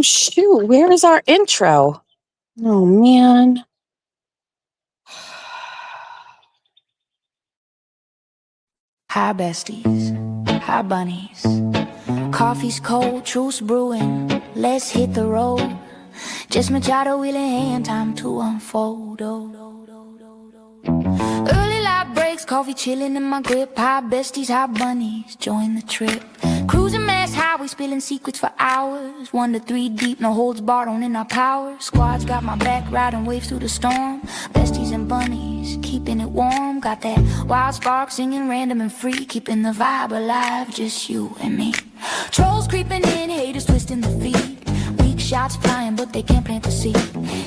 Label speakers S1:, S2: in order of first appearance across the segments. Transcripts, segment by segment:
S1: Oh, shoot. Where is our intro? Oh, man.
S2: Hi, besties. Hi, bunnies. Coffee's cold, truth's brewing. Let's hit the road. Just Machado wheeling hand, time to unfold. Early light breaks, coffee chilling in my grip. Hi, besties, hi, bunnies. Join the trip. Cruising mass highway, spilling secrets for hours. 1 to 3 deep, no holds barred, owning our power. Squad's got my back, riding waves through the storm. Besties and bunnies, keeping it warm. Got that wild spark, singing random and free. Keeping the vibe alive, just you and me. Trolls creeping in, haters twisting the feet. Weak shots flying, but they can't plant the seed.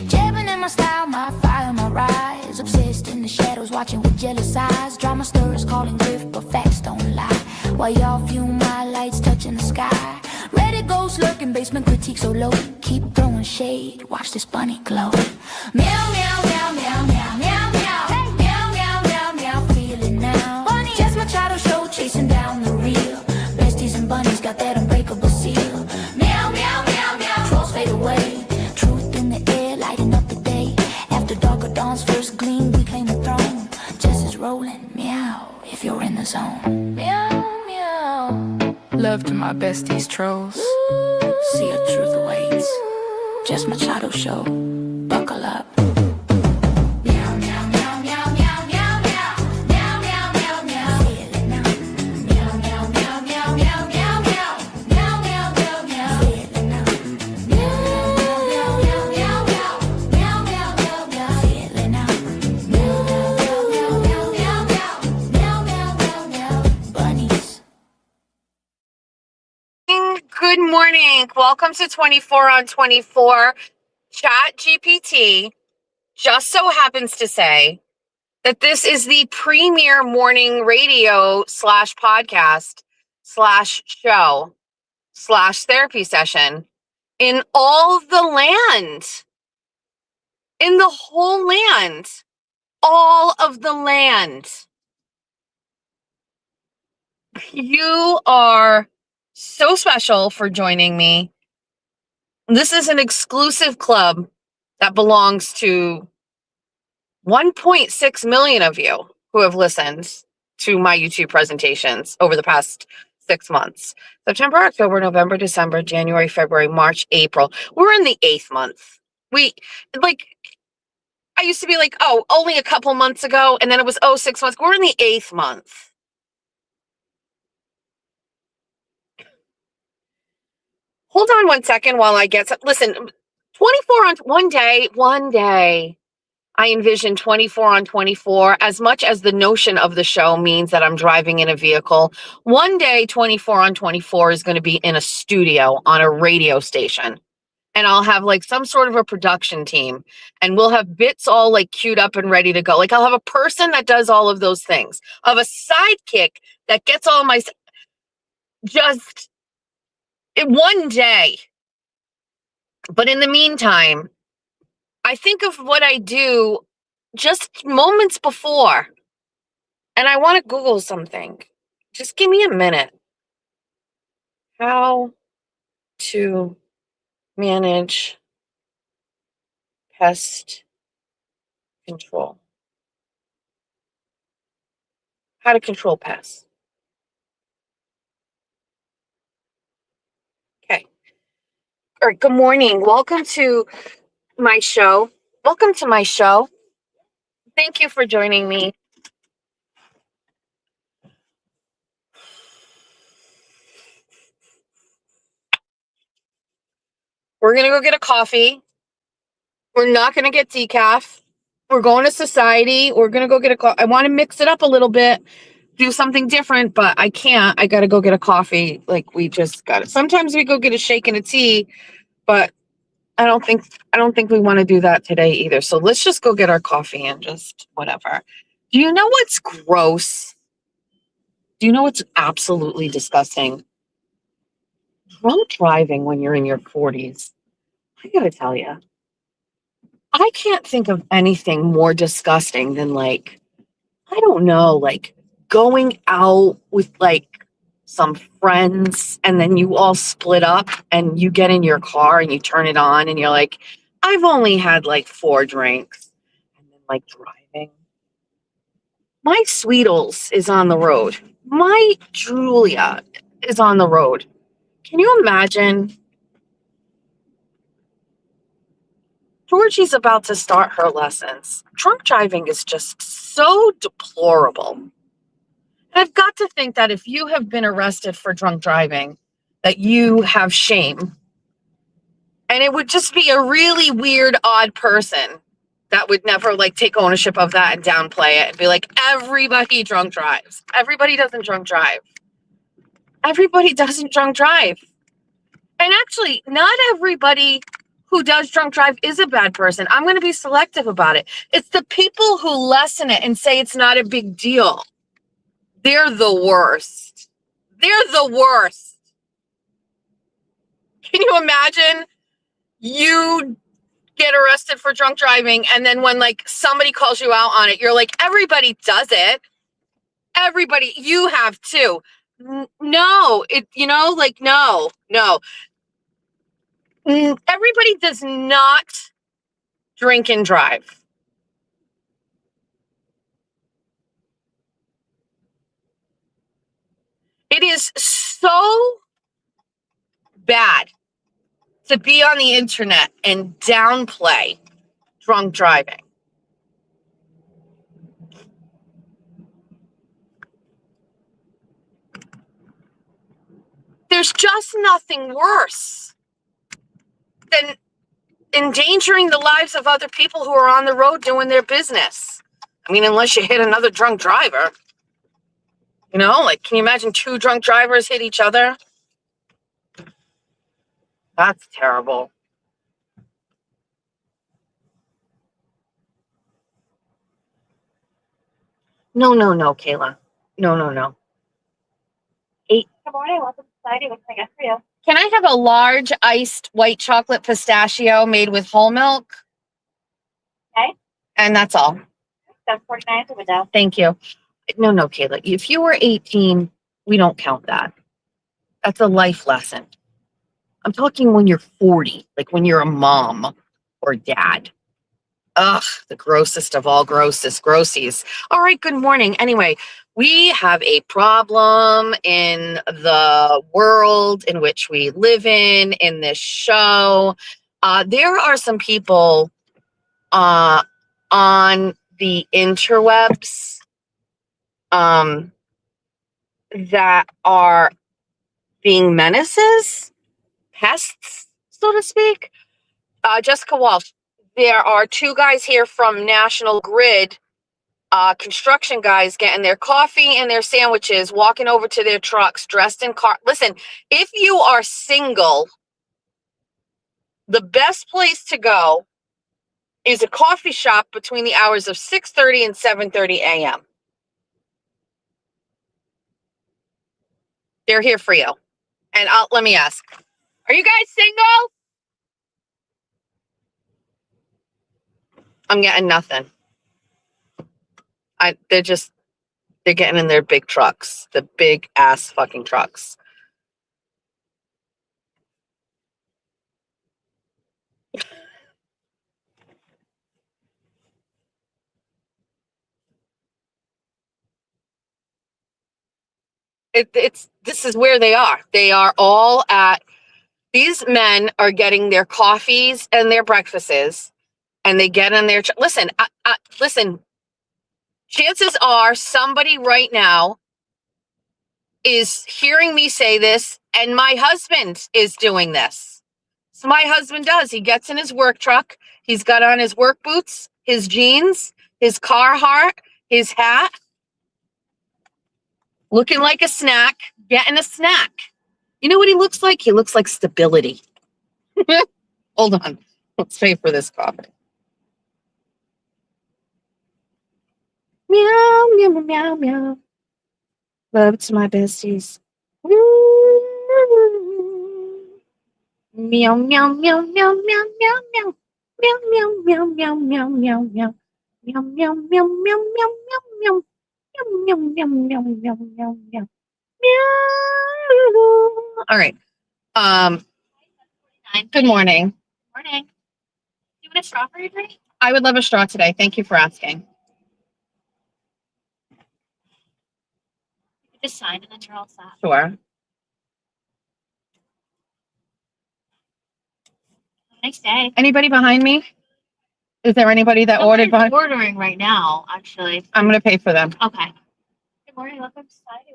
S2: Jabbing in my style, my fire, my rise. Obsessed in the shadows, watching with jealous eyes. Drama stirrers calling grift, but facts don't lie. While y'all fume, my lights touching the sky. Reddit ghosts lurking, basement critique so low. Keep throwing shade, watch this bunny glow. Meow, meow, meow, meow, meow, meow, meow. Hey. Meow, meow, meow, meow, feel it now. Bunny. Just Machado show, chasing down the real. Besties and bunnies got that unbreakable seal. Meow, meow, meow, meow, trolls fade away. Truth in the air, lighting up the day. After dark or dawn's first gleam, we claim the throne. Justice rolling, meow, if you're in the zone. Meow. Love to my besties trolls. See a truth awaits. Just Machado show. Buckle up. Meow, meow, meow, meow, meow, meow, meow. Meow, meow, meow, meow. Feel it now. Meow, meow, meow, meow, meow, meow, meow. Meow, meow, meow, meow. Feel it now. Meow, meow, meow, meow, meow. Meow, meow, meow, meow. Feel it now. Meow, meow, meow, meow, meow, meow. Meow, meow, meow, meow. Bunnies.
S1: Good morning. Welcome to 24 on 24. Chat GPT just so happens to say that this is the premier morning radio / podcast / show / therapy session in all the land, in the whole land, all of the land. You are so special for joining me. This is an exclusive club that belongs to 1.6 million of you who have listened to my YouTube presentations over the past 6 months. September, October, November, December, January, February, March, April. We're in the 8th month. I used to be like, oh, only a couple months ago. And then it was, 6 months. We're in the 8th month. Hold on 1 second while I get some. Listen, 24 on one day, I envision 24 on 24, as much as the notion of the show means that I'm driving in a vehicle. One day, 24 on 24 is going to be in a studio on a radio station. And I'll have like some sort of a production team, and we'll have bits all like queued up and ready to go. Like I'll have a person that does all of those things. I'll have a sidekick that gets all my, just one day. But in the meantime, I think of what I do just moments before, and I want to Google something. Just give me a minute. How to manage pest control. How to control pests. Okay. All right. Good morning. Welcome to my show. Welcome to my show. Thank you for joining me. We're going to go get a coffee. We're not going to get decaf. We're going to society. We're going to go get a coffee. I want to mix it up a little bit, do something different, but I can't. I got to go get a coffee. Like we just got it. Sometimes we go get a shake and a tea, but I don't think we want to do that today either. So let's just go get our coffee and just whatever. Do you know what's gross? Do you know what's absolutely disgusting? Drunk driving when you're in your 40s. I gotta tell you, I can't think of anything more disgusting than like, I don't know, like going out with like some friends, and then you all split up and you get in your car and you turn it on and you're like, I've only had like 4 drinks. And then like driving. My Sweetles is on the road. My Julia is on the road. Can you imagine? Georgie's about to start her lessons. Drunk driving is just so deplorable. And I've got to think that if you have been arrested for drunk driving, that you have shame. And it would just be a really weird, odd person that would never like take ownership of that and downplay it and be like, everybody drunk drives. Everybody doesn't drunk drive. Everybody doesn't drunk drive. And actually, not everybody who does drunk drive is a bad person. I'm going to be selective about it. It's the people who lessen it and say it's not a big deal. They're the worst. They're the worst. Can you imagine you get arrested for drunk driving and then when like somebody calls you out on it, you're like, everybody does it. Everybody, you have too. No, no. Everybody does not drink and drive. It is so bad to be on the internet and downplay drunk driving. There's just nothing worse than endangering the lives of other people who are on the road doing their business. I mean, unless you hit another drunk driver. You know, like, can you imagine 2 drunk drivers hit each other? That's terrible. No, Kayla. No. 8.
S3: Good morning. Welcome to society. What can I get for you?
S1: Can I have a large iced white chocolate pistachio made with whole milk?
S3: Okay.
S1: And that's all.
S3: $7.49 at the window.
S1: Thank you. No, Kayla. If you were 18, we don't count that. That's a life lesson. I'm talking when you're 40, like when you're a mom or dad. Ugh, the grossest of all grossies. All right, good morning. Anyway, we have a problem in the world in which we live in this show. There are some people on the interwebs that are being menaces, pests, so to speak. Jessica Walsh. There are 2 guys here from National Grid, construction guys getting their coffee and their sandwiches, walking over to their trucks, dressed in car. Listen, if you are single, the best place to go is a coffee shop between the hours of 6:30 and 7:30 a.m. They're here for you. And let me ask, are you guys single? I'm getting nothing. They're getting in their big trucks, the big ass fucking trucks. This is where they are. They are all these men are getting their coffees and their breakfasts, and they get in their, listen, chances are somebody right now is hearing me say this, and my husband is doing this. So my husband does. He gets in his work truck. He's got on his work boots, his jeans, his Carhartt, his hat, looking like a snack, getting a snack. You know what he looks like? He looks like stability. Hold on. Let's pay for this coffee. Meow, meow, meow, meow. Love to my besties. Meow, meow, meow, meow, meow, meow, meow. Meow, meow, meow, meow, meow, meow, meow. Meow, meow, meow, meow, meow, meow, meow. Meow, meow, meow, meow, meow, meow, meow. All right. Good morning.
S3: Morning. You want a straw for your drink?
S1: I would love a straw today. Thank you for asking.
S3: You just sign and then you're all set.
S1: Sure.
S3: Have a nice day.
S1: Anybody behind me? Is there anybody that ordered
S3: Somebody's
S1: behind?
S3: ordering right now, actually.
S1: I'm going to pay for them.
S3: Okay. Good morning. Welcome to society.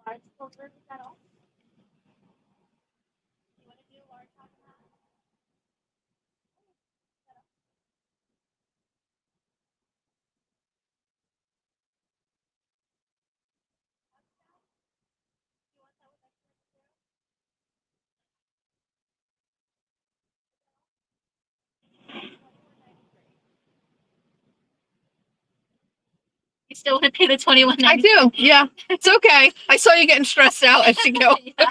S3: Large filter, is that all? You want to do large hot pot? You still want to pay the $21.90?
S1: I do. Yeah. It's okay. I saw you getting stressed out as you go.
S3: Yeah.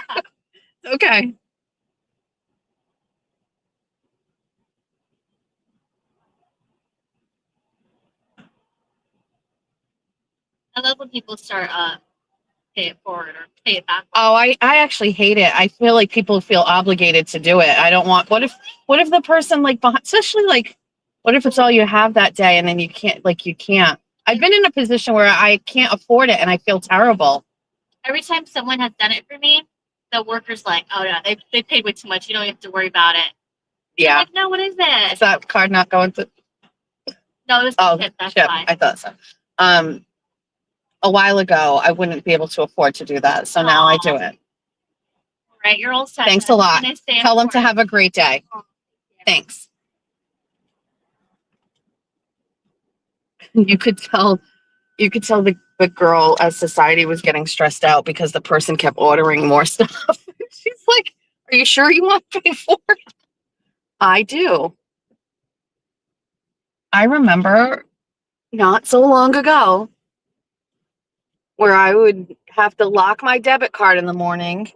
S1: Okay.
S3: I love when people start pay it forward or pay it back.
S1: Oh, I actually hate it. I feel like people feel obligated to do it. I don't want, what if the person like behind, especially like, what if it's all you have that day and then you can't. I've been in a position where I can't afford it and I feel terrible.
S3: Every time someone has done it for me, the worker's like, "Oh no, they paid way too much. You don't have to worry about it."
S1: Yeah.
S3: I'm like, no, what is
S1: Is
S3: it?
S1: that card not going to?
S3: No, it was
S1: Oh,
S3: tip. That's
S1: shit.
S3: fine.
S1: I thought so. A while ago, I wouldn't be able to afford to do that. So now I do it.
S3: All right, you're all set.
S1: Thanks a lot.
S3: Nice day.
S1: Tell them to have a great day. Thanks. You could tell the girl as society was getting stressed out because the person kept ordering more stuff. She's like, "Are you sure you want to pay for it?" I do. I remember not so long ago where I would have to lock my debit card in the morning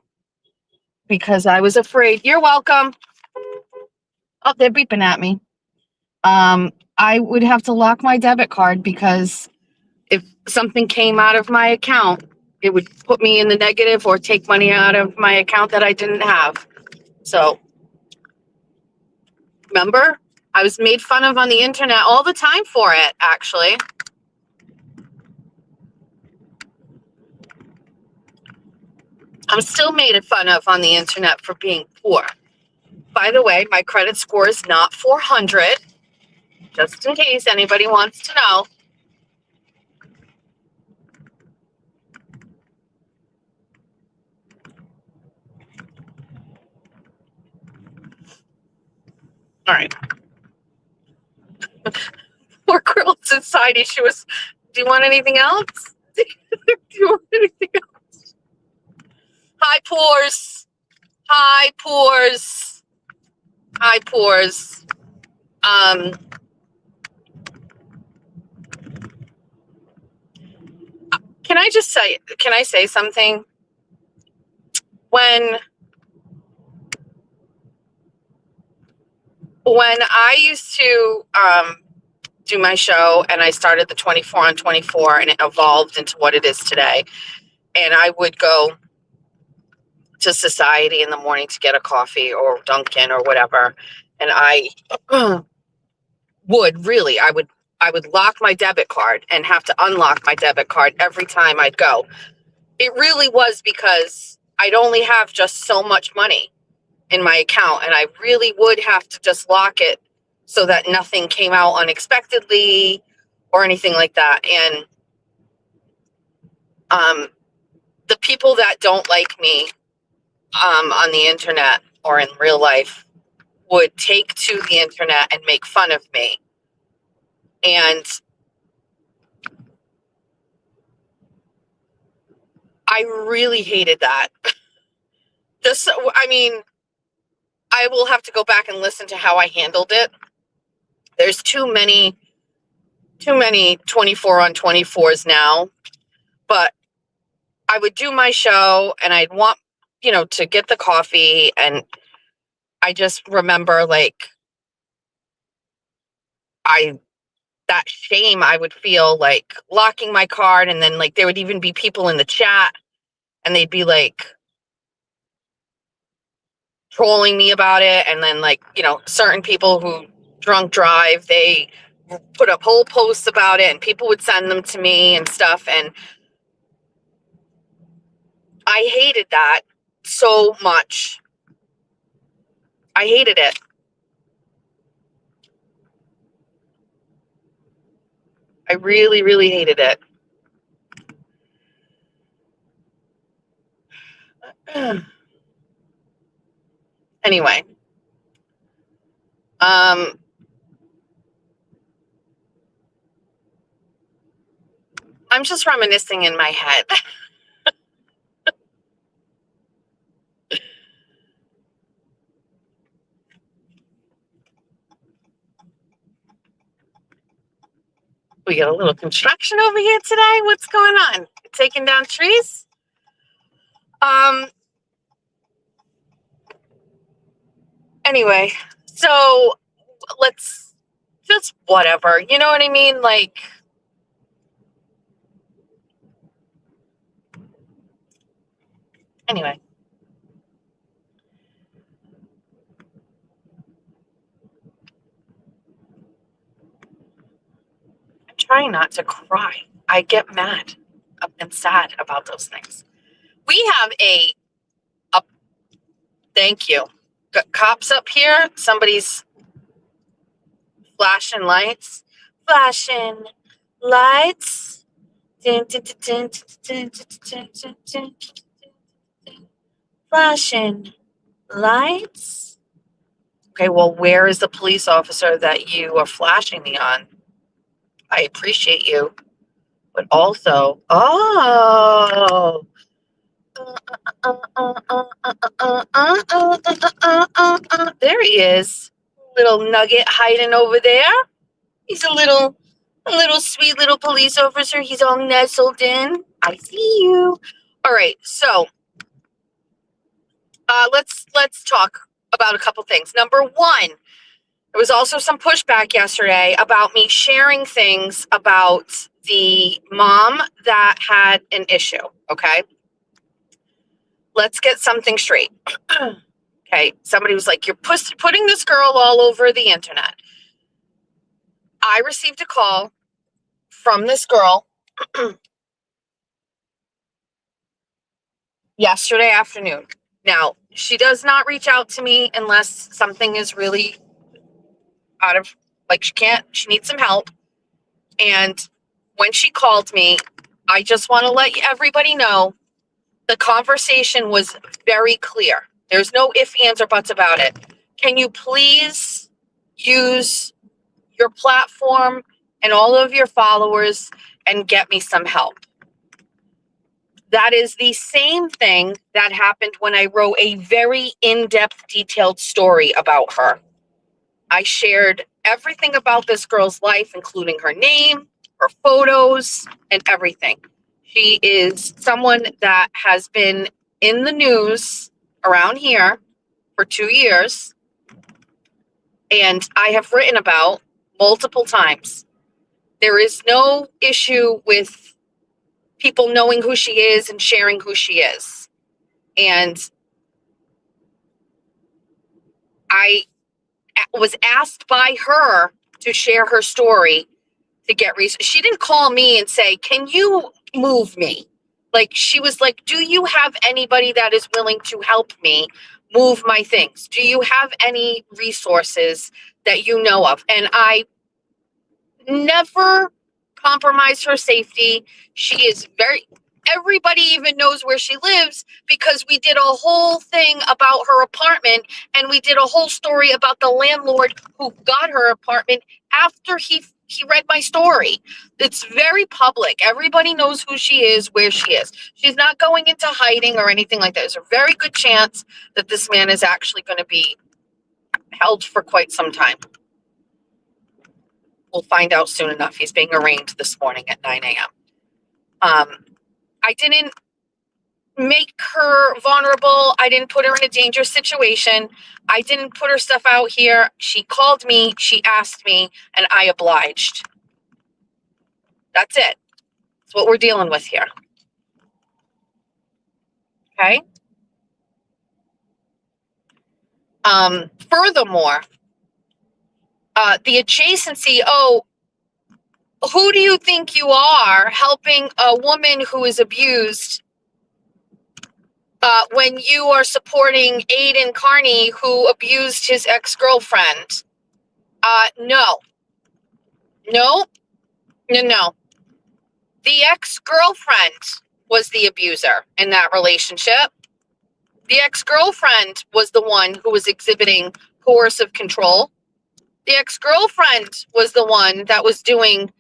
S1: because I was afraid. You're welcome. Oh, they're beeping at me. I would have to lock my debit card because if something came out of my account, it would put me in the negative or take money out of my account that I didn't have. So, remember, I was made fun of on the internet all the time for it, actually. I'm still made fun of on the internet for being poor. By the way, my credit score is not 400, just in case anybody wants to know. All right. Poor girl in society. She was, do you want anything else? Do you want anything else? Hi, pores. Hi, pores. Hi, pores. Can I say something? When I used to do my show and I started the 24 on 24 and it evolved into what it is today, and I would go to Society in the morning to get a coffee or Dunkin' or whatever, and I I would lock my debit card and have to unlock my debit card every time I'd go. It really was because I'd only have just so much money in my account, and I really would have to just lock it so that nothing came out unexpectedly or anything like that. And the people that don't like me on the internet or in real life would take to the internet and make fun of me. And I really hated that. I mean, I will have to go back and listen to how I handled it. There's too many 24 on 24s now, but I would do my show and I'd want, to get the coffee. And I just remember that shame I would feel like locking my card. And then there would even be people in the chat and they'd be trolling me about it. And then certain people who drunk drive, they put up whole posts about it and people would send them to me and stuff. And I hated that so much. I hated it. I really, really hated it. Anyway, I'm just reminiscing in my head. We got a little construction over here today. What's going on? Taking down trees? Anyway, so let's just whatever. You know what I mean? Anyway. I'm trying not to cry. I get mad and sad about those things. We have a thank you. Got cops up here. Somebody's flashing lights. Flashing lights. Flashing lights. Okay, well, where is the police officer that you are flashing me on? I appreciate you. But also, there he is. Little nugget hiding over there. He's a little sweet little police officer. He's all nestled in. I see you. All right, so let's talk about a couple things. Number one, there was also some pushback yesterday about me sharing things about the mom that had an issue. Okay, let's get something straight. Okay, somebody was like, "You're putting this girl all over the internet." I received a call from this girl yesterday afternoon. Now, she does not reach out to me unless something is really out of, she needs some help. And when she called me, I just want to let everybody know the conversation was very clear. There's no ifs, ands, or buts about it. Can you please use your platform and all of your followers and get me some help? That is the same thing that happened when I wrote a very in-depth, detailed story about her. I shared everything about this girl's life, including her name, her photos, and everything. She is someone that has been in the news around here for 2 years, and I have written about multiple times. There is no issue with people knowing who she is and sharing who she is. And I was asked by her to share her story to get research. She didn't call me and say, "Can you move me?" She was like, "Do you have anybody that is willing to help me move my things? Do you have any resources that you know of?" And I never compromised her safety. She is everybody even knows where she lives because we did a whole thing about her apartment, and we did a whole story about the landlord who got her apartment after he read my story. It's very public. Everybody knows who she is, where she is. She's not going into hiding or anything like that. There's a very good chance that this man is actually going to be held for quite some time. We'll find out soon enough. He's being arraigned this morning at 9 a.m. I didn't make her vulnerable. I didn't put her in a dangerous situation. I didn't put her stuff out here. She called me, she asked me, and I obliged. That's it. That's what we're dealing with here. Okay? Furthermore, the adjacency, who do you think you are helping a woman who is abused when you are supporting Aiden Carney, who abused his ex-girlfriend? No. No. The ex-girlfriend was the abuser in that relationship. The ex-girlfriend was the one who was exhibiting coercive control. The ex-girlfriend was the one that was doing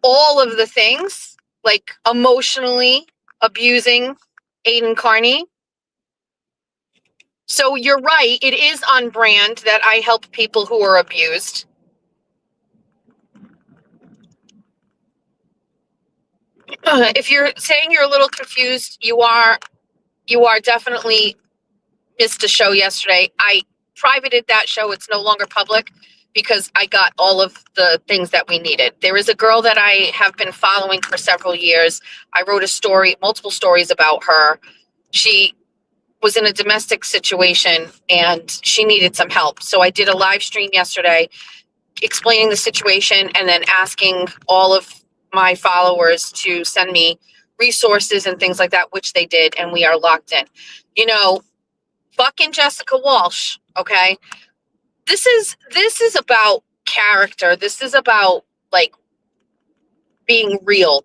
S1: all of the things, like emotionally abusing Aiden Carney. So you're right, it is on brand that I help people who are abused. If you're saying you're a little confused, you are definitely missed a show yesterday. I privated that show. It's no longer public because I got all of the things that we needed. There is a girl that I have been following for several years. I wrote a story, multiple stories about her. She was in a domestic situation and she needed some help. So I did a live stream yesterday explaining the situation and then asking all of my followers to send me resources and things like that, which they did, and we are locked in. You know, fucking Jessica Walsh, okay? This is about character. This is about, like, being real.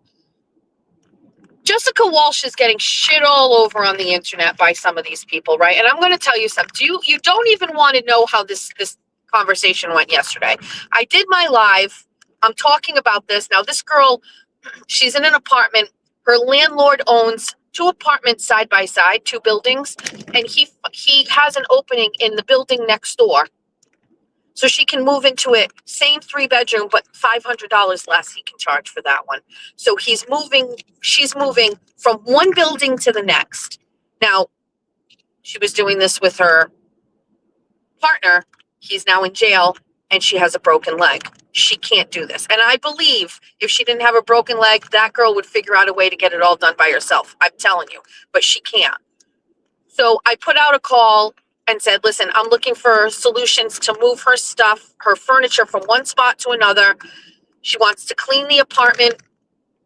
S1: Jessica Walsh is getting shit all over on the internet by some of these people, right? And I'm going to tell you something. You don't even want to know how this conversation went yesterday. I did my live. I'm talking about this. Now, this girl, she's in an apartment. Her landlord owns 2 apartments side by side, 2 buildings, and he has an opening in the building next door. So she can move into it, same 3-bedroom, but $500 less he can charge for that one. So she's moving from one building to the next. Now, she was doing this with her partner. He's now in jail and she has a broken leg. She can't do this. And I believe if she didn't have a broken leg, that girl would figure out a way to get it all done by herself. I'm telling you, but she can't. So I put out a call and said, listen, I'm looking for solutions to move her stuff, her furniture from one spot to another. She wants to clean the apartment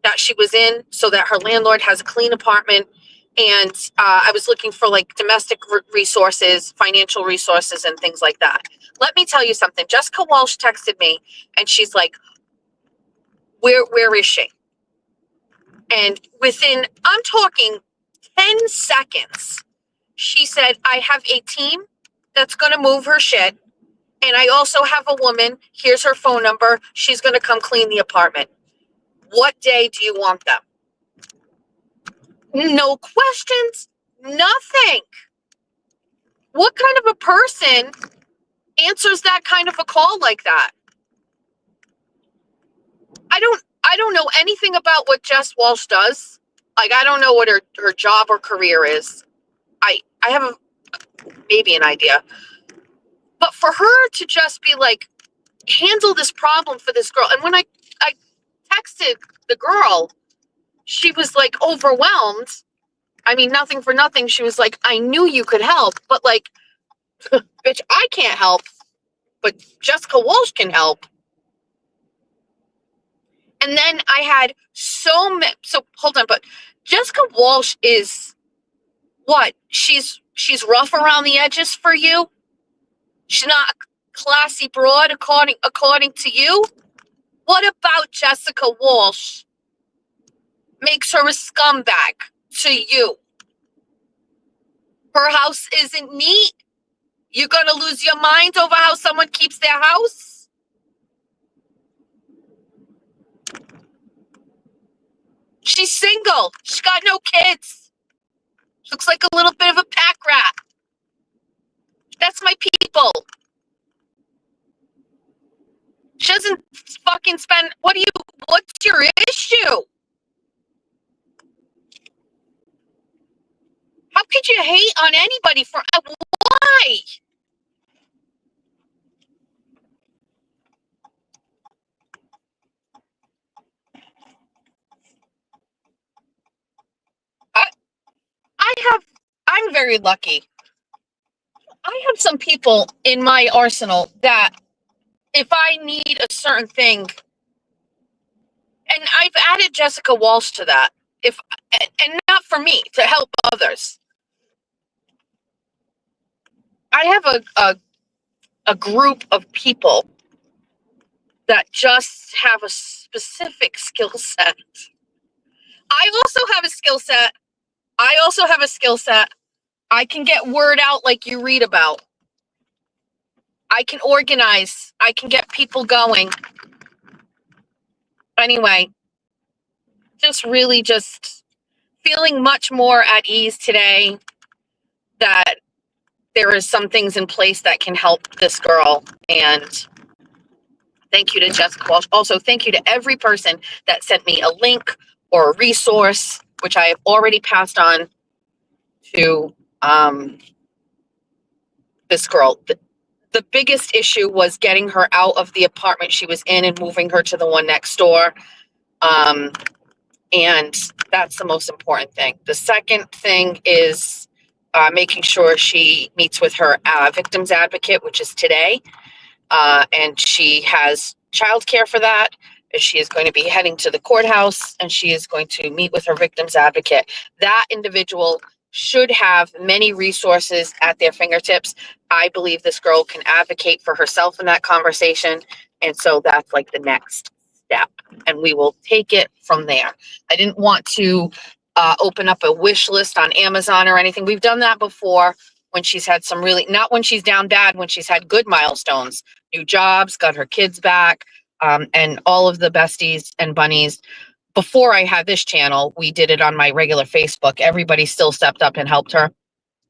S1: that she was in so that her landlord has a clean apartment. And I was looking for like domestic resources, financial resources, and things like that. Let me tell you something. Jessica Walsh texted me and she's like, where is she? And within, I'm talking 10 seconds, she said, I have a team that's going to move her shit. And I also have a woman. Here's her phone number. She's going to come clean the apartment. What day do you want them? No questions. Nothing. What kind of a person answers that kind of a call like that? I don't know anything about what Jess Walsh does. Like, I don't know what her job or career is. I have maybe an idea. But for her to just be like, handle this problem for this girl. And when I texted the girl, she was like overwhelmed. I mean, nothing for nothing. She was like, I knew you could help, but like, bitch, I can't help, but Jessica Walsh can help. And then I had so hold on, but Jessica Walsh is what? She's rough around the edges for you? She's not a classy broad according to you? What about Jessica Walsh makes her a scumbag to you? Her house isn't neat. You're going to lose your mind over how someone keeps their house? She's single. She's got no kids. Looks like a little bit of a pack rat. That's my people. fucking spend, what's your issue? How could you hate on anybody for, why? I'm very lucky. I have some people in my arsenal that if I need a certain thing, and I've added Jessica Walsh to that, and not for me, to help others. I have a group of people that just have a specific skill set. I also have a skill set. I can get word out like you read about. I can organize. I can get people going. Anyway, just feeling much more at ease today that there is some things in place that can help this girl. And thank you to Jessica Walsh. Also, thank you to every person that sent me a link or a resource, which I have already passed on to this girl. The biggest issue was getting her out of the apartment she was in and moving her to the one next door. And that's the most important thing. The second thing is making sure she meets with her victims advocate, which is today. And she has childcare for that. She is going to be heading to the courthouse and she is going to meet with her victims advocate. That individual should have many resources at their fingertips. I believe this girl can advocate for herself in that conversation. And so that's like the next step. And we will take it from there. I didn't want to open up a wish list on Amazon or anything. We've done that before when she's had some really, not when she's down bad, when she's had good milestones, new jobs, got her kids back, and all of the besties and bunnies. Before I had this channel, we did it on my regular Facebook. Everybody still stepped up and helped her.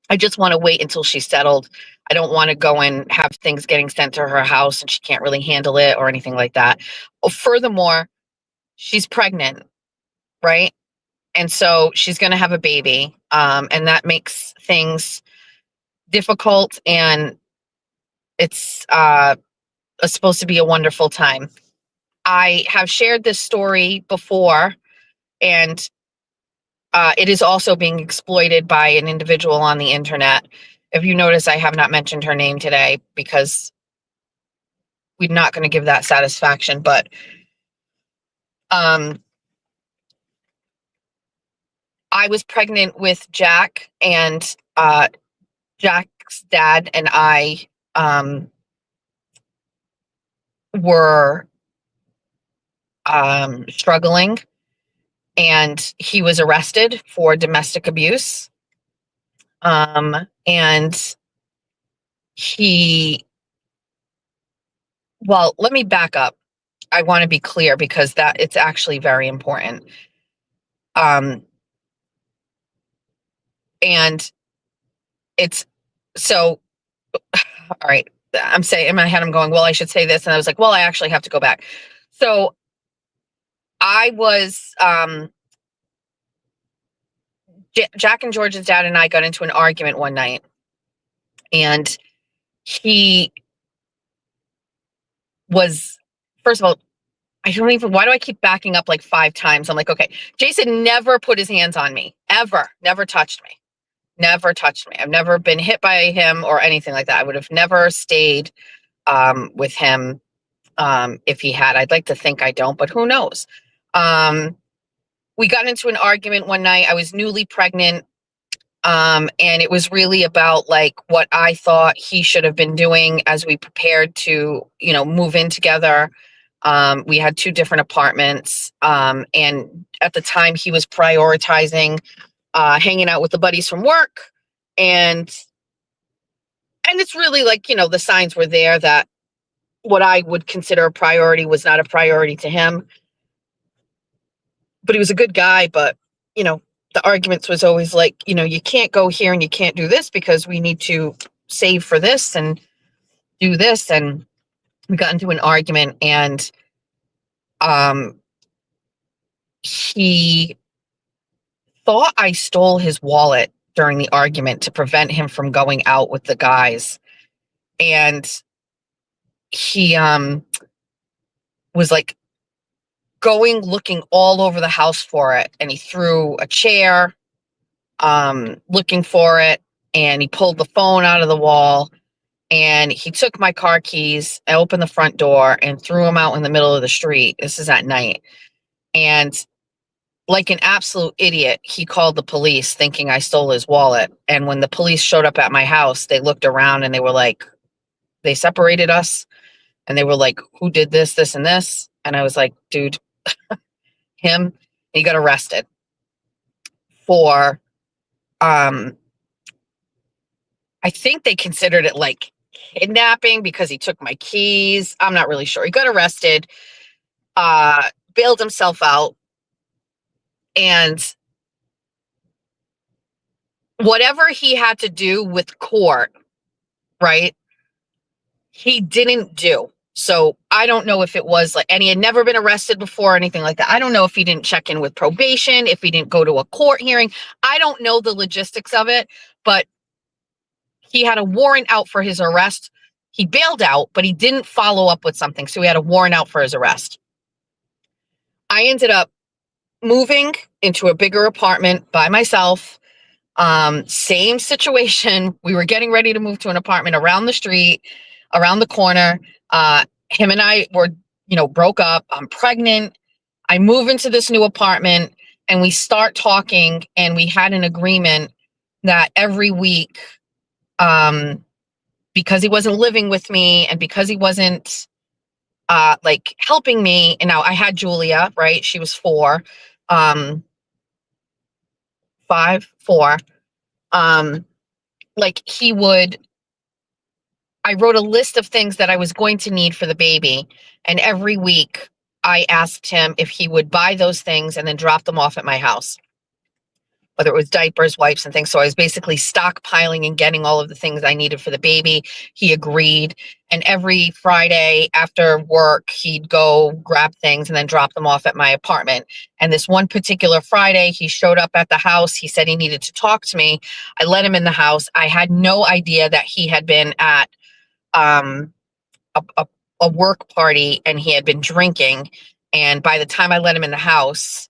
S1: I just want to wait until she's settled. I don't want to go and have things getting sent to her house and she can't really handle it or anything like that. Furthermore, she's pregnant, right? And so she's going to have a baby. And that makes things difficult, and it's supposed to be a wonderful time. I have shared this story before, and it is also being exploited by an individual on the internet. If you notice, I have not mentioned her name today because we're not going to give that satisfaction, but I was pregnant with Jack, and Jack's dad and I were struggling, and he was arrested for domestic abuse. And well, let me back up. I want to be clear because it's actually very important. And it's so, all right. I'm saying in my head, I'm going, well, I should say this. And I was like, well, I actually have to go back. So I was, Jack and George's dad and I got into an argument one night, and he was, first of all, why do I keep backing up like 5 times? I'm like, okay, Jason never put his hands on me, ever, never touched me. I've never been hit by him or anything like that. I would have never stayed with him if he had. I'd like to think I don't, but who knows? We got into an argument one night. I was newly pregnant. And it was really about like what I thought he should have been doing as we prepared to, move in together. We had 2 different apartments. And at the time he was prioritizing hanging out with the buddies from work. And it's really like, the signs were there that what I would consider a priority was not a priority to him. But he was a good guy. But, the arguments was always like, you can't go here and you can't do this because we need to save for this and do this. And we got into an argument, and He thought I stole his wallet during the argument to prevent him from going out with the guys. And he was like looking all over the house for it. And he threw a chair looking for it. And he pulled the phone out of the wall. And he took my car keys, opened the front door, and threw them out in the middle of the street. This is at night. And like an absolute idiot, he called the police thinking I stole his wallet. And when the police showed up at my house, they looked around and they were like, they separated us. And they were like, who did this, this, and this? And I was like, dude, him. And he got arrested for, I think they considered it like kidnapping because he took my keys. I'm not really sure. He got arrested, bailed himself out. And whatever he had to do with court, right, he didn't do. So I don't know if it was like, and he had never been arrested before or anything like that. I don't know if he didn't check in with probation, if he didn't go to a court hearing. I don't know the logistics of it, but he had a warrant out for his arrest. He bailed out, but he didn't follow up with something. So he had a warrant out for his arrest. I ended up moving into a bigger apartment by myself. Same situation. We were getting ready to move to an apartment around the street, around the corner. Him and I were, broke up. I'm pregnant. I move into this new apartment and we start talking, and we had an agreement that every week, because he wasn't living with me and because he wasn't like helping me, and now I had Julia, right? She was 4, 5, 4. Like I wrote a list of things that I was going to need for the baby. And every week I asked him if he would buy those things and then drop them off at my house, whether it was diapers, wipes, and things. So I was basically stockpiling and getting all of the things I needed for the baby. He agreed. And every Friday after work, he'd go grab things and then drop them off at my apartment. And this one particular Friday, he showed up at the house. He said he needed to talk to me. I let him in the house. I had no idea that he had been at a work party and he had been drinking. And by the time I let him in the house,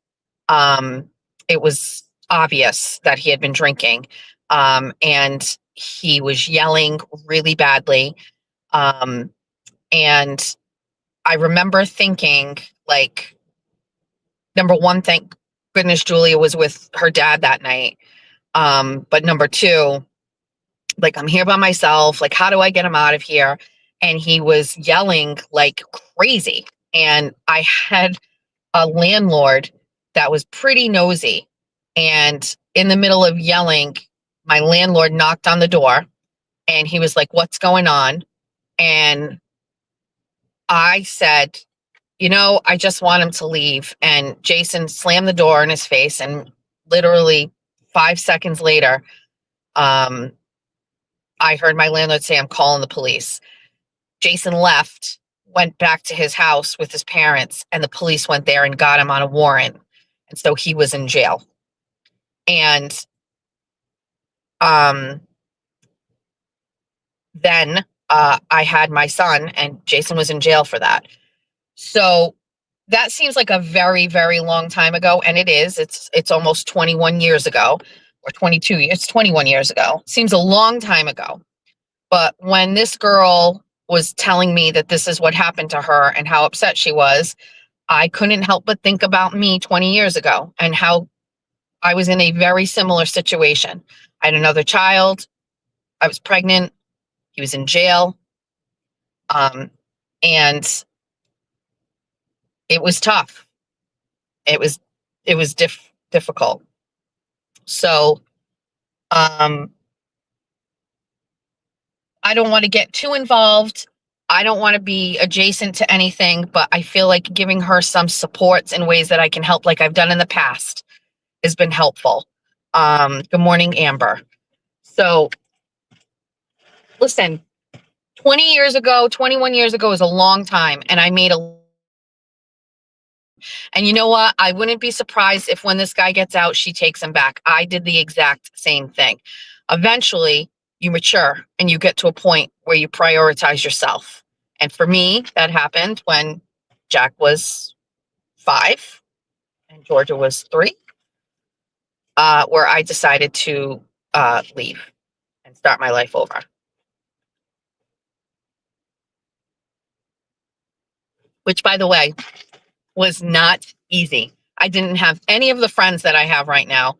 S1: it was obvious that he had been drinking. And he was yelling really badly. And I remember thinking, like, number one, thank goodness Julia was with her dad that night. But number two, like, I'm here by myself. Like, how do I get him out of here? And he was yelling like crazy. And I had a landlord that was pretty nosy. And in the middle of yelling, my landlord knocked on the door and he was like, what's going on? And I said, I just want him to leave. And Jason slammed the door in his face. And literally 5 seconds later, I heard my landlord say, I'm calling the police. Jason left, went back to his house with his parents, and the police went there and got him on a warrant. And so he was in jail. And then I had my son, and Jason was in jail for that. So that seems like a very, very long time ago. And it is. It's almost 21 years ago, or 22 years. It's 21 years ago. Seems a long time ago. But when this girl was telling me that this is what happened to her and how upset she was, I couldn't help but think about me 20 years ago and how I was in a very similar situation. I had another child. I was pregnant. He was in jail. And it was tough. It was difficult. So, I don't want to get too involved. I don't want to be adjacent to anything, but I feel like giving her some supports in ways that I can help, like I've done in the past, has been helpful. Good morning, Amber. So listen, 20 years ago, 21 years ago is a long time. And I made a And you know what? I wouldn't be surprised if when this guy gets out, she takes him back. I did the exact same thing. Eventually, you mature and you get to a point where you prioritize yourself. And for me, that happened when Jack was 5 and Georgia was 3, where I decided to leave and start my life over. Which, by the way, was not easy. I didn't have any of the friends that I have right now.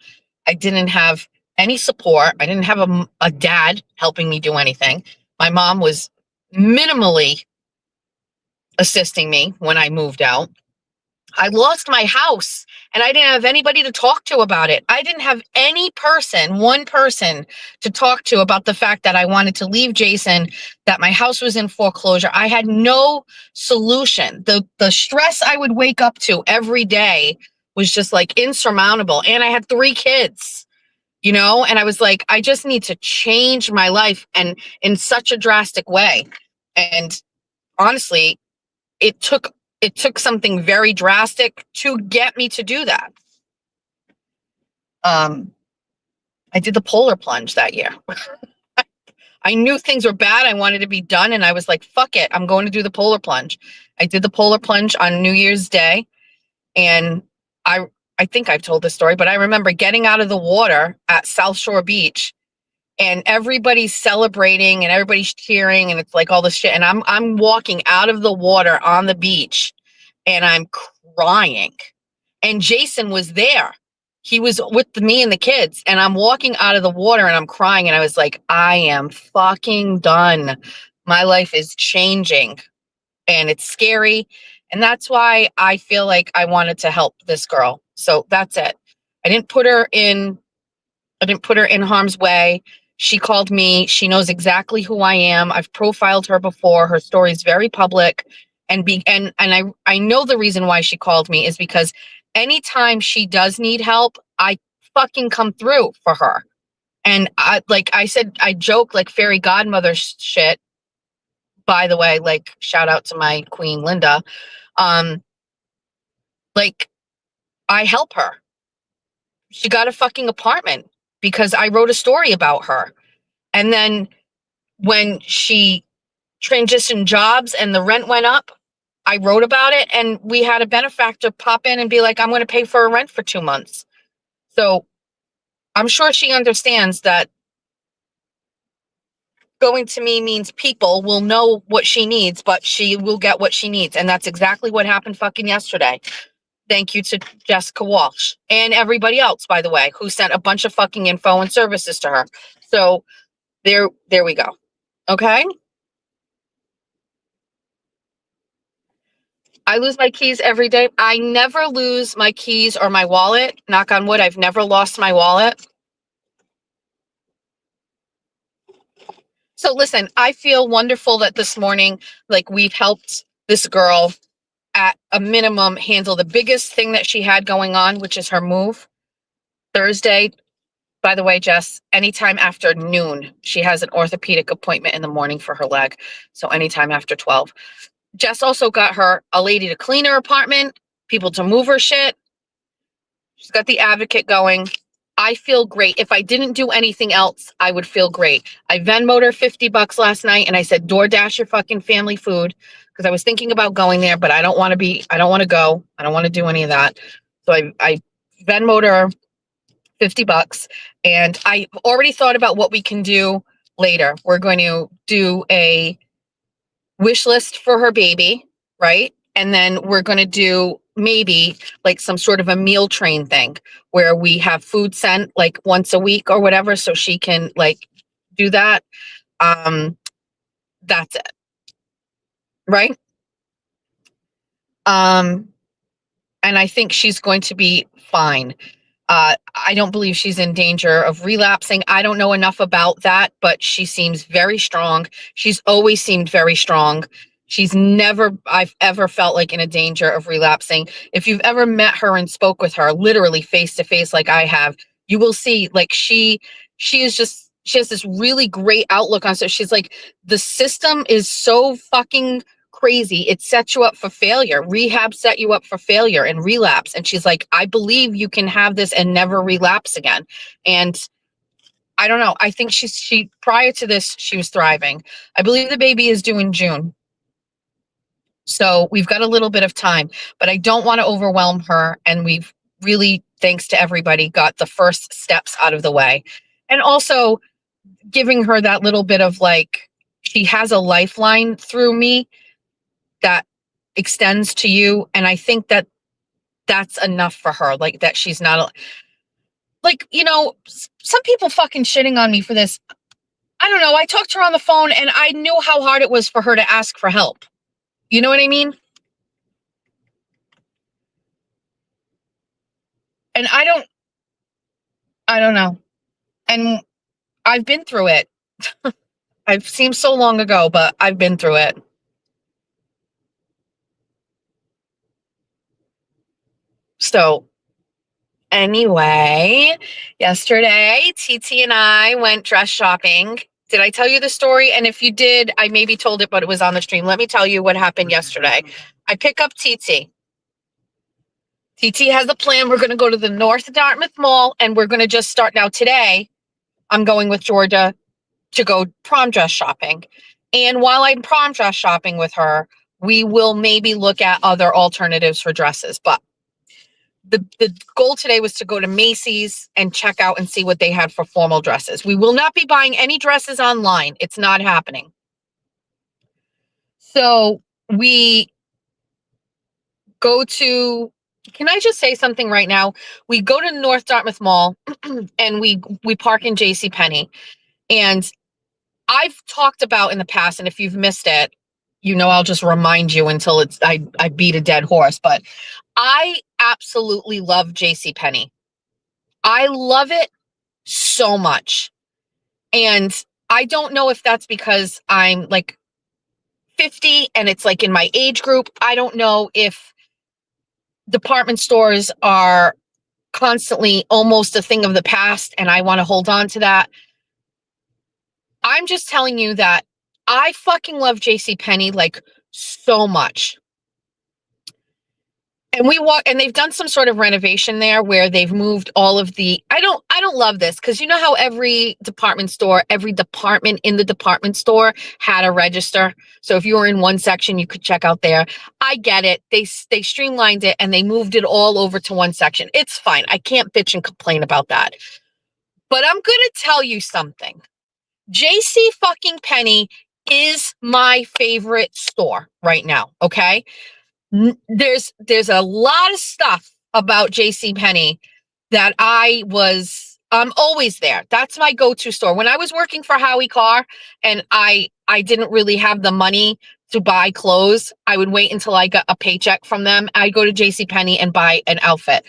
S1: I didn't have any support. I didn't have a dad helping me do anything. My mom was minimally assisting me when I moved out. I lost my house and I didn't have anybody to talk to about it. I didn't have one person to talk to about the fact that I wanted to leave Jason, that my house was in foreclosure. I had no solution. The stress I would wake up to every day was just like insurmountable. And I had 3 kids, and I was like, I just need to change my life, and in such a drastic way. And honestly, it took something very drastic to get me to do that. I did the polar plunge that year. I knew things were bad. I wanted to be done. And I was like, fuck it. I'm going to do the polar plunge. I did the polar plunge on New Year's Day. And I think I've told this story, but I remember getting out of the water at South Shore Beach and everybody's celebrating and everybody's cheering and it's like all this shit. And I'm walking out of the water on the beach and I'm crying. And Jason was there. He was with me and the kids, and I'm walking out of the water and I'm crying. And I was like, I am fucking done. My life is changing and it's scary. And that's why I feel like I wanted to help this girl. So that's it. I didn't put her in harm's way. She called me. She knows exactly who I am. I've profiled her before. Her story is very public. And I know the reason why she called me is because anytime she does need help, I fucking come through for her. And I said, I joke like fairy godmother shit. By the way, like shout out to my queen, Linda. Like I help her. She got a fucking apartment because I wrote a story about her. And then when she transitioned jobs and the rent went up, I wrote about it, and we had a benefactor pop in and be like, I'm going to pay for her rent for 2 months. So I'm sure she understands that going to me means people will know what she needs, but she will get what she needs. And that's exactly what happened fucking yesterday. Thank you to Jessica Walsh and everybody else, by the way, who sent a bunch of fucking info and services to her. So there we go. Okay. I lose my keys every day. I never lose my keys or my wallet. Knock on wood, I've never lost my wallet. So listen, I feel wonderful that this morning, like we've helped this girl at a minimum handle the biggest thing that she had going on, which is her move. Thursday, by the way, Jess, anytime after noon, she has an orthopedic appointment in the morning for her leg. So anytime after 12. Jess also got her a lady to clean her apartment, people to move her shit. She's got the advocate going. I feel great. If I didn't do anything else, I would feel great. I Venmo'd her $50 last night and I said, DoorDash your fucking family food, because I was thinking about going there, but I don't want to go. I don't want to do any of that. So I Venmo'd her $50, and I already thought about what we can do later. We're going to do a wish list for her baby, right? And then we're going to do maybe like some sort of a meal train thing where we have food sent like once a week or whatever, so she can like do that. That's it. Right? And I think she's going to be fine. I don't believe she's in danger of relapsing. I don't know enough about that, but she seems very strong. She's always seemed very strong. I've ever felt like in a danger of relapsing. If you've ever met her and spoke with her, literally face to face, like I have, you will see like she has this really great outlook on. So she's like, the system is so fucking crazy. It sets you up for failure. Rehab set you up for failure and relapse. And she's like, I believe you can have this and never relapse again. And I don't know. I think she prior to this, she was thriving. I believe the baby is due in June. So we've got a little bit of time, but I don't want to overwhelm her. And we've really, thanks to everybody, got the first steps out of the way. And also giving her that little bit of like, she has a lifeline through me that extends to you. And I think that that's enough for her. Like that she's not like, you know, some people fucking shitting on me for this. I don't know. I talked to her on the phone and I knew how hard it was for her to ask for help. You know what I mean? And I don't know. And I've been through it. It seems so long ago, but I've been through it. So anyway, yesterday, TT and I went dress shopping. Did I tell you the story? And if you did, I maybe told it, but it was on the stream. Let me tell you what happened yesterday. I pick up TT. TT has the plan. We're going to go to the North Dartmouth Mall and we're going to just start now today. I'm going with Georgia to go prom dress shopping. And while I'm prom dress shopping with her, we will maybe look at other alternatives for dresses. But the goal today was to go to Macy's and check out and see what they had for formal dresses. We will not be buying any dresses online. It's not happening. So we go to, can I just say something right now? We go to North Dartmouth Mall and we park in JCPenney. And I've talked about in the past, and if you've missed it, you know, I'll just remind you until I beat a dead horse, but I absolutely love JCPenney. I love it so much. And I don't know if that's because I'm like 50 and it's like in my age group. I don't know if department stores are constantly almost a thing of the past and I want to hold on to that. I'm just telling you that I fucking love JCPenney like so much. And we walk, and they've done some sort of renovation there where they've moved all of the, I don't love this because you know how every department store, every department in the department store had a register. So if you were in one section, you could check out there. I get it. They streamlined it and they moved it all over to one section. It's fine. I can't bitch and complain about that. But I'm going to tell you something. JC fucking Penney is my favorite store right now. Okay. There's a lot of stuff about JCPenney that I'm always there. That's my go-to store. When I was working for Howie Carr and I didn't really have the money to buy clothes, I would wait until I got a paycheck from them. I'd go to JCPenney and buy an outfit.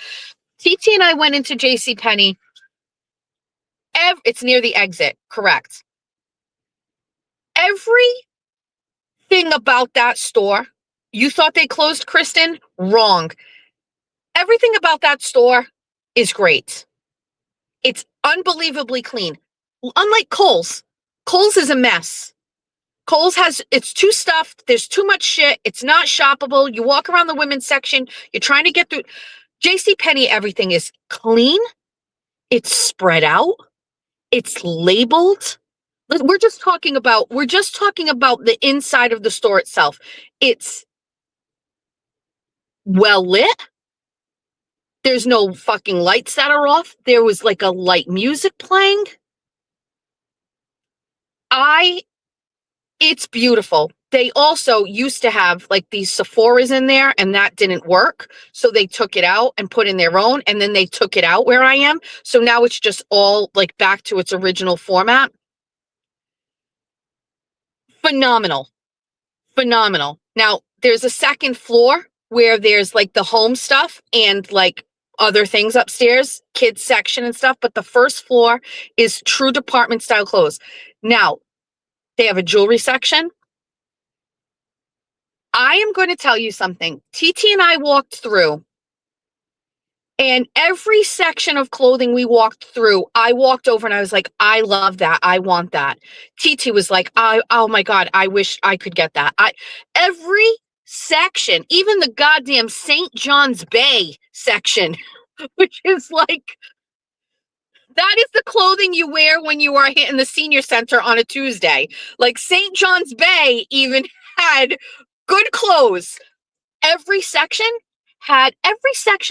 S1: TT and I went into JCPenney. It's near the exit, correct. Everything about that store, you thought they closed, Kristen? Wrong. Everything about that store is great. It's unbelievably clean. Unlike Kohl's. Kohl's is a mess. Kohl's it's too stuffed. There's too much shit. It's not shoppable. You walk around the women's section. You're trying to get through. JCPenney, everything is clean. It's spread out. It's labeled. We're just talking about the inside of the store itself. It's well lit. There's no fucking lights that are off. There was like a light music playing. It's beautiful. They also used to have like these Sephora's in there and that didn't work. So they took it out and put in their own and then they took it out where I am. So now it's just all like back to its original format. Phenomenal. Now there's a second floor where there's like the home stuff and like other things upstairs, kids section and stuff. But the first floor is true department style clothes. Now they have a jewelry section. I am going to tell you something. TT and I walked through And every section of clothing we walked through, I walked over and I was like, I love that. I want that. TT was like, oh my God, I wish I could get that. Every section, even the goddamn St. John's Bay section, which is like, that is the clothing you wear when you are hitting the senior center on a Tuesday. Like St. John's Bay even had good clothes. Every section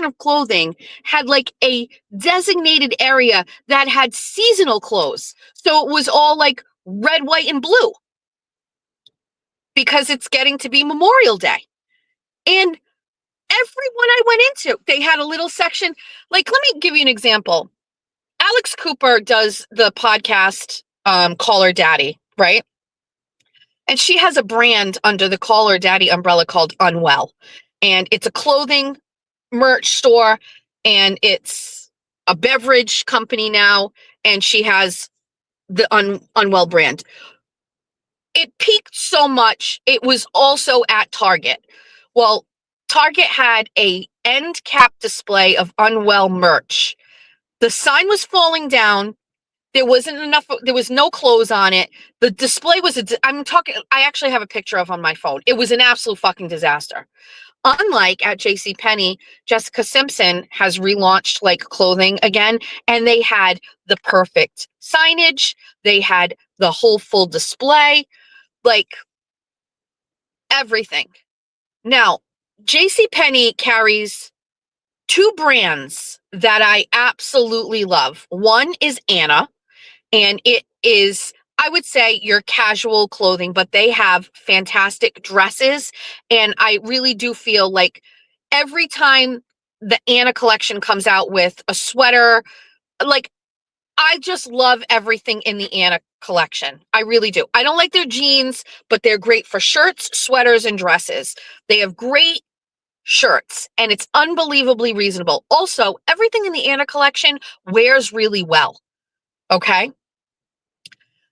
S1: of clothing had like a designated area that had seasonal clothes. So it was all like red, white, and blue because it's getting to be Memorial Day. And everyone I went into, they had a little section. Like, let me give you an example. Alex Cooper does the podcast Call Her Daddy, right? And she has a brand under the Call Her Daddy umbrella called Unwell. And it's a clothing merch store, and it's a beverage company now, and she has the Unwell brand. It peaked so much, it was also at Target. Well, Target had a end cap display of Unwell merch. The sign was falling down. There wasn't enough, there was no clothes on it. The display was, I actually have a picture of on my phone. It was an absolute fucking disaster. Unlike at JCPenney, Jessica Simpson has relaunched like clothing again, and they had the perfect signage. They had the whole full display, like everything. Now, JCPenney carries two brands that I absolutely love. One is Anna, and it is, I would say, your casual clothing, but they have fantastic dresses. And I really do feel like every time the Anna collection comes out with a sweater, like, I just love everything in the Anna collection. I really do. I don't like their jeans, but they're great for shirts, sweaters, and dresses. They have great shirts, and it's unbelievably reasonable. Also, everything in the Anna collection wears really well. Okay.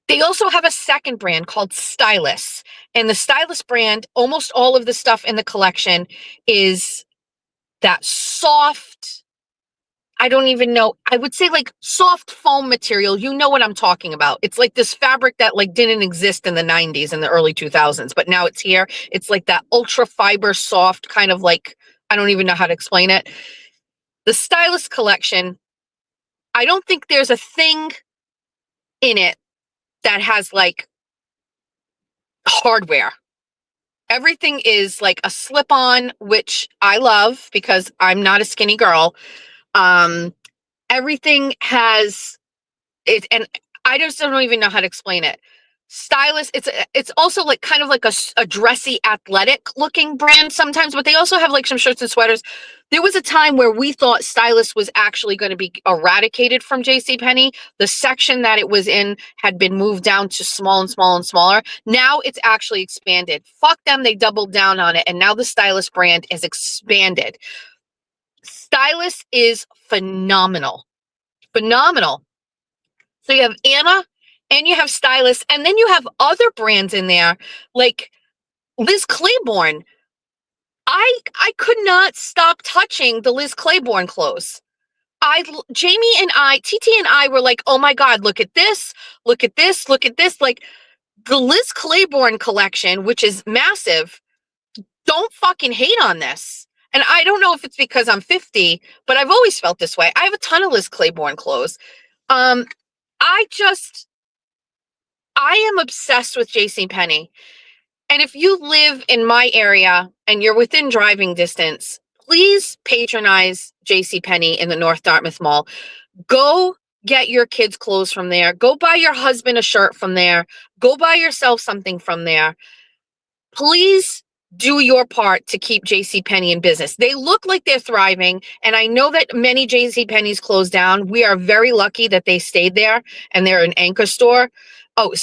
S1: They also have a second brand called Stylus. And the Stylus brand, almost all of the stuff in the collection is that soft, I don't even know, I would say like soft foam material. You know what I'm talking about. It's like this fabric that like didn't exist in the 90s and the early 2000s, but now it's here. It's like that ultra fiber soft kind of like, I don't even know how to explain it. The Stylus collection, I don't think there's a thing in it that has like hardware. Everything is like a slip-on, which I love because I'm not a skinny girl. Everything has it, and I just don't even know how to explain it. Stylus, it's also like kind of like a dressy, athletic looking brand sometimes, but they also have like some shirts and sweaters. There was a time where we thought Stylus was actually going to be eradicated from JCPenney. The section that it was in had been moved down to small and small and smaller. Now it's actually expanded. Fuck them, they doubled down on it, and now the Stylus brand is expanded. Stylus is phenomenal. Phenomenal. So you have Anna and you have Stylus, and then you have other brands in there like Liz Claiborne. I could not stop touching the Liz Claiborne clothes. Jamie and TT and I were like, oh my God, look at this, look at this, look at this. Like the Liz Claiborne collection, which is massive, don't fucking hate on this. And I don't know if it's because I'm 50, but I've always felt this way. I have a ton of Liz Claiborne clothes. I am obsessed with JCPenney. And if you live in my area and you're within driving distance, please patronize JCPenney in the North Dartmouth Mall. Go get your kids' clothes from there. Go buy your husband a shirt from there. Go buy yourself something from there. Please do your part to keep JCPenney in business. They look like they're thriving, and I know that many JCPenney's closed down. We are very lucky that they stayed there and they're an anchor store. Oh,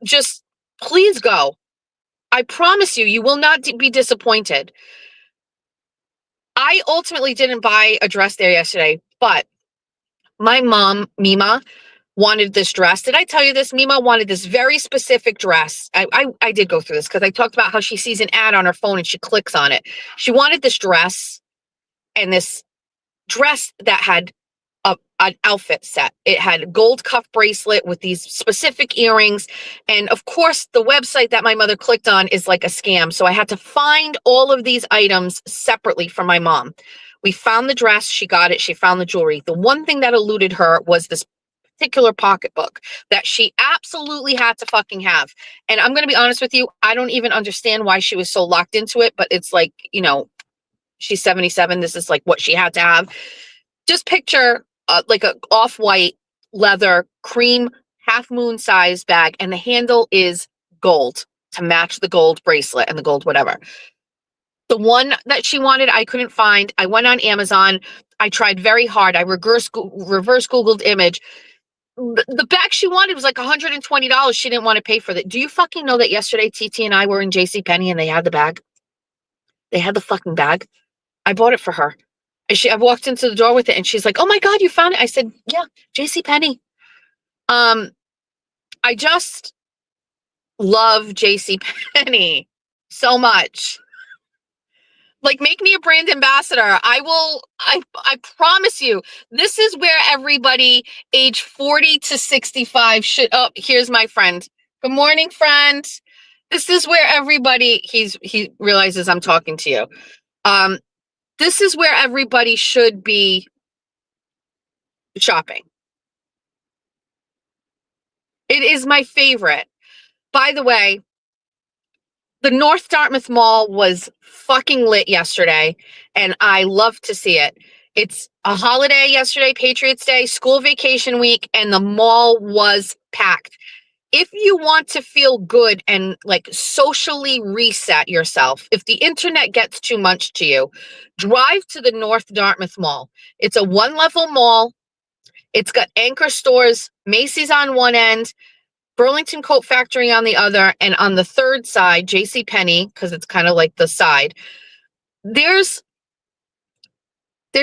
S1: just please go. I promise you, you will not be disappointed. I ultimately didn't buy a dress there yesterday, but my mom, Mima, wanted this dress. Did I tell you this? Mima wanted this very specific dress. I did go through this because I talked about how she sees an ad on her phone and she clicks on it. She wanted this dress and this dress that had an outfit set. It had a gold cuff bracelet with these specific earrings. And of course, the website that my mother clicked on is like a scam. So I had to find all of these items separately from my mom. We found the dress. She got it. She found the jewelry. The one thing that eluded her was this particular pocketbook that she absolutely had to fucking have. And I'm going to be honest with you, I don't even understand why she was so locked into it, but it's like, you know, she's 77. This is like what she had to have. Just picture like a off-white leather cream half moon size bag, and the handle is gold to match the gold bracelet and the gold whatever. The one that she wanted, I couldn't find. I went on Amazon. I tried very hard. I reverse Googled image. The bag she wanted was like $120. She didn't want to pay for that. Do you fucking know that yesterday TT and I were in JCPenney and they had the bag? They had the fucking bag. I bought it for her. I walked into the door with it and she's like, "Oh my God, you found it." I said, "Yeah, JCPenney." I just love JCPenney so much. Like, make me a brand ambassador. I promise you, this is where everybody age 40 to 65 should, oh, here's my friend. Good morning, friend. This is where everybody, he realizes I'm talking to you. This is where everybody should be shopping. It is my favorite. By the way, the North Dartmouth Mall was fucking lit yesterday, and I love to see it. It's a holiday yesterday, Patriots Day, school vacation week, and the mall was packed. If you want to feel good and like socially reset yourself, if the internet gets too much to you, drive to the North Dartmouth Mall. It's a one-level mall. It's got anchor stores, Macy's on one end, Burlington Coat Factory on the other, and on the third side, JCPenney, because it's kind of like the side. There's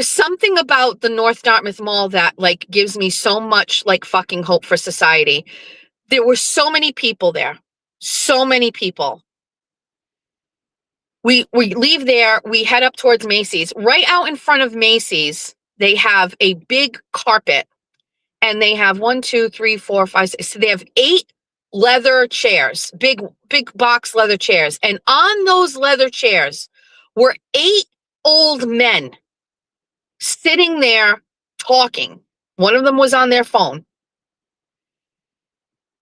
S1: something about the North Dartmouth Mall that like gives me so much like fucking hope for society. There were so many people there. So many people. We leave there, we head up towards Macy's. Right out in front of Macy's, they have a big carpet. And they have 1, 2, 3, 4, 5, 6. So they have 8 leather chairs, big box leather chairs. And on those leather chairs were 8 old men sitting there talking. One of them was on their phone.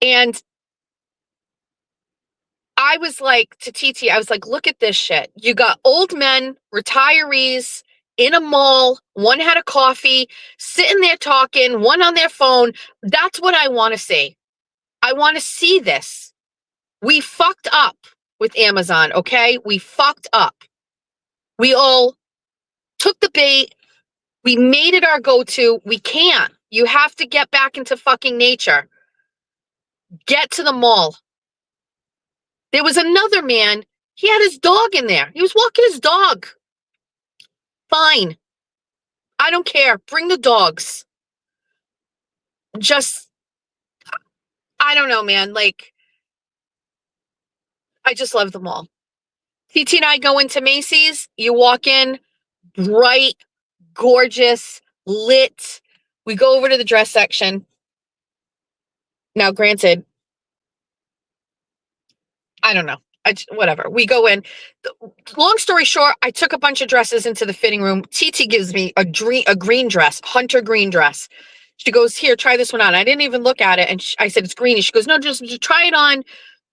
S1: And I was like, to TT, I was like, look at this shit. You got old men, retirees, in a mall, one had a coffee, sitting there talking, one on their phone. That's what I want to see. I want to see this. We fucked up with Amazon, okay? We fucked up. We all took the bait. We made it our go-to. We can't. You have to get back into fucking nature. Get to the mall. There was another man. He had his dog in there. He was walking his dog. Fine. I don't care. Bring the dogs. Just, I don't know, man. Like, I just love them all. TT and I go into Macy's. You walk in, bright, gorgeous, lit. We go over to the dress section. Now, granted, I don't know. Whatever. We go in. Long story short, I took a bunch of dresses into the fitting room. TT gives me a green dress, hunter green dress. She goes, "Here, try this one on." I didn't even look at it. And I said, "It's green." She goes, "No, just try it on.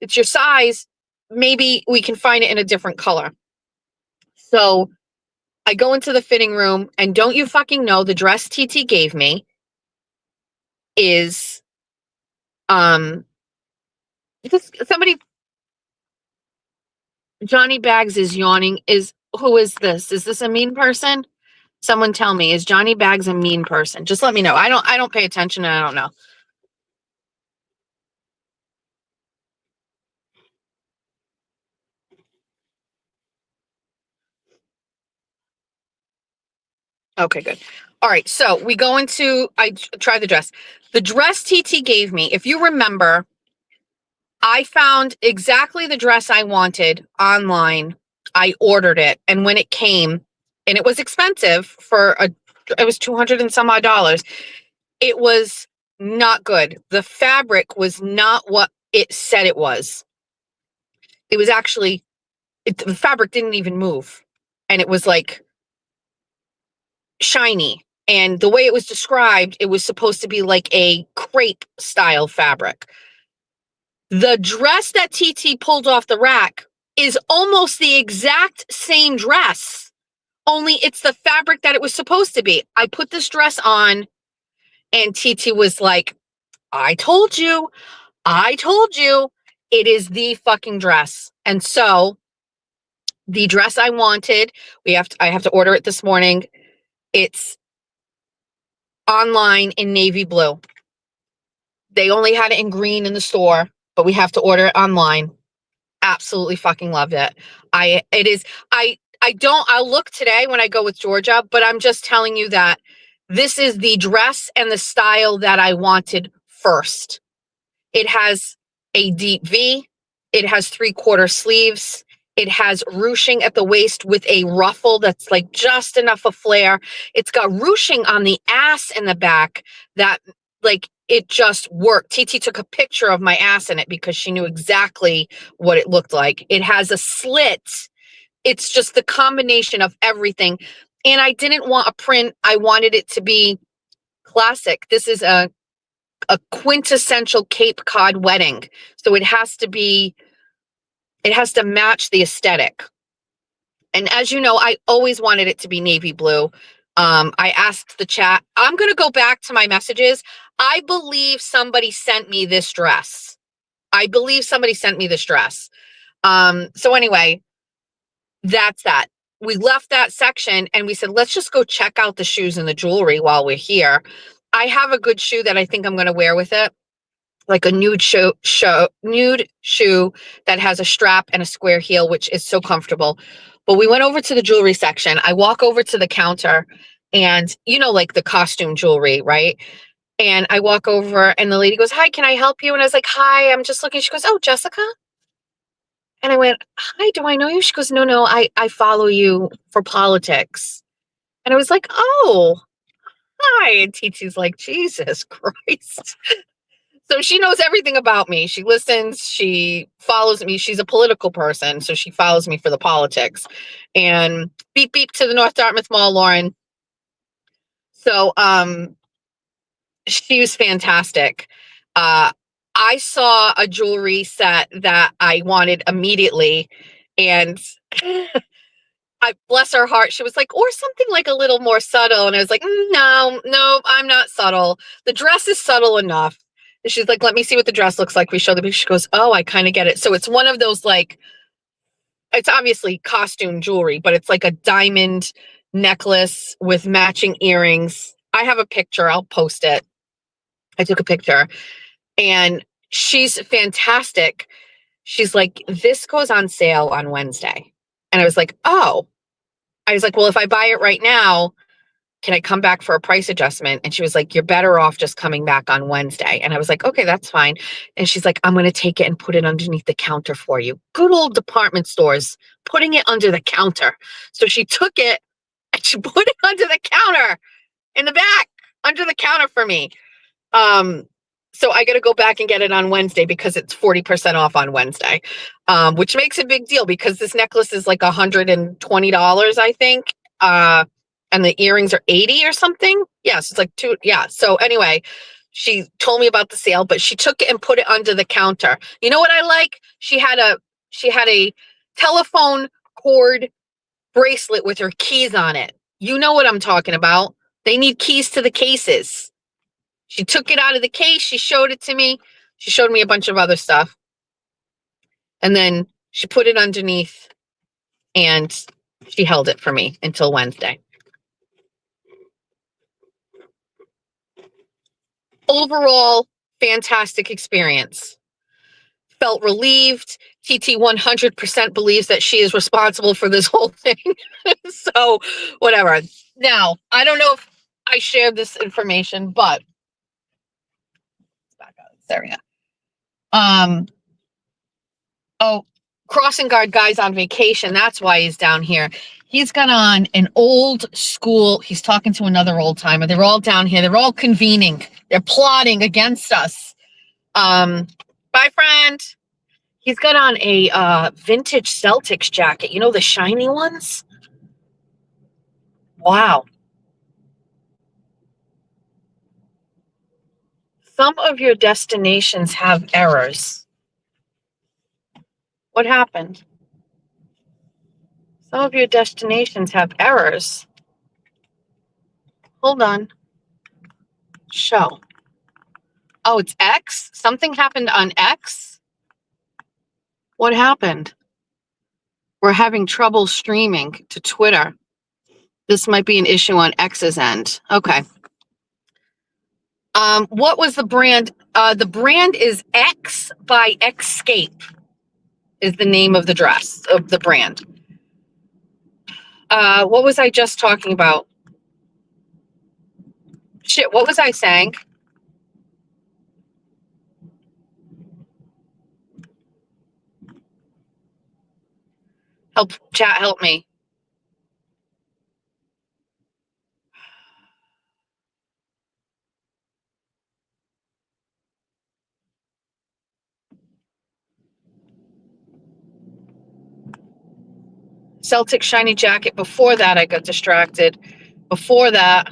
S1: It's your size. Maybe we can find it in a different color." So I go into the fitting room, and don't you fucking know, the dress TT gave me is, somebody, Johnny Bags is yawning. Who is this? Is this a mean person? Someone tell me, is Johnny Bags a mean person? Just let me know. I don't pay attention and I don't know. Okay, good. All right. So we go into, I try the dress. The dress TT gave me, if you remember, I found exactly the dress I wanted online. I ordered it. And when it came, and it was expensive for It was 200 and some odd dollars. It was not good. The fabric was not what it said it was. It was actually, the fabric didn't even move. And it was like shiny. And the way it was described, it was supposed to be like a crepe style fabric. The dress that TT pulled off the rack is almost the exact same dress, only it's the fabric that it was supposed to be. I put this dress on and TT was like, I told you, it is the fucking dress. And so the dress I wanted, I have to order it this morning. It's online in navy blue. They only had it in green in the store, but we have to order it online. Absolutely fucking loved it. I'll look today when I go with Georgia, but I'm just telling you that this is the dress and the style that I wanted first. It has a deep V. It has 3/4 sleeves. It has ruching at the waist with a ruffle that's like just enough of flare. It's got ruching on the ass and the back that like it just worked. TT took a picture of my ass in it because she knew exactly what it looked like. It has a slit. It's just the combination of everything. And I didn't want a print. I wanted it to be classic. This is a quintessential Cape Cod wedding. So it has to match the aesthetic. And as you know, I always wanted it to be navy blue. I asked the chat, I'm going to go back to my messages. I believe somebody sent me this dress. So anyway, that's that. We left that section and we said, let's just go check out the shoes and the jewelry while we're here. I have a good shoe that I think I'm going to wear with it. Like a nude shoe that has a strap and a square heel, which is so comfortable. But we went over to the jewelry section. I walk over to the counter and, like the costume jewelry, right? And I walk over and the lady goes, hi, can I help you? And I was like, hi, I'm just looking. She goes, oh, Jessica? And I went, hi, do I know you? She goes, no, I follow you for politics. And I was like, oh, hi. And TT's like, Jesus Christ. So she knows everything about me. She listens. She follows me. She's a political person. So she follows me for the politics. And beep, beep to the North Dartmouth Mall, Lauren. So she was fantastic. I saw a jewelry set that I wanted immediately. And I bless her heart. She was like, or something like a little more subtle. And I was like, no, I'm not subtle. The dress is subtle enough. And she's like, let me see what the dress looks like. We show the picture. She goes, oh, I kind of get it. So it's one of those, like, it's obviously costume jewelry, but it's like a diamond necklace with matching earrings. I have a picture. I'll post it. I took a picture and she's fantastic. She's like, this goes on sale on Wednesday. And I was like, oh, well, if I buy it right now, can I come back for a price adjustment? And she was like, you're better off just coming back on Wednesday. And I was like, okay, that's fine. And she's like, I'm going to take it and put it underneath the counter for you. Good old department stores, putting it under the counter. So she took it and she put it under the counter in the back, under the counter for me. So I got to go back and get it on Wednesday because it's 40% off on Wednesday, which makes a big deal because this necklace is like $120, I think. And the earrings are 80 or something. Yes, it's like two. Yeah. So anyway, she told me about the sale, but she took it and put it under the counter. You know what I like? She had a telephone cord bracelet with her keys on it. You know what I'm talking about. They need keys to the cases. She took it out of the case. She showed it to me. She showed me a bunch of other stuff. And then she put it underneath and she held it for me until Wednesday. Overall, fantastic experience. Felt relieved. TT 100% believes that she is responsible for this whole thing. So whatever. Now, I don't know if I shared this information, but back out. There we go. Oh, crossing guard guy's on vacation. That's why he's down here. He's got on an old school. He's talking to another old timer. They're all down here. They're all convening. They're plotting against us. Bye, friend. He's got on a vintage Celtics jacket. You know, the shiny ones? Wow. Some of your destinations have errors. What happened? Some of your destinations have errors. Hold on. Show. Oh, it's X? Something happened on X? What happened? We're having trouble streaming to Twitter. This might be an issue on X's end. Okay. What was the brand? The brand is X by Xscape is the name of the dress, of the brand. What was I just talking about? Shit, what was I saying? Help, chat, help me. Celtic shiny jacket. Before that, I got distracted. Before that.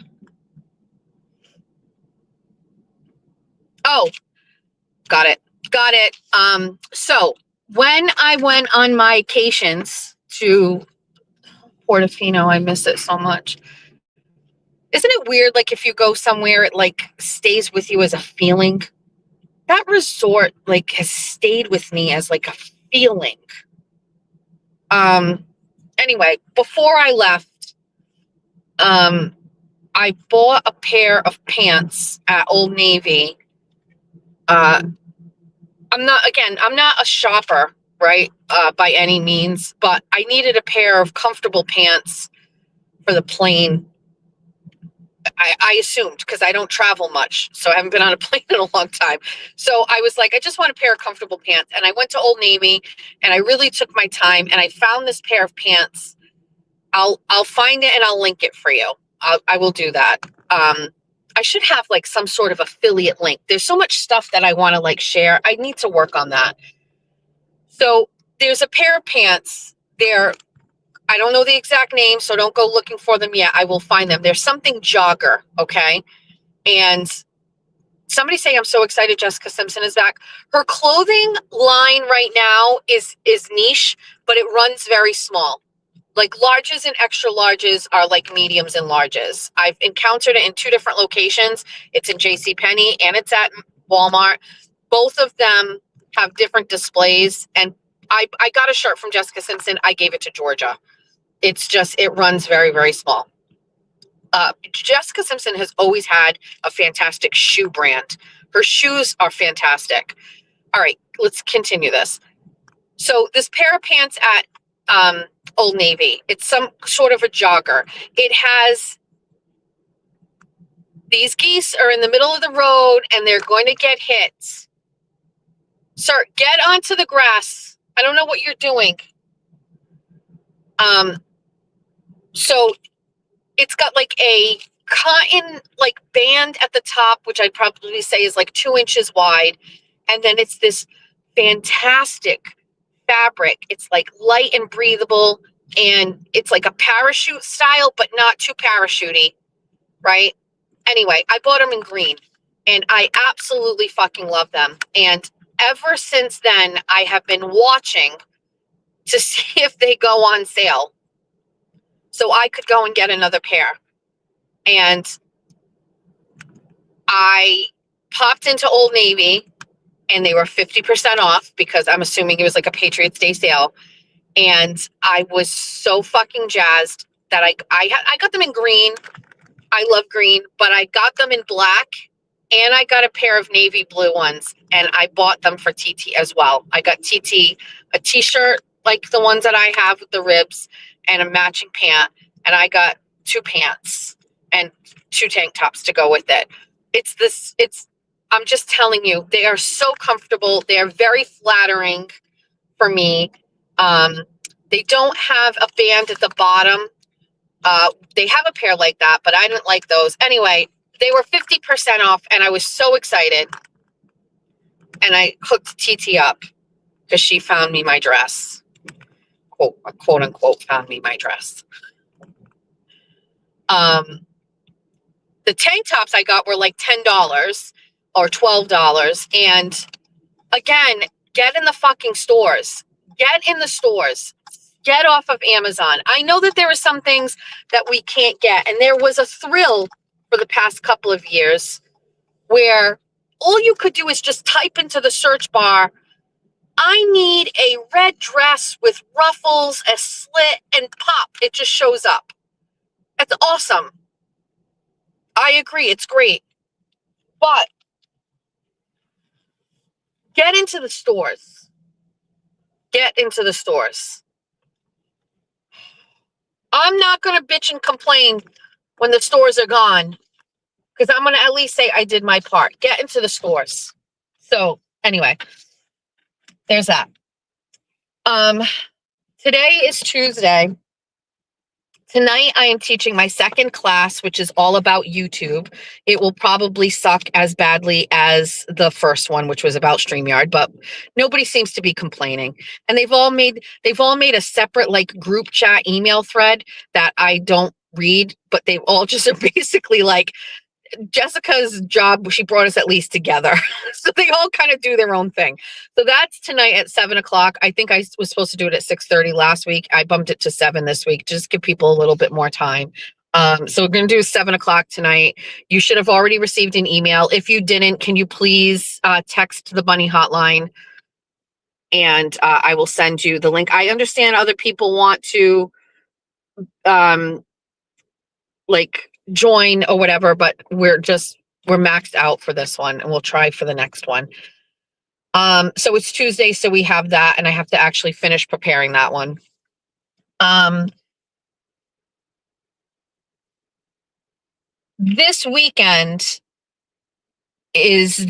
S1: Oh, got it. Got it. So when I went on my vacations to Portofino, I miss it so much. Isn't it weird? Like if you go somewhere, it like stays with you as a feeling. That resort like has stayed with me as like a feeling. Anyway, before I left, I bought a pair of pants at Old Navy. I'm not a shopper, right? By any means, but I needed a pair of comfortable pants for the plane. I assumed because I don't travel much, so I haven't been on a plane in a long time. So I was like, I just want a pair of comfortable pants. And I went to Old Navy and I really took my time and I found this pair of pants. I'll find it and I'll link it for you. I will do that. I should have like some sort of affiliate link. There's so much stuff that I want to like share. I need to work on that. So there's a pair of pants. I don't know the exact name, so don't go looking for them yet. I will find them. There's something jogger, okay? And somebody say, I'm so excited Jessica Simpson is back. Her clothing line right now is niche, but it runs very small. Like larges and extra larges are like mediums and larges. I've encountered it in 2 different locations. It's in Penney and it's at Walmart. Both of them have different displays. And I got a shirt from Jessica Simpson. I gave it to Georgia. It's just, it runs very, very small. Jessica Simpson has always had a fantastic shoe brand. Her shoes are fantastic. All right, let's continue this. So this pair of pants at Old Navy, it's some sort of a jogger. It has, these geese are in the middle of the road and they're going to get hit. Sir, get onto the grass. I don't know what you're doing. So it's got like a cotton like band at the top, which I'd probably say is like 2 inches wide. And then it's this fantastic fabric. It's like light and breathable. And it's like a parachute style, but not too parachutey, right? Anyway, I bought them in green and I absolutely fucking love them. And ever since then, I have been watching to see if they go on sale so I could go and get another pair. And I popped into Old Navy and they were 50% off because I'm assuming it was like a Patriots Day sale. And I was so fucking jazzed that I got them in green. I love green, but I got them in black and I got a pair of navy blue ones and I bought them for TT as well. I got TT a t-shirt like the ones that I have with the ribs and a matching pant. And I got 2 pants and 2 tank tops to go with it. I'm just telling you, they are so comfortable. They are very flattering for me. They don't have a band at the bottom. They have a pair like that, but I didn't like those. Anyway, they were 50% off, and I was so excited. And I hooked TT up because she found me my dress. Quote unquote, found me my dress. The tank tops I got were like $10 or $12. And again, get in the fucking stores. Get in the stores. Get off of Amazon. I know that there are some things that we can't get. And there was a thrill for the past couple of years where all you could do is just type into the search bar, I need a red dress with ruffles, a slit, and pop. It just shows up. It's awesome. I agree. It's great. But get into the stores. Get into the stores. I'm not going to bitch and complain when the stores are gone, because I'm going to at least say I did my part. Get into the stores. So anyway, there's that. Today is Tuesday. Tonight, I am teaching my second class, which is all about YouTube. It will probably suck as badly as the first one, which was about StreamYard, but nobody seems to be complaining. And they've all made a separate like group chat email thread that I don't read, but they all just are basically like, Jessica's job, she brought us at least together. So they all kind of do their own thing. So that's tonight at 7:00. I think I was supposed to do it at 6:30 last week. I bumped it to 7 this week, just give people a little bit more time. So we're going to do 7:00 tonight. You should have already received an email. If you didn't, can you please text the bunny hotline, and I will send you the link. I understand other people want to like join or whatever, but we're maxed out for this one, and we'll try for the next one. So it's Tuesday, so we have that, and I have to actually finish preparing that one. This weekend is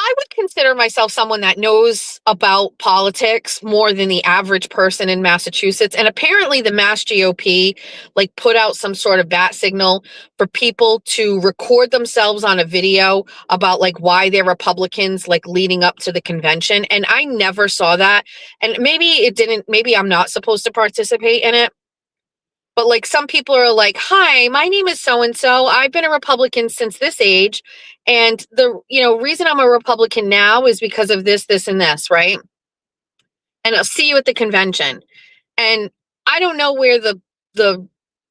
S1: I would consider myself someone that knows about politics more than the average person in Massachusetts. And apparently the Mass GOP like put out some sort of bat signal for people to record themselves on a video about like why they're Republicans, like leading up to the convention. And I never saw that. And maybe I'm not supposed to participate in it. But like some people are like, hi, my name is so-and-so. I've been a Republican since this age. And the reason I'm a Republican now is because of this, this, and this, right? And I'll see you at the convention. And I don't know where the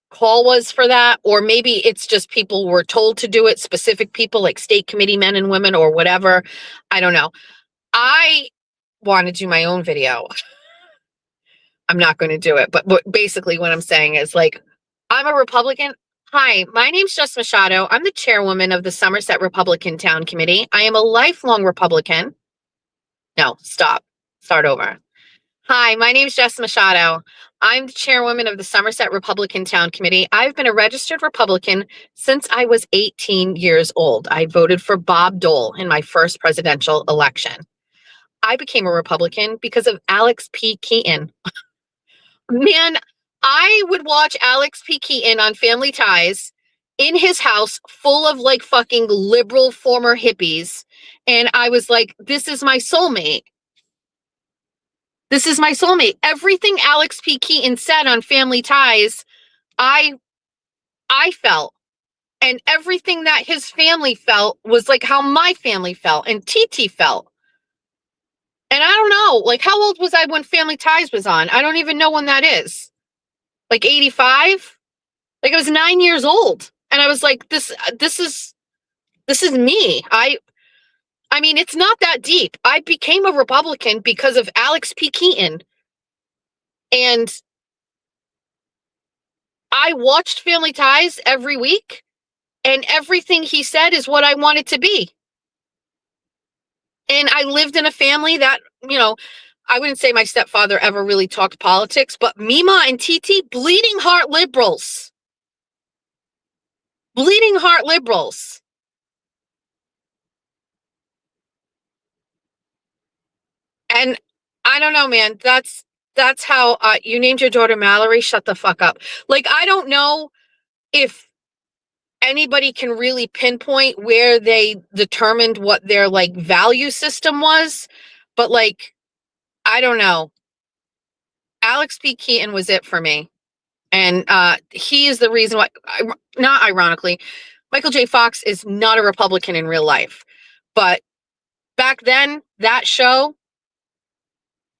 S1: call was for that, or maybe it's just people were told to do it, specific people like state committee men and women or whatever. I don't know. I want to do my own video. I'm not going to do it. But basically what I'm saying is like, I'm a Republican. Hi, my name's Jess Machado. I'm the chairwoman of the Somerset Republican Town Committee. I am a lifelong Republican. No, stop. Start over. Hi, my name's Jess Machado. I'm the chairwoman of the Somerset Republican Town Committee. I've been a registered Republican since I was 18 years old. I voted for Bob Dole in my first presidential election. I became a Republican because of Alex P. Keaton. Man, I would watch Alex P. Keaton on Family Ties in his house full of like fucking liberal former hippies. And I was like, this is my soulmate. This is my soulmate. Everything Alex P. Keaton said on Family Ties, I felt. And everything that his family felt was like how my family felt and TT felt. And I don't know, like how old was I when Family Ties was on? I don't even know when that is. Like 85? Like I was 9 years old. And I was like, this is me. I mean, it's not that deep. I became a Republican because of Alex P. Keaton. And I watched Family Ties every week. And everything he said is what I wanted to be. And I lived in a family that, I wouldn't say my stepfather ever really talked politics, but Mima and TT, bleeding heart liberals. Bleeding heart liberals. don't know, man. That's how you named your daughter Mallory. Shut the fuck up. Like, I don't know if anybody can really pinpoint where they determined what their like value system was, but like, I don't know. Alex P. Keaton was it for me. And he is the reason why, not ironically, Michael J. Fox is not a Republican in real life. But back then, that show,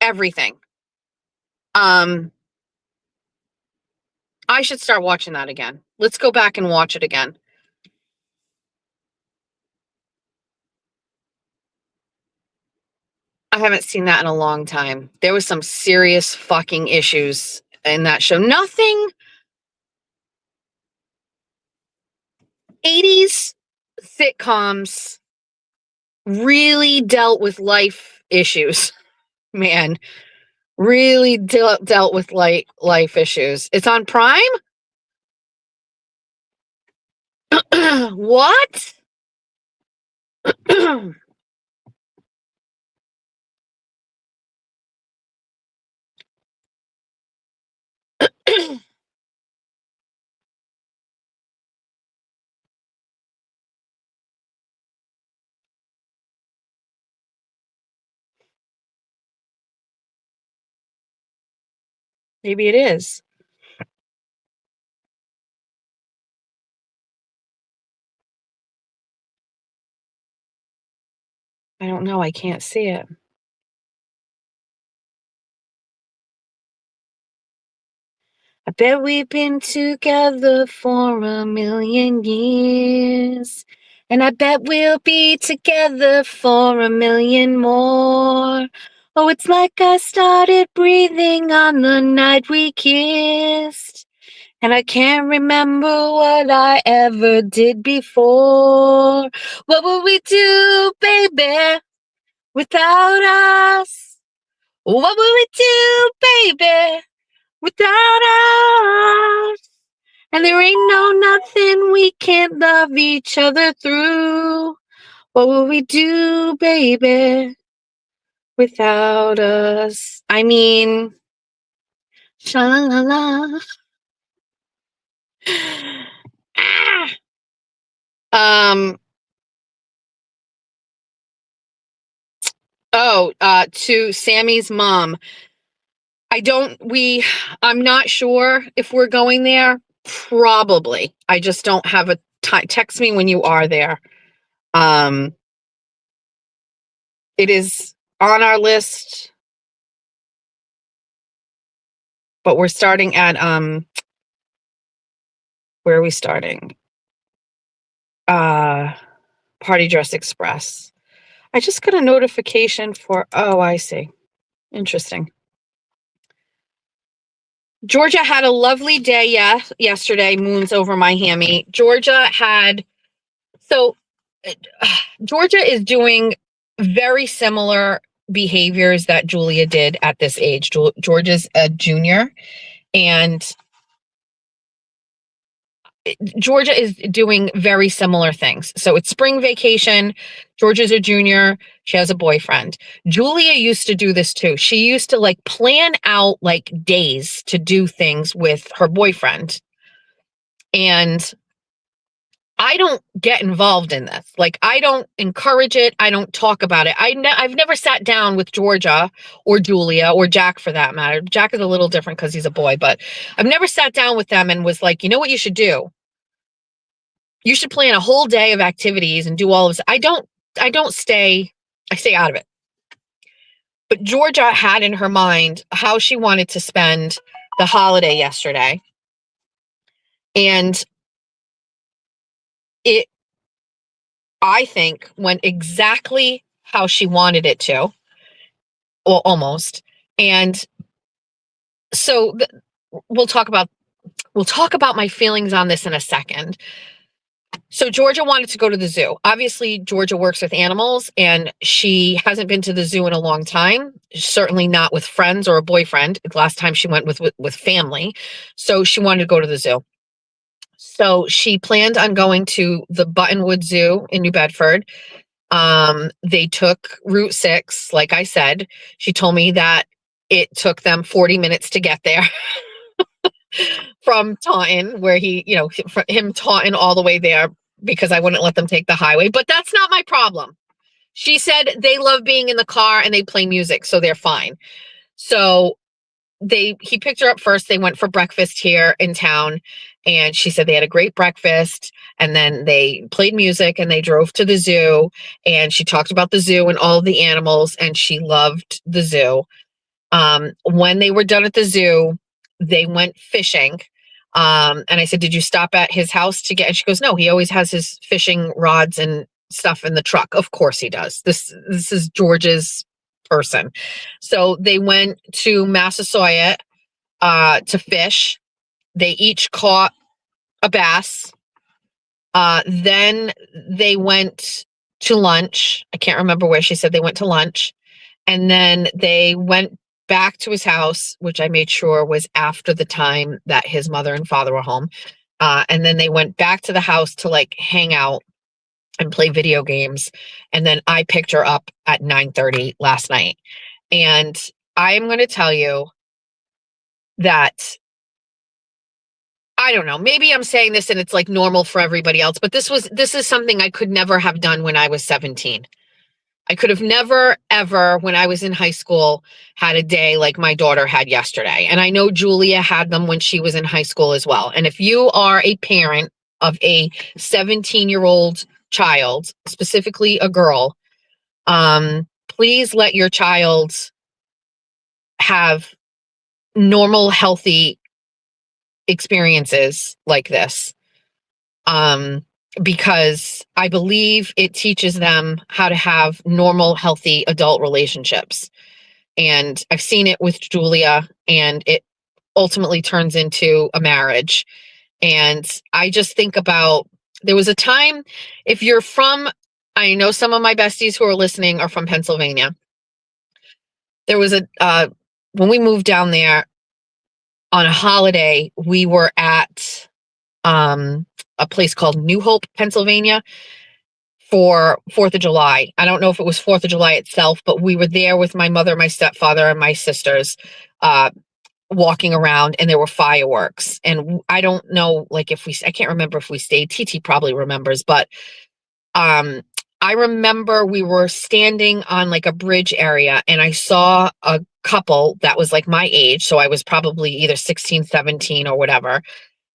S1: everything. I should start watching that again. Let's go back and watch it again. I haven't seen that in a long time. There was some serious fucking issues in that show. Nothing 80s sitcoms really dealt with life issues, man. Really dealt with life issues. It's on Prime? What? Maybe it is. I don't know. I can't see it. I bet we've been together for a million years. And I bet we'll be together for a million more. Oh, it's like I started breathing on the night we kissed. And I can't remember what I ever did before. What would we do, baby, without us? What would we do, baby, without us? And there ain't no nothing we can't love each other through. What would we do, baby, without us? I mean, sha-la-la-la. To Sammy's mom. I'm not sure if we're going there. Probably. I just don't have a time. Text me when you are there. It is on our list, but we're starting at, where are we starting? Party Dress Express. I just got a notification for, oh, I see. Interesting. Georgia had a lovely day yesterday. Moons over my hammy. Georgia is doing very similar behaviors that Julia did at this age. Georgia's a junior, and Georgia is doing very similar things. So it's spring vacation. Georgia's a junior. She has a boyfriend. Julia used to do this too. She used to like plan out like days to do things with her boyfriend. And I don't get involved in this. Like, I don't encourage it. I don't talk about it. I've never sat down with Georgia or Julia or Jack for that matter. Jack is a little different because he's a boy, but I've never sat down with them and was like, you know what you should do? You should plan a whole day of activities and do all of this. I stay out of it. But Georgia had in her mind how she wanted to spend the holiday yesterday. And it, I think, went exactly how she wanted it to, or almost. And so we'll talk about my feelings on this in a second. So Georgia wanted to go to the zoo. Obviously, Georgia works with animals, and she hasn't been to the zoo in a long time. Certainly not with friends or a boyfriend. The last time she went with family. So she wanted to go to the zoo. So she planned on going to the Buttonwood Zoo in New Bedford. They took Route 6, like I said. She told me that it took them 40 minutes to get there from Taunton, where him Taunton all the way there because I wouldn't let them take the highway. But that's not my problem. She said they love being in the car and they play music, so they're fine. So he picked her up first. They went for breakfast here in town, and she said they had a great breakfast, and then they played music and they drove to the zoo, and she talked about the zoo and all the animals, and she loved the zoo. When they were done at the zoo, they went fishing. And I said, did you stop at his house to get, and she goes, no, he always has his fishing rods and stuff in the truck. Of course he does. This is George's person. So they went to Massasoit to fish. They each caught a bass. Then they went to lunch. I can't remember where she said they went to lunch. And then they went back to his house, which I made sure was after the time that his mother and father were home. And then they went back to the house to like hang out and play video games. And then I picked her up at 9:30 last night. And I am going to tell you that, I don't know, maybe I'm saying this and it's like normal for everybody else, but this is something I could never have done when I was 17. I could have never, ever, when I was in high school, had a day like my daughter had yesterday. And I know Julia had them when she was in high school as well. And if you are a parent of a 17-year-old child, specifically a girl, please let your child have normal, healthy experiences like this. Because I believe it teaches them how to have normal, healthy adult relationships. And I've seen it with Julia, and it ultimately turns into a marriage. And I just think about, there was a time, if you're from, I know some of my besties who are listening are from Pennsylvania. There was when we moved down there on a holiday, we were at a place called New Hope, Pennsylvania, for 4th of July. I don't know if it was 4th of July itself, but we were there with my mother, my stepfather, and my sisters, walking around, and there were fireworks. And I don't know, like I can't remember if we stayed. TT probably remembers, but I remember we were standing on like a bridge area, and I saw a couple that was like my age. So I was probably either 16, 17 or whatever.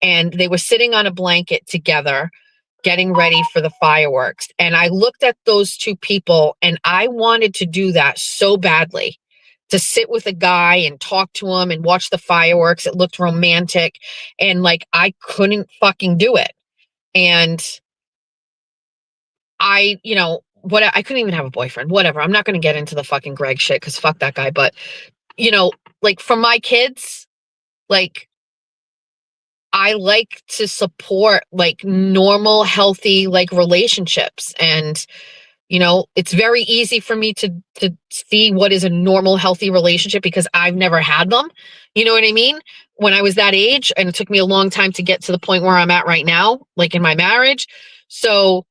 S1: And they were sitting on a blanket together, getting ready for the fireworks. And I looked at those two people, and I wanted to do that so badly, to sit with a guy and talk to him and watch the fireworks. It looked romantic, and like I couldn't fucking do it. And I couldn't even have a boyfriend, whatever. I'm not going to get into the fucking Greg shit because fuck that guy. But, like for my kids, like I like to support like normal, healthy, like relationships. And, it's very easy for me to see what is a normal, healthy relationship because I've never had them. You know what I mean? When I was that age, and it took me a long time to get to the point where I'm at right now, like in my marriage. So,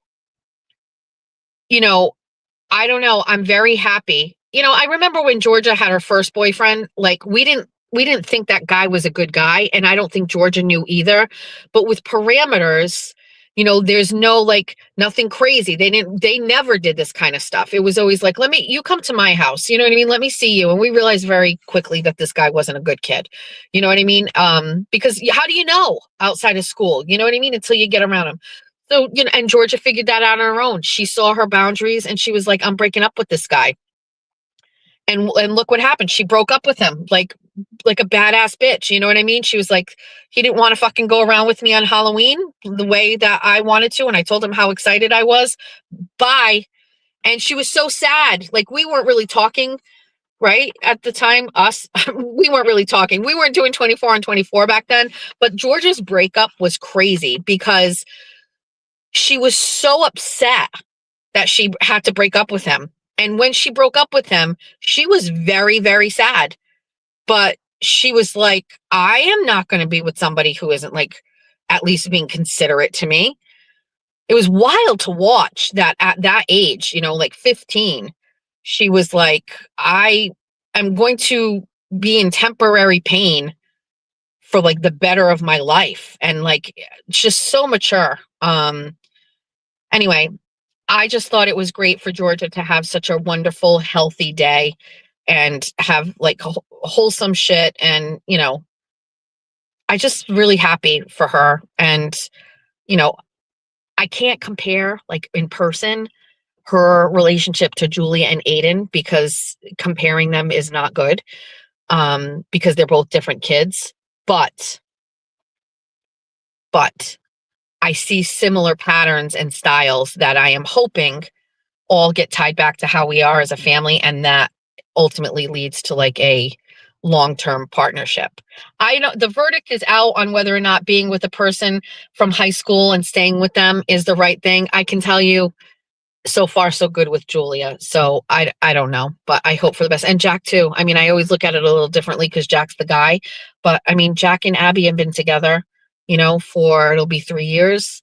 S1: I don't know. I'm very happy. I remember when Georgia had her first boyfriend, like we didn't think that guy was a good guy. And I don't think Georgia knew either, but with parameters, there's no, like nothing crazy. They never did this kind of stuff. It was always like, you come to my house. You know what I mean? Let me see you. And we realized very quickly that this guy wasn't a good kid. You know what I mean? Because how do you know outside of school? You know what I mean? Until you get around him. So, and Georgia figured that out on her own. She saw her boundaries and she was like, I'm breaking up with this guy. And look what happened. She broke up with him like a badass bitch. You know what I mean? She was like, he didn't want to fucking go around with me on Halloween the way that I wanted to. And I told him how excited I was. Bye. And she was so sad. Like we weren't really talking, right? At the time, we weren't really talking. We weren't doing 24 on 24 back then. But Georgia's breakup was crazy because she was so upset that she had to break up with him. And when she broke up with him, she was very, very sad. But she was like, I am not going to be with somebody who isn't like at least being considerate to me. it was wild to watch that at that age, you know, like 15, she was like, I am going to be in temporary pain for like the better of my life. And like, just so mature. Anyway, I just thought it was great for Georgia to have such a wonderful, healthy day and have like wholesome shit. And, you know, I just really happy for her. And, you know, I can't compare like in person her relationship to Julia and Aiden because comparing them is not good, because they're both different kids. But I see similar patterns and styles that I am hoping all get tied back to how we are as a family, and that ultimately leads to like a long-term partnership. I know the verdict is out on whether or not being with a person from high school and staying with them is the right thing. I can tell you so far so good with Julia. So I don't know, but I hope for the best. And Jack too. I mean, I always look at it a little differently because Jack's the guy, but I mean, Jack and Abby have been together, you know, for it'll be 3 years.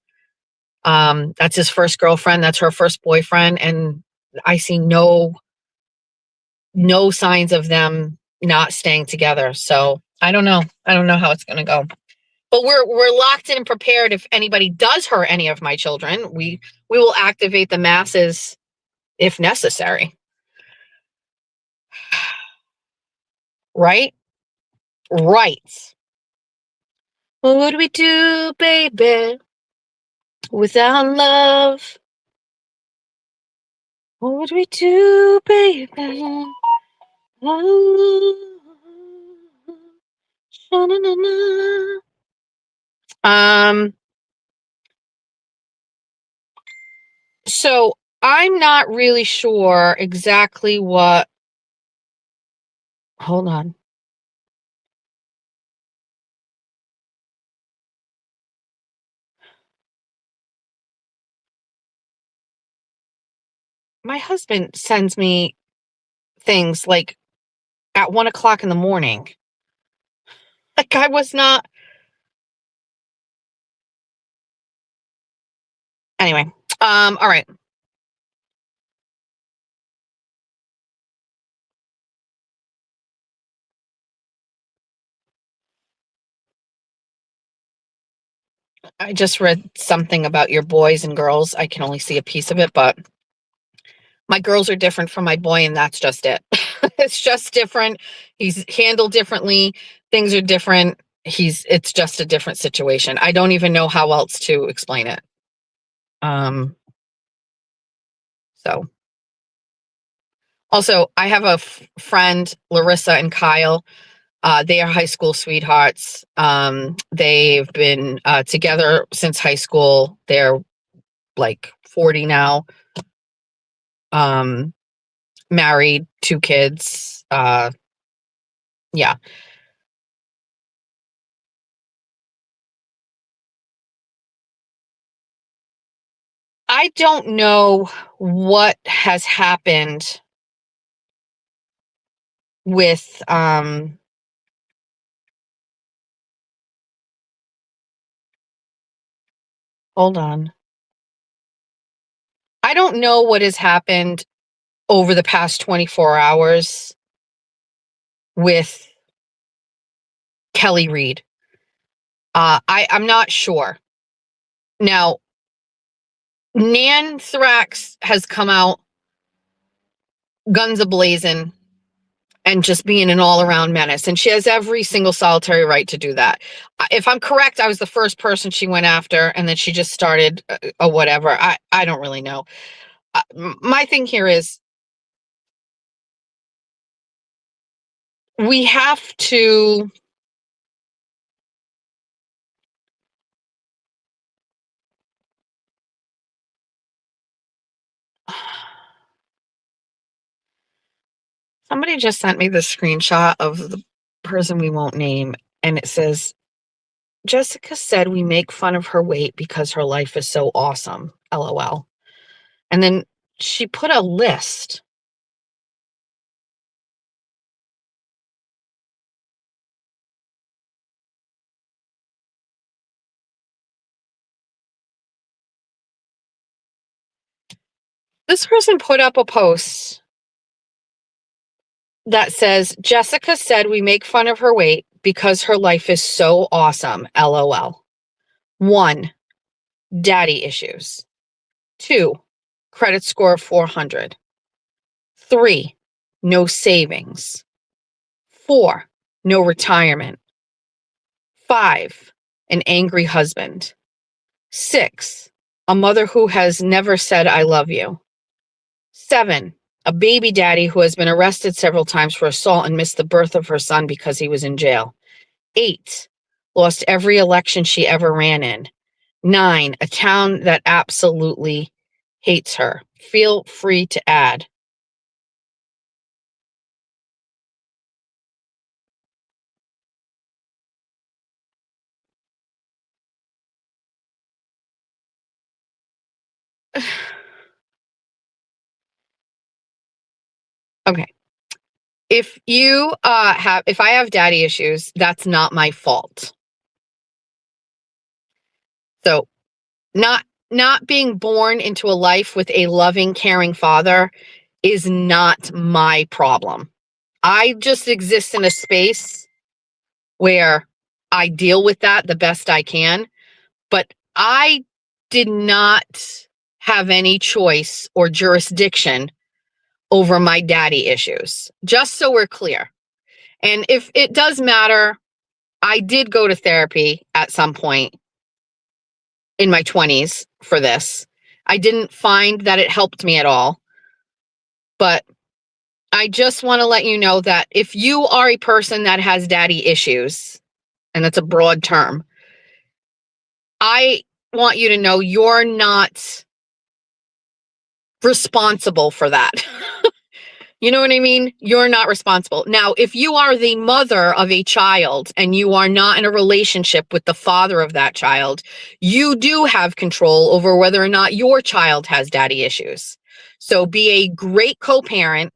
S1: That's his first girlfriend. That's her first boyfriend. And I see no signs of them not staying together. So I don't know. I don't know how it's going to go. But we're locked in and prepared. If anybody does hurt any of my children, we will activate the masses if necessary. Right? Right. What would we do, baby, without love? What would we do, baby? Um, so I'm not really sure exactly what. Hold on. My husband sends me things like at 1 o'clock in the morning. Like I was not. Anyway, all right. I just read something about your boys and girls. I can only see a piece of it, but my girls are different from my boy, and that's just it. It's just different. He's handled differently. Things are different. It's just a different situation. I don't even know how else to explain it. So also I have a friend, Larissa and Kyle. They are high school sweethearts. They've been together since high school. They're like 40 now. Married, 2 kids. Yeah. I don't know what has happened with hold on. I don't know what has happened over the past 24 hours with Kelly Reed. I'm not sure. Now, Nan Thrax has come out guns a-blazing and just being an all-around menace. And she has every single solitary right to do that. If I'm correct, I was the first person she went after, and then she just started a whatever. I don't really know. My thing here is we have to somebody just sent me the screenshot of the person we won't name, and it says, Jessica said we make fun of her weight because her life is so awesome. LOL. And then she put a list. This person put up a post that says, Jessica said we make fun of her weight because her life is so awesome. LOL. 1, daddy issues. 2, credit score of 400. 3, no savings. 4, no retirement. 5, an angry husband. 6, a mother who has never said, I love you. 7, a baby daddy who has been arrested several times for assault and missed the birth of her son because he was in jail. 8, lost every election she ever ran in. 9, a town that absolutely hates her. Feel free to add. Okay. If I have daddy issues, that's not my fault. So not being born into a life with a loving, caring father is not my problem. I just exist in a space where I deal with that the best I can, but I did not have any choice or jurisdiction over my daddy issues, just so we're clear. And if it does matter, I did go to therapy at some point in my 20s for this. I didn't find that it helped me at all. But I just want to let you know that if you are a person that has daddy issues, and that's a broad term, I want you to know you're not responsible for that. You know what I mean? You're not responsible. Now, if you are the mother of a child and you are not in a relationship with the father of that child, you do have control over whether or not your child has daddy issues. So be a great co-parent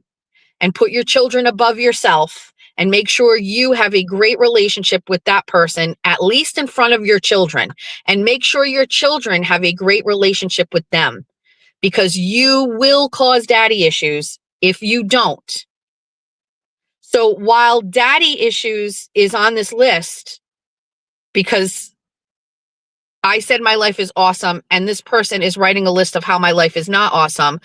S1: and put your children above yourself and make sure you have a great relationship with that person, at least in front of your children, and make sure your children have a great relationship with them, because you will cause daddy issues if you don't. So while daddy issues is on this list because I said my life is awesome and this person is writing a list of how my life is not awesome,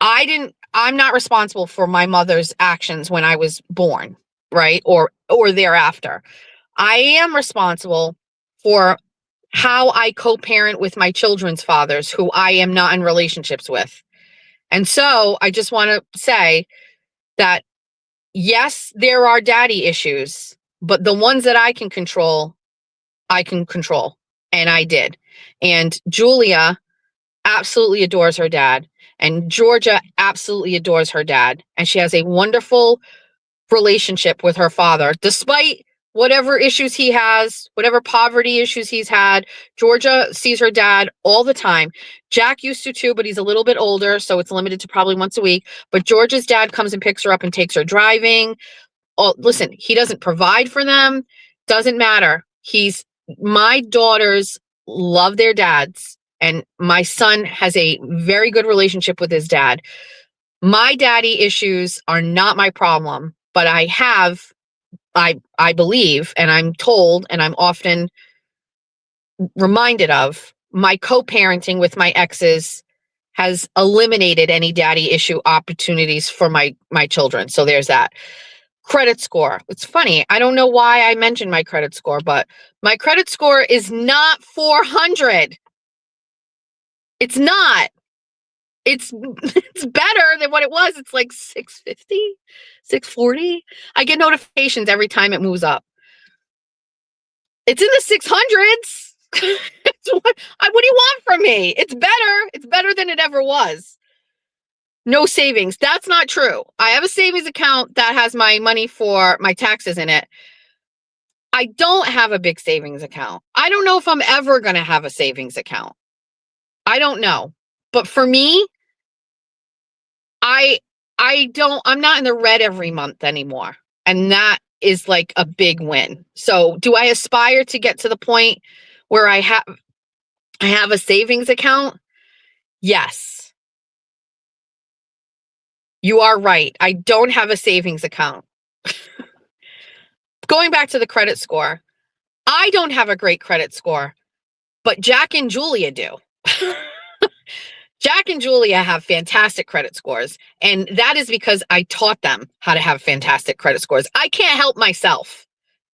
S1: I'm not responsible for my mother's actions when I was born, right? Or thereafter. I am responsible for how I co-parent with my children's fathers who I am not in relationships with. And so I just want to say that yes, there are daddy issues, but the ones that I can control, I can control. And I did. And Julia absolutely adores her dad. And Georgia absolutely adores her dad. And she has a wonderful relationship with her father, despite whatever issues he has, whatever poverty issues he's had. Georgia sees her dad all the time. Jack used to too, but he's a little bit older, so it's limited to probably once a week. But Georgia's dad comes and picks her up and takes her driving. Oh, listen, he doesn't provide for them. Doesn't matter. My daughters love their dads, and my son has a very good relationship with his dad. My daddy issues are not my problem, but I believe, and I'm told, and I'm often reminded of, my co-parenting with my exes has eliminated any daddy issue opportunities for my children. So there's that. Credit score. It's funny. I don't know why I mentioned my credit score, but my credit score is not 400. It's not. It's better than what it was. It's like 650, 640. I get notifications every time it moves up. It's in the 600s. What do you want from me? It's better. It's better than it ever was. No savings. That's not true. I have a savings account that has my money for my taxes in it. I don't have a big savings account. I don't know if I'm ever going to have a savings account. I don't know. But for me, I'm not in the red every month anymore. And that is like a big win. So do I aspire to get to the point where I have a savings account? Yes. You are right. I don't have a savings account. Going back to the credit score, I don't have a great credit score, but Jack and Julia do. Jack and Julia have fantastic credit scores, and that is because I taught them how to have fantastic credit scores. I can't help myself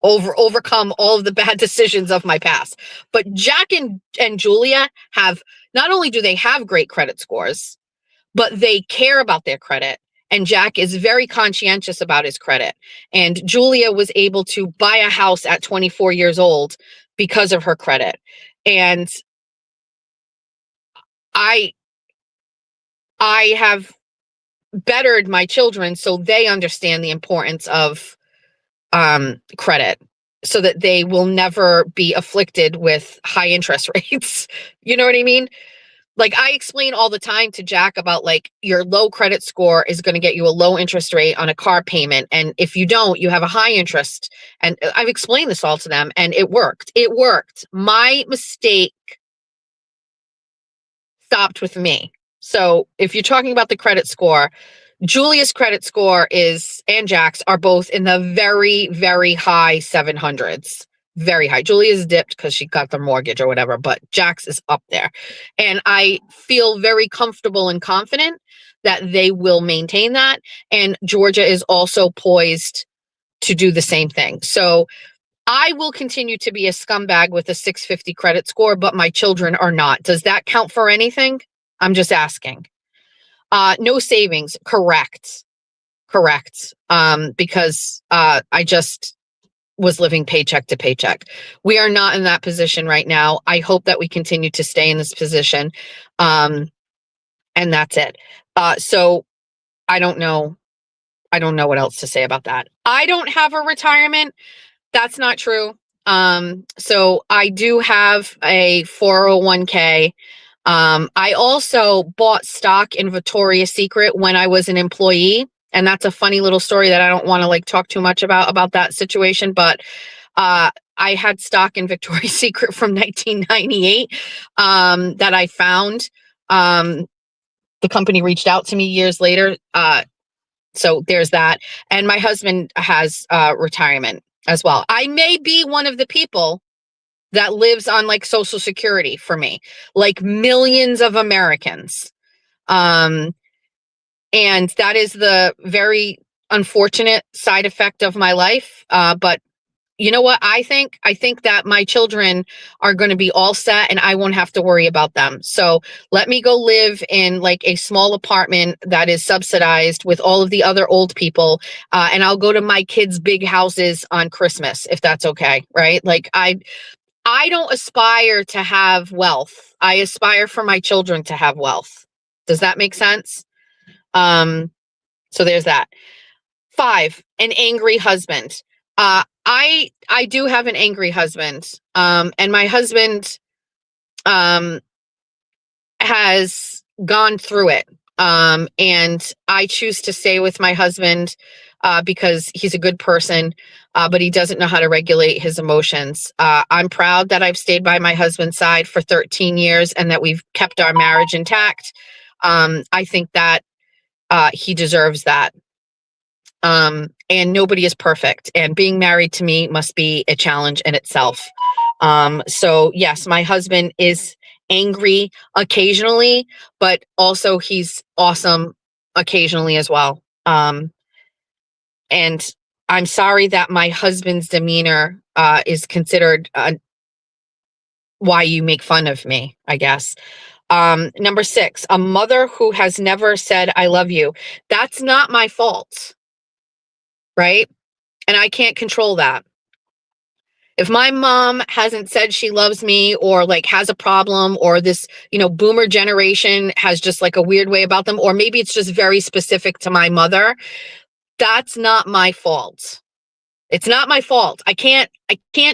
S1: overcome all of the bad decisions of my past. But Jack and Julia have, not only do they have great credit scores, but they care about their credit. And Jack is very conscientious about his credit. And Julia was able to buy a house at 24 years old because of her credit. And I have bettered my children so they understand the importance of credit, so that they will never be afflicted with high interest rates. You know what I mean? Like, I explain all the time to Jack about, like, your low credit score is going to get you a low interest rate on a car payment. And if you don't, you have a high interest. And I've explained this all to them, and it worked. It worked. My mistake stopped with me. So if you're talking about the credit score, Julia's credit score and Jack's are both in the very, very high 700s. Very high. Julia's dipped because she got the mortgage or whatever, but Jack's is up there. And I feel very comfortable and confident that they will maintain that. And Georgia is also poised to do the same thing. So I will continue to be a scumbag with a 650 credit score, but my children are not. Does that count for anything? I'm just asking. No savings. Correct. Because I just was living paycheck to paycheck. We are not in that position right now. I hope that we continue to stay in this position. And that's it. So I don't know what else to say about that. I don't have a retirement. That's not true. So I do have a 401k. I also bought stock in Victoria's Secret when I was an employee. And that's a funny little story that I don't want to like talk too much about that situation. But I had stock in Victoria's Secret from 1998 that I found. The company reached out to me years later. So there's that. And my husband has retirement as well. I may be one of the people that lives on like Social Security for me, like millions of Americans. And that is the very unfortunate side effect of my life. But you know what? I think that my children are going to be all set and I won't have to worry about them. So let me go live in like a small apartment that is subsidized with all of the other old people. And I'll go to my kids' big houses on Christmas, if that's okay. Right? Like I don't aspire to have wealth. I aspire for my children to have wealth. Does that make sense? So there's that. 5, an angry husband. I do have an angry husband. And my husband, has gone through it. And I choose to stay with my husband, because he's a good person, but he doesn't know how to regulate his emotions. I'm proud that I've stayed by my husband's side for 13 years and that we've kept our marriage intact. I think that he deserves that. And nobody is perfect. And being married to me must be a challenge in itself. So yes, my husband is angry occasionally, but also he's awesome occasionally as well. And I'm sorry that my husband's demeanor is considered why you make fun of me, I guess. Number 6, a mother who has never said, I love you. That's not my fault. Right? And I can't control that. If my mom hasn't said she loves me or like has a problem, or this, boomer generation has just like a weird way about them, or maybe it's just very specific to my mother, that's not my fault. It's not my fault. I can't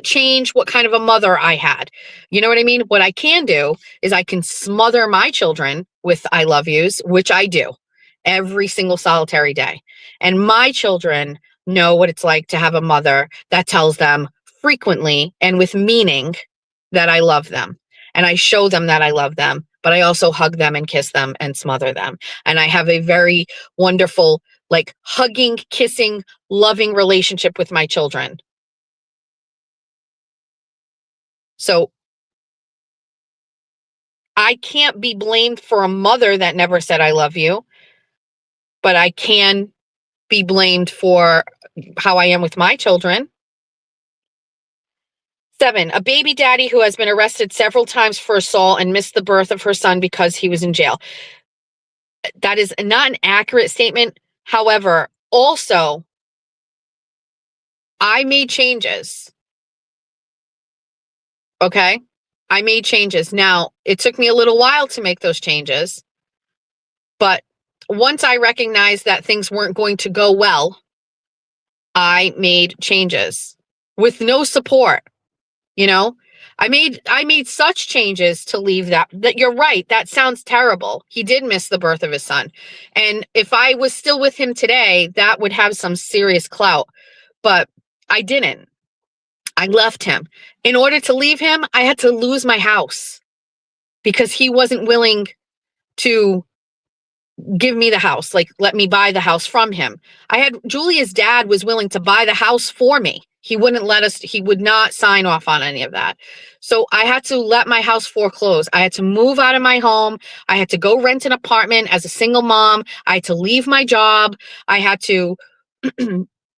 S1: change what kind of a mother I had. You know what I mean? What I can do is I can smother my children with I love yous, which I do every single solitary day. And my children know what it's like to have a mother that tells them frequently and with meaning that I love them. And I show them that I love them but I also hug them and kiss them and smother them. And I have a very wonderful, like, hugging, kissing, loving relationship with my children. So I can't be blamed for a mother that never said I love you, but I can be blamed for how I am with my children. 7, a baby daddy who has been arrested several times for assault and missed the birth of her son because he was in jail. That is not an accurate statement. However, also, I made changes. Okay? I made changes. Now, it took me a little while to make those changes, but once I recognized that things weren't going to go well, I made changes with no support. You know, I made such changes to leave that you're right. That sounds terrible. He did miss the birth of his son. And if I was still with him today, that would have some serious clout, but I didn't. I left him. In order to leave him, I had to lose my house because he wasn't willing to give me the house, like let me buy the house from him. Julia's dad was willing to buy the house for me. He wouldn't let us, he would not sign off on any of that. So I had to let my house foreclose. I had to move out of my home. I had to go rent an apartment as a single mom. I had to leave my job. I had to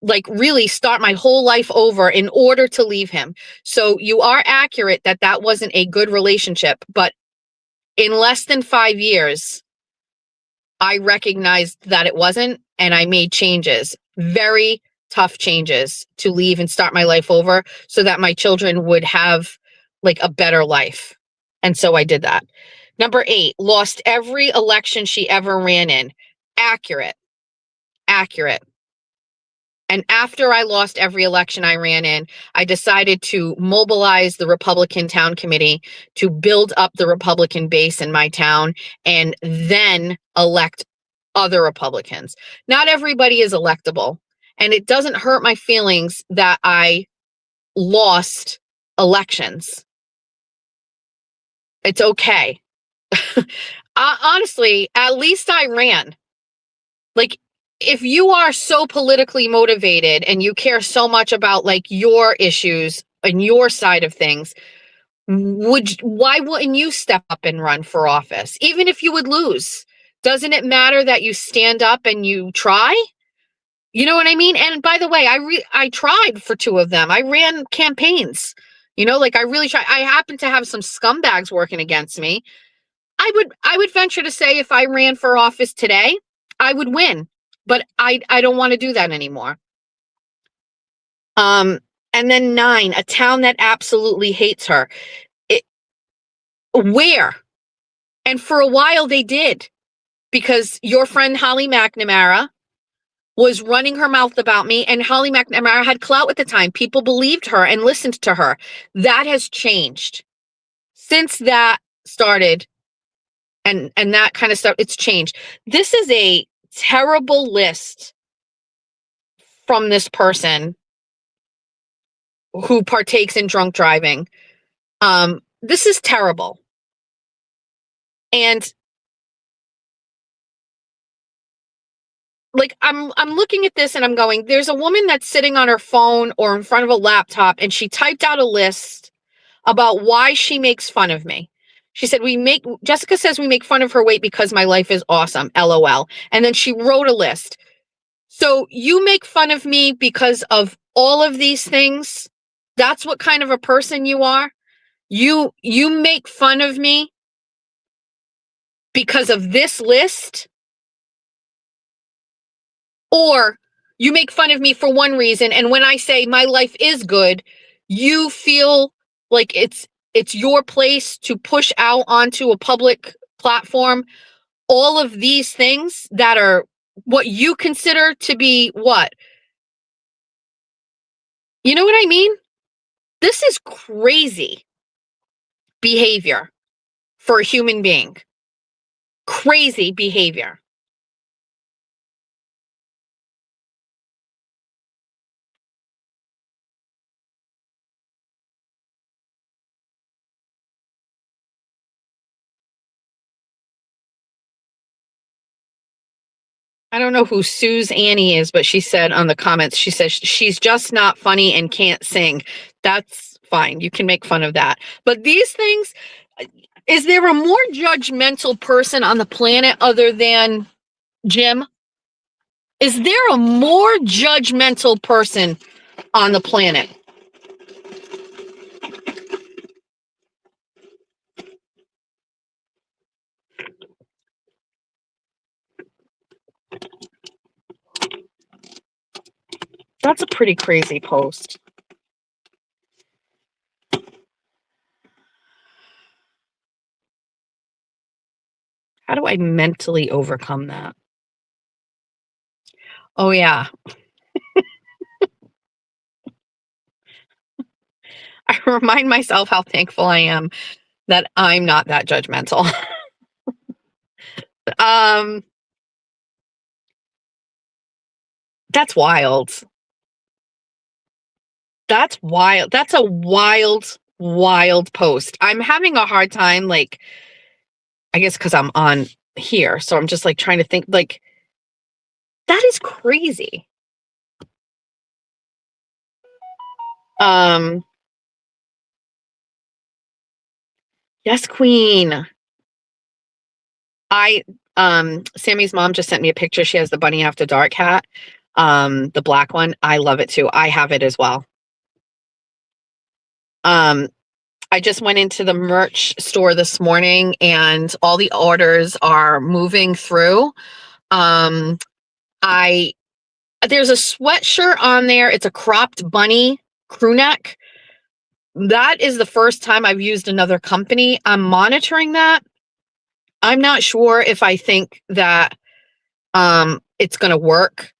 S1: like really start my whole life over in order to leave him. So you are accurate that that wasn't a good relationship, but in less than 5 years, I recognized that it wasn't, and I made changes, very tough changes to leave and start my life over so that my children would have like a better life. And so I did that. Number 8, lost every election she ever ran in. Accurate, accurate. And after I lost every election I ran in, I decided to mobilize the Republican town committee to build up the Republican base in my town and then elect other Republicans. Not everybody is electable. And it doesn't hurt my feelings that I lost elections. It's okay. Honestly, at least I ran. Like, if you are so politically motivated and you care so much about like your issues and your side of things, why wouldn't you step up and run for office? Even if you would lose, doesn't it matter that you stand up and you try? You know what I mean? And by the way, I tried for 2 of them. I ran campaigns. You know, like I really tried. I happen to have some scumbags working against me. I would venture to say if I ran for office today, I would win. But I don't want to do that anymore. And then 9, a town that absolutely hates her. Where? And for a while they did, because your friend Holly McNamara was running her mouth about me, and Holly McNamara had clout at the time. People believed her and listened to her. That has changed. Since that started and that kind of stuff, it's changed. This is a terrible list from this person who partakes in drunk driving. This is terrible. And like I'm looking at this and I'm going, there's a woman that's sitting on her phone or in front of a laptop and she typed out a list about why she makes fun of me. She said, Jessica says we make fun of her weight because my life is awesome, LOL. And then she wrote a list. So you make fun of me because of all of these things. That's what kind of a person you are. You make fun of me because of this list, or you make fun of me for one reason, and when I say my life is good, you feel like it's your place to push out onto a public platform all of these things that are what you consider to be what? You know what I mean? This is crazy behavior for a human being. Crazy behavior. I don't know who Suze Annie is, but she said on the comments, she says she's just not funny and can't sing. That's fine. You can make fun of that. But these things, is there a more judgmental person on the planet other than Jim? Is there a more judgmental person on the planet? That's a pretty crazy post. How do I mentally overcome that? Oh, yeah. I remind myself how thankful I am that I'm not that judgmental. That's wild. That's wild. That's a wild, wild post. I'm having a hard time, like, I guess because I'm on here. So I'm just like trying to think, like, that is crazy. Um, yes, Queen. Sammy's mom just sent me a picture. She has the Bunny After Dark hat. The black one. I love it too. I have it as well. I just went into the merch store this morning and all the orders are moving through. There's a sweatshirt on there. It's a cropped bunny crew neck. That is the first time I've used another company. I'm monitoring that. I'm not sure if I think that it's going to work.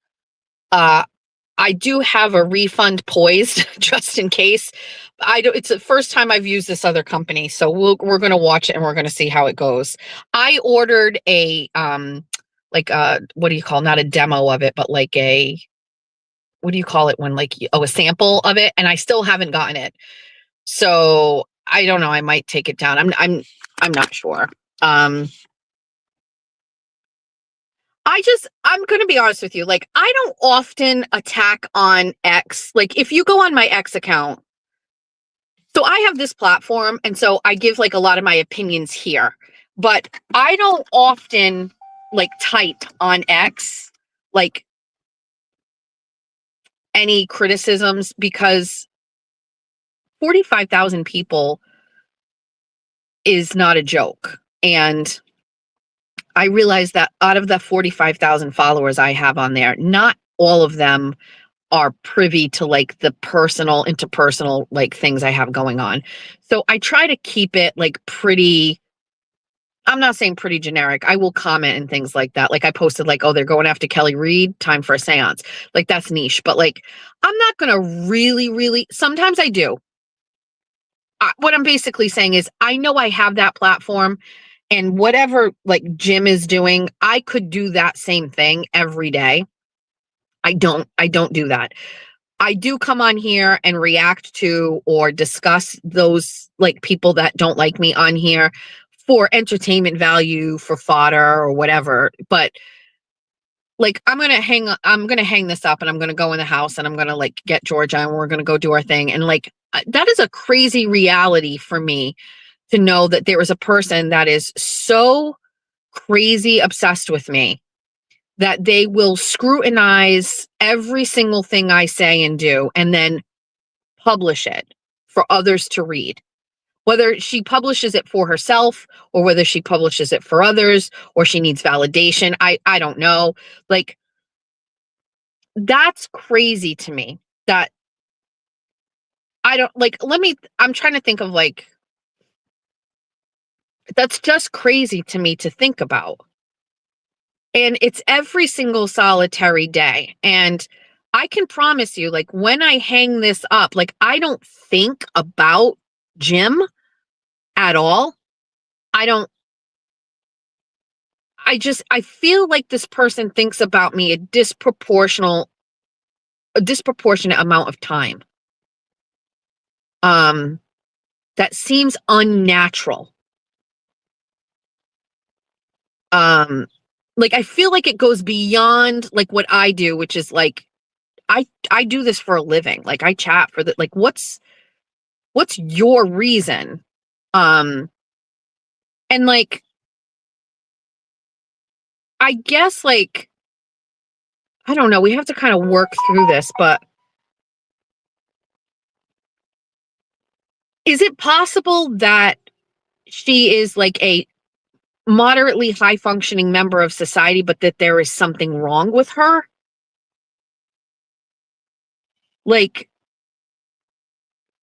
S1: I do have a refund poised just in case. It's the first time I've used this other company, so we're going to watch it and we're going to see how it goes. I ordered a what do you call, not a demo of it, but like what do you call it when a sample of it, and I still haven't gotten it. So I don't know. I might take it down. I'm not sure. I'm going to be honest with you. Like, I don't often attack on X. Like, if you go on my X account, so I have this platform, and so I give like a lot of my opinions here, but I don't often like type on X, like any criticisms, because 45,000 people is not a joke. And I realize that out of the 45,000 followers I have on there, not all of them are privy to like the interpersonal like things I have going on. So I try to keep it like pretty, I'm not saying pretty generic. I will comment and things like that. Like I posted like, oh, they're going after Kelly Reed, time for a seance. Like that's niche, but like, I'm not going to really, sometimes I do. What I'm basically saying is I know I have that platform, and whatever like Jim is doing, I could do that same thing every day. I don't do that. I do come on here and react to or discuss those like people that don't like me on here for entertainment value, for fodder or whatever. But like I'm gonna hang this up and I'm gonna go in the house and I'm gonna like get Georgia and we're gonna go do our thing. And like that is a crazy reality for me to know that there is a person that is so crazy obsessed with me that they will scrutinize every single thing I say and do and then publish it for others to read. Whether she publishes it for herself or whether she publishes it for others or she needs validation, I don't know. Like, that's crazy to me that I don't like, I'm trying to think of like, that's just crazy to me to think about. And it's every single solitary day. And I can promise you, like, when I hang this up, like, I don't think about Jim at all. I feel like this person thinks about me a disproportionate amount of time. That seems unnatural. like, I feel like it goes beyond like what I do, which is like, I do this for a living. Like I chat for the, like, what's your reason? And like, I guess like, I don't know, we have to kind of work through this, but is it possible that she is like a moderately high functioning member of society, but that there is something wrong with her? Like,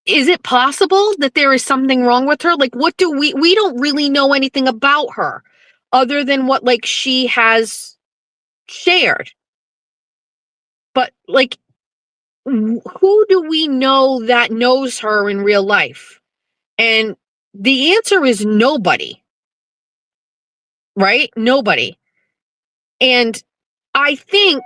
S1: is it possible that there is something wrong with her? Like, what do we don't really know anything about her other than what like she has shared. But like, who do we know that knows her in real life? And the answer is nobody, right? Nobody. And I think,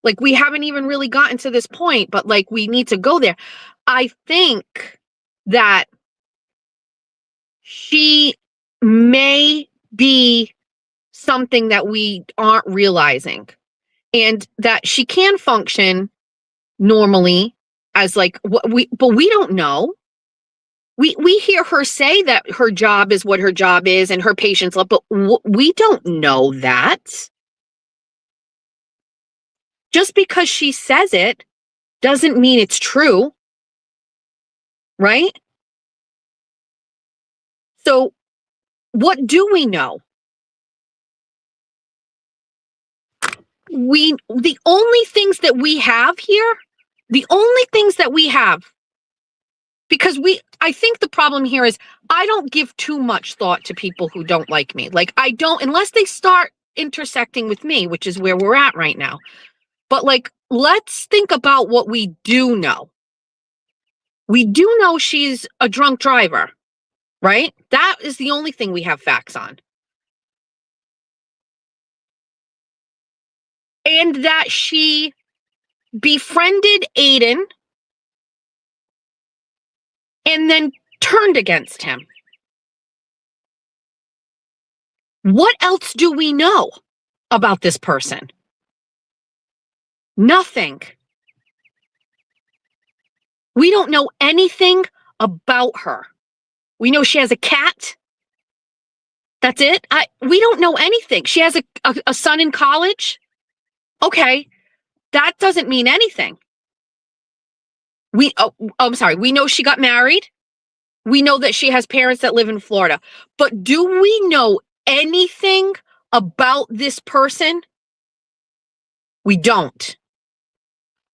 S1: like, we haven't even really gotten to this point, but like, we need to go there. I think that she may be something that we aren't realizing, and that she can function normally as like what but we don't know. We hear her say that her job is what her job is and her patients love, but we don't know that. Just because she says it doesn't mean it's true, right? So what do we know? The only things that we have here, the only things that we have, because I think the problem here is I don't give too much thought to people who don't like me. Like, I don't, unless they start intersecting with me, which is where we're at right now. But like, let's think about what we do know. We do know she's a drunk driver, right? That is the only thing we have facts on. And that she befriended Aiden and then turned against him. What else do we know about this person? Nothing. We don't know anything about her. We know she has a cat. That's it. We don't know anything. She has a son in college. Okay, that doesn't mean anything. I'm sorry. We know she got married. We know that she has parents that live in Florida. But do we know anything about this person? We don't.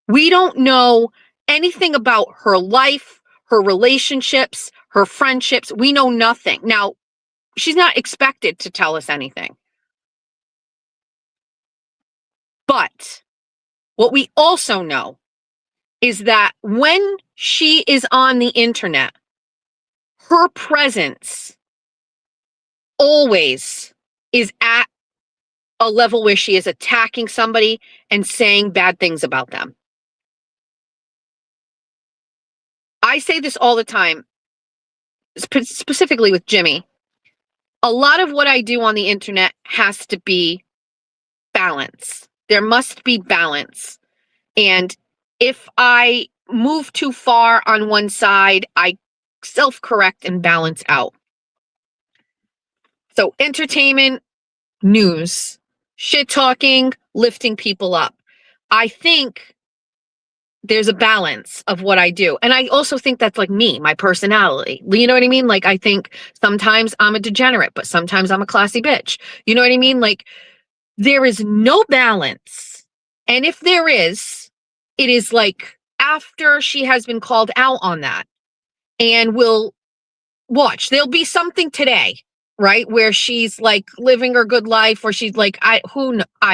S1: We don't know anything about her life, her relationships, her friendships. We know nothing. Now, she's not expected to tell us anything. But what we also know is that when she is on the internet, her presence always is at a level where she is attacking somebody and saying bad things about them. I say this all the time, specifically with Jimmy. A lot of what I do on the internet has to be balance. There must be balance. And if I move too far on one side, I self-correct and balance out. So entertainment, news, shit talking, lifting people up. I think there's a balance of what I do. And I also think that's like me, my personality. You know what I mean? Like, I think sometimes I'm a degenerate, but sometimes I'm a classy bitch. You know what I mean? Like, there is no balance. And if there is, it is like after she has been called out on that. And we'll watch. There'll be something today, right? Where she's like living her good life, or she's like, I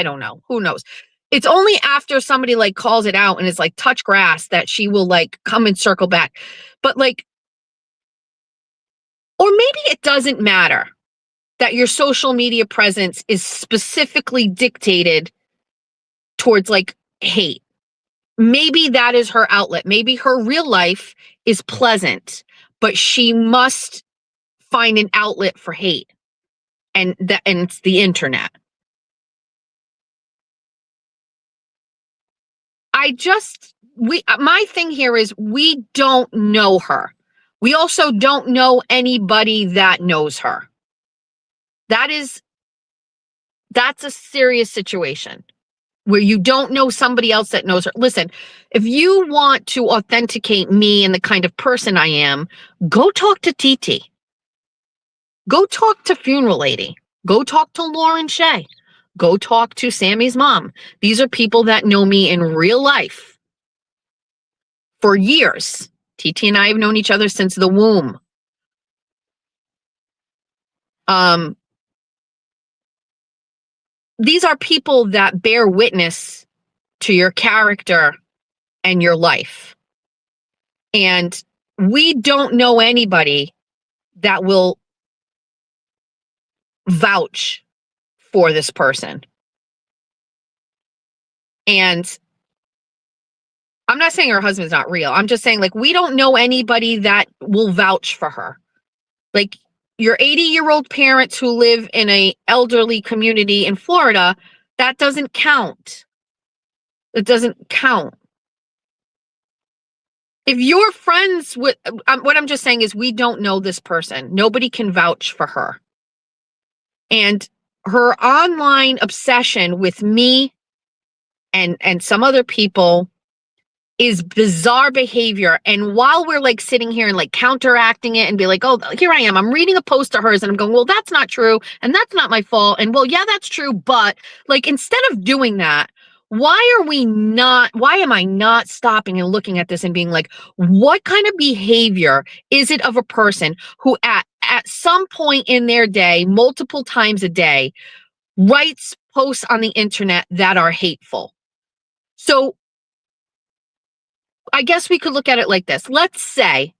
S1: don't know. Who knows? It's only after somebody like calls it out and is like, touch grass, that she will like come and circle back. But like, or maybe it doesn't matter that your social media presence is specifically dictated towards like hate. Maybe that is her outlet. Maybe her real life is pleasant, but she must find an outlet for hate. and it's the internet. My thing here is we don't know her. We also don't know anybody that knows her. That's a serious situation where you don't know somebody else that knows her. Listen, if you want to authenticate me and the kind of person I am, go talk to Titi. Go talk to Funeral Lady. Go talk to Lauren Shea. Go talk to Sammy's mom. These are people that know me in real life for years. Titi and I have known each other since the womb. These are people that bear witness to your character and your life. And we don't know anybody that will vouch for this person. And I'm not saying her husband's not real. I'm just saying, like, we don't know anybody that will vouch for her. Like, your 80-year-old parents who live in an elderly community in Florida, that doesn't count. It doesn't count. If you're friends with, what I'm just saying is we don't know this person. Nobody can vouch for her. And her online obsession with me and some other people is bizarre behavior. And while we're like sitting here and like counteracting it and be like, oh, here I am, I'm reading a post of hers and I'm going, well, that's not true. And that's not my fault. And well, yeah, that's true. But like, instead of doing that, why am I not stopping and looking at this and being like, what kind of behavior is it of a person who at some point in their day, multiple times a day, writes posts on the internet that are hateful? So I guess we could look at it like this. Let's say,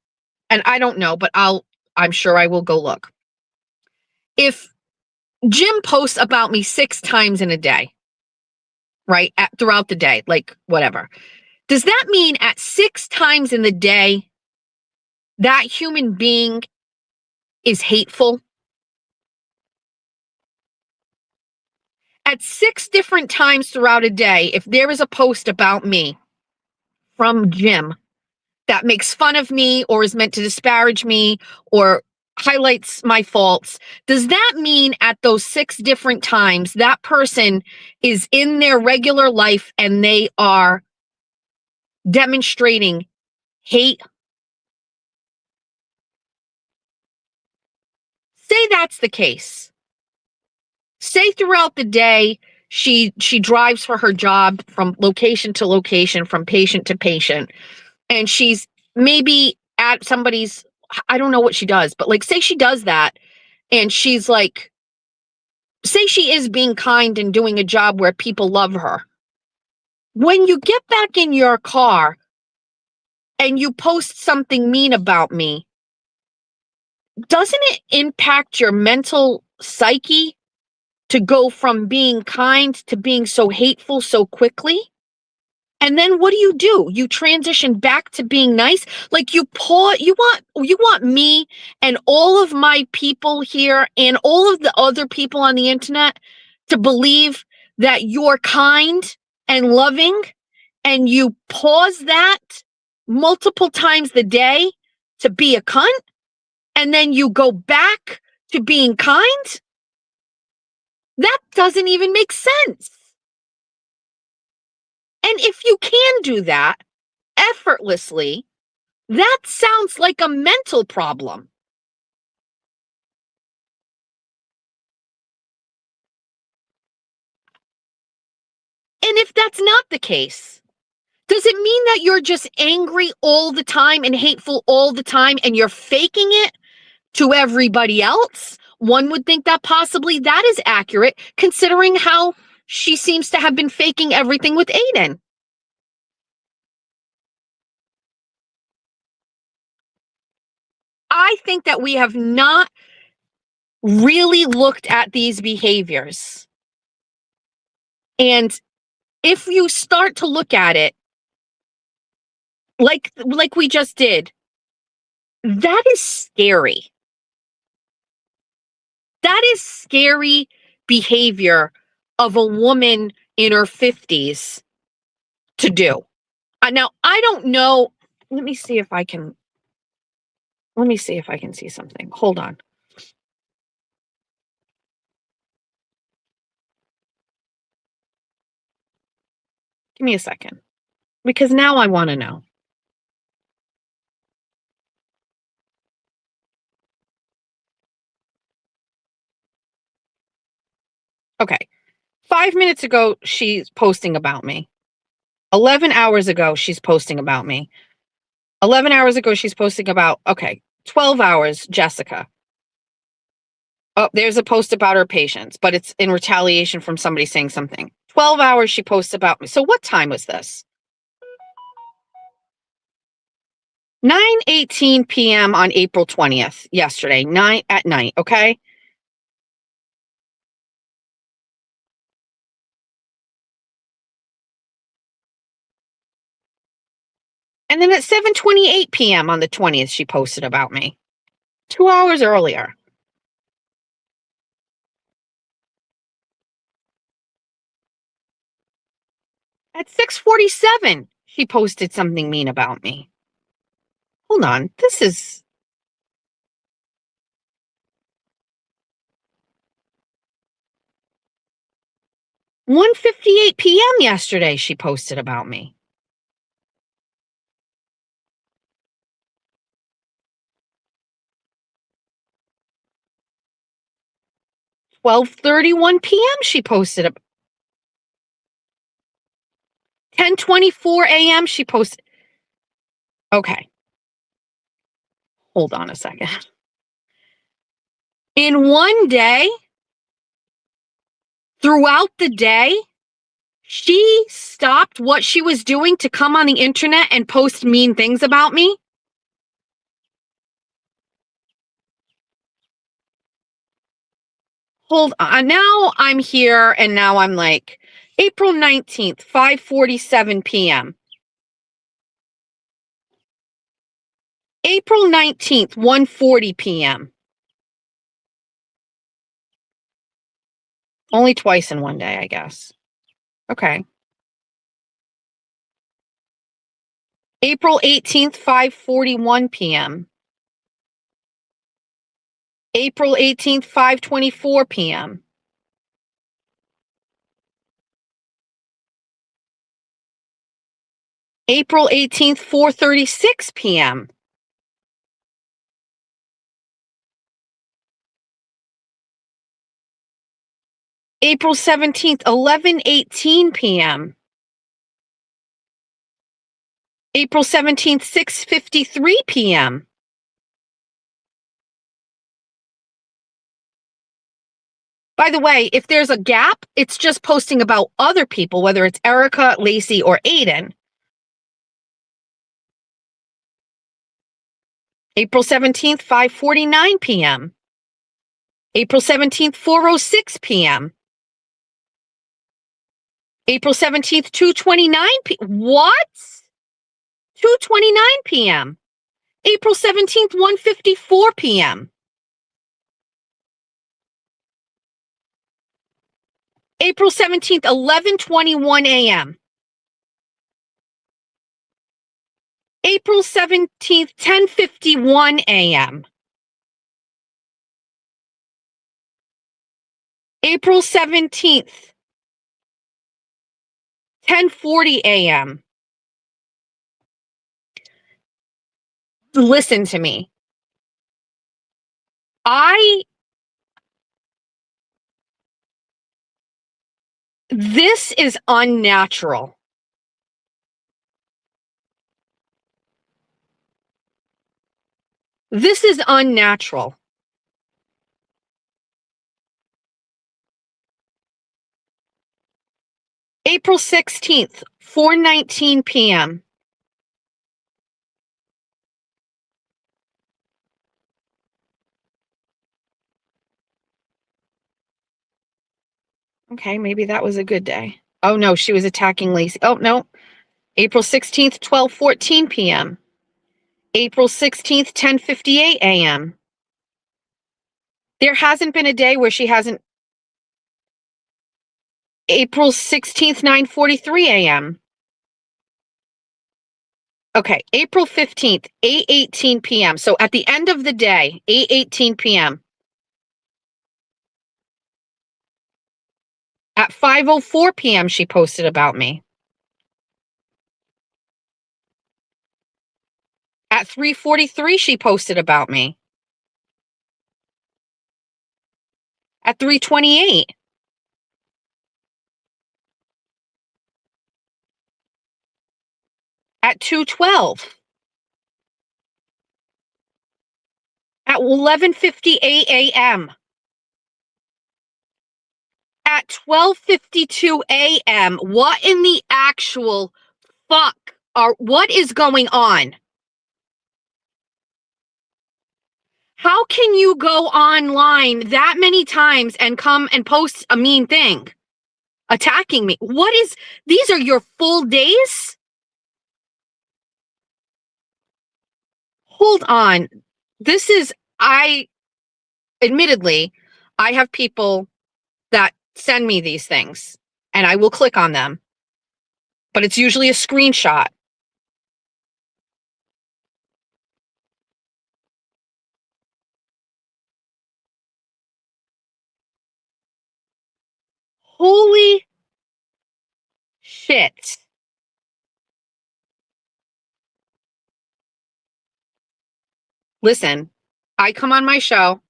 S1: and I don't know, but I'm sure I will go look. If Jim posts about me 6 times in a day, right? Throughout the day, like whatever. Does that mean at 6 times in the day, that human being is hateful? At 6 different times throughout a day, if there is a post about me from Jim that makes fun of me or is meant to disparage me or highlights my faults, does that mean at those 6 different times that person is in their regular life and they are demonstrating hate? Say that's the case. Say throughout the day, she drives for her job from location to location, from patient to patient, and she's maybe at somebody's, I don't know what she does, but like, say she does that, and she's like, say she is being kind and doing a job where people love her. When you get back in your car and you post something mean about me, doesn't it impact your mental psyche to go from being kind to being so hateful so quickly? And then what do? You transition back to being nice. Like you want me and all of my people here and all of the other people on the internet to believe that you're kind and loving, and you pause that multiple times the day to be a cunt, and then you go back to being kind? That doesn't even make sense. And if you can do that effortlessly, that sounds like a mental problem. And if that's not the case, does it mean that you're just angry all the time and hateful all the time and you're faking it to everybody else? One would think that possibly that is accurate, considering how she seems to have been faking everything with Aiden. I think that we have not really looked at these behaviors. And if you start to look at it like we just did, that is scary. That is scary behavior of a woman in her 50s to do. Now, I don't know. Let me see if I can see something. Hold on. Give me a second. Because now I want to know. Okay. 5 minutes ago, she's posting about me. 11 hours ago, she's posting about me. 11 hours ago, she's posting about, 12 hours, Jessica. Oh, there's a post about her patients, but it's in retaliation from somebody saying something. 12 hours, she posts about me. So what time was this? 9:18 p.m. on April 20th, yesterday, 9 at night, okay? And then at 7:28 p.m. on the 20th, she posted about me. 2 hours earlier. At 6:47, she posted something mean about me. Hold on, this is 1:58 p.m. yesterday, she posted about me. "12:31 p.m. she posted a 10:24 a.m. she posted. Okay. Hold on a second. In one day, throughout the day, she stopped what she was doing to come on the internet and post mean things about me. Hold on. Now I'm here and now I'm like April 19th, 5:47 p.m. April 19th, 1:40 p.m. Only twice in one day, I guess. Okay. April 18th, 5:41 p.m. April 18th, 5:24 p.m. April 18th, 4:36 p.m. April 17th, 11:18 p.m. April 17th, 6:53 p.m. By the way, if there's a gap, it's just posting about other people, whether it's Erica, Lacey, or Aiden. April 17th, 5:49 p.m. April 17th, 4:06 p.m. April 17th, 2:29 p.m. What? 2:29 p.m. April 17th, 1:54 p.m. April 17th, 11:21 a.m. April 17th, 10:51 a.m. April 17th, 10:40 a.m. Listen to me. This is unnatural. This is unnatural. April 16th, 4:19 p.m. Okay, maybe that was a good day. Oh no, she was attacking Lacey. Oh no. April 16th, 12:14 p.m. April 16th, 10:58 a.m. There hasn't been a day where she hasn't. April 16th, 9:43 a.m. Okay, April 15th, 8:18 p.m. So at the end of the day, 8:18 p.m. At 5:04 p.m. she posted about me. At 3:43 she posted about me. At 3:28. At 2:12. At 11:58 a.m. At 12:52 a.m. What in the actual fuck what is going on? How can you go online that many times and come and post a mean thing attacking me? These are your full days? Hold on. Admittedly, I have people that send me these things and I will click on them, but it's usually a screenshot. Holy shit. Listen, I come on my show,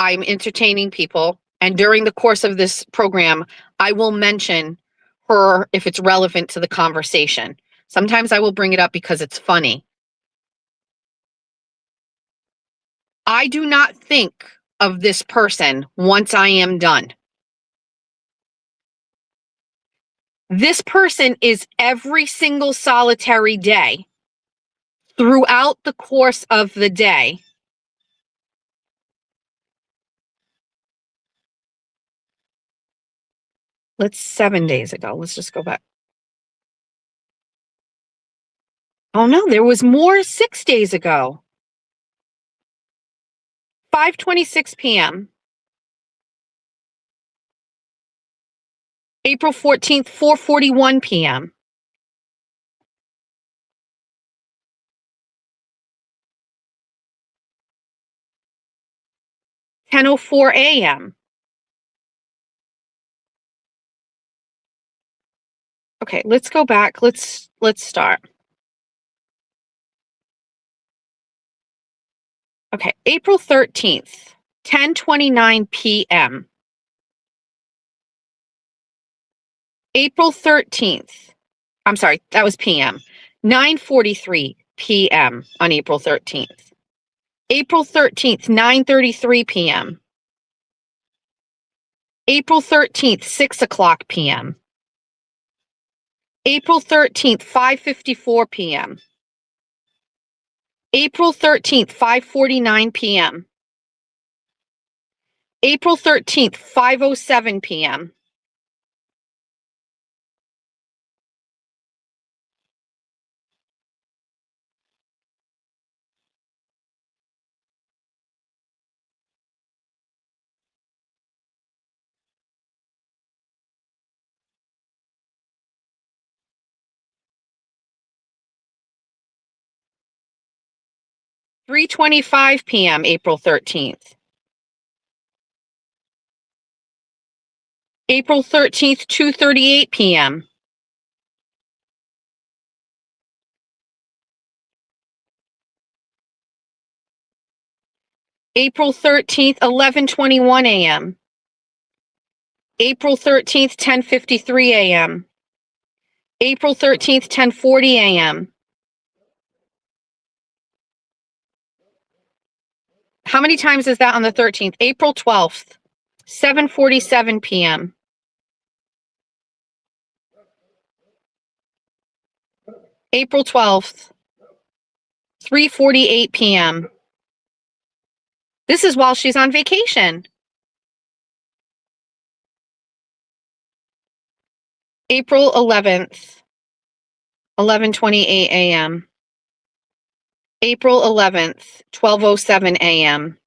S1: I'm entertaining people, and during the course of this program, I will mention her if it's relevant to the conversation. Sometimes I will bring it up because it's funny. I do not think of this person once I am done. This person is every single solitary day throughout the course of the day. Let's 7 days ago. Let's just go back. Oh no, there was more 6 days ago. 5:26 p.m. April 14th, 4:41 p.m. (10:04 a.m.) Okay, let's go back. Let's start. Okay, April 13th, 10:29 p.m. April 13th. I'm sorry, that was p.m. 9:43 p.m. on April 13th. April 13th, 9:33 p.m. April 13th, 6 o'clock p.m. April 13th, 5:54 p.m. April 13th, 5:49 p.m. April 13th, 5:07 p.m. (3:25 p.m.) April 13th. April 13th, 2:38 p.m. April 13th, 11:21 a.m. April 13th, 10:53 a.m. April 13th, 10:40 a.m. How many times is that on the 13th? April 12th, 7:47 p.m. April 12th, 3:48 p.m. This is while she's on vacation. April 11th, 11:28 a.m. April 11th, 12:07 a.m.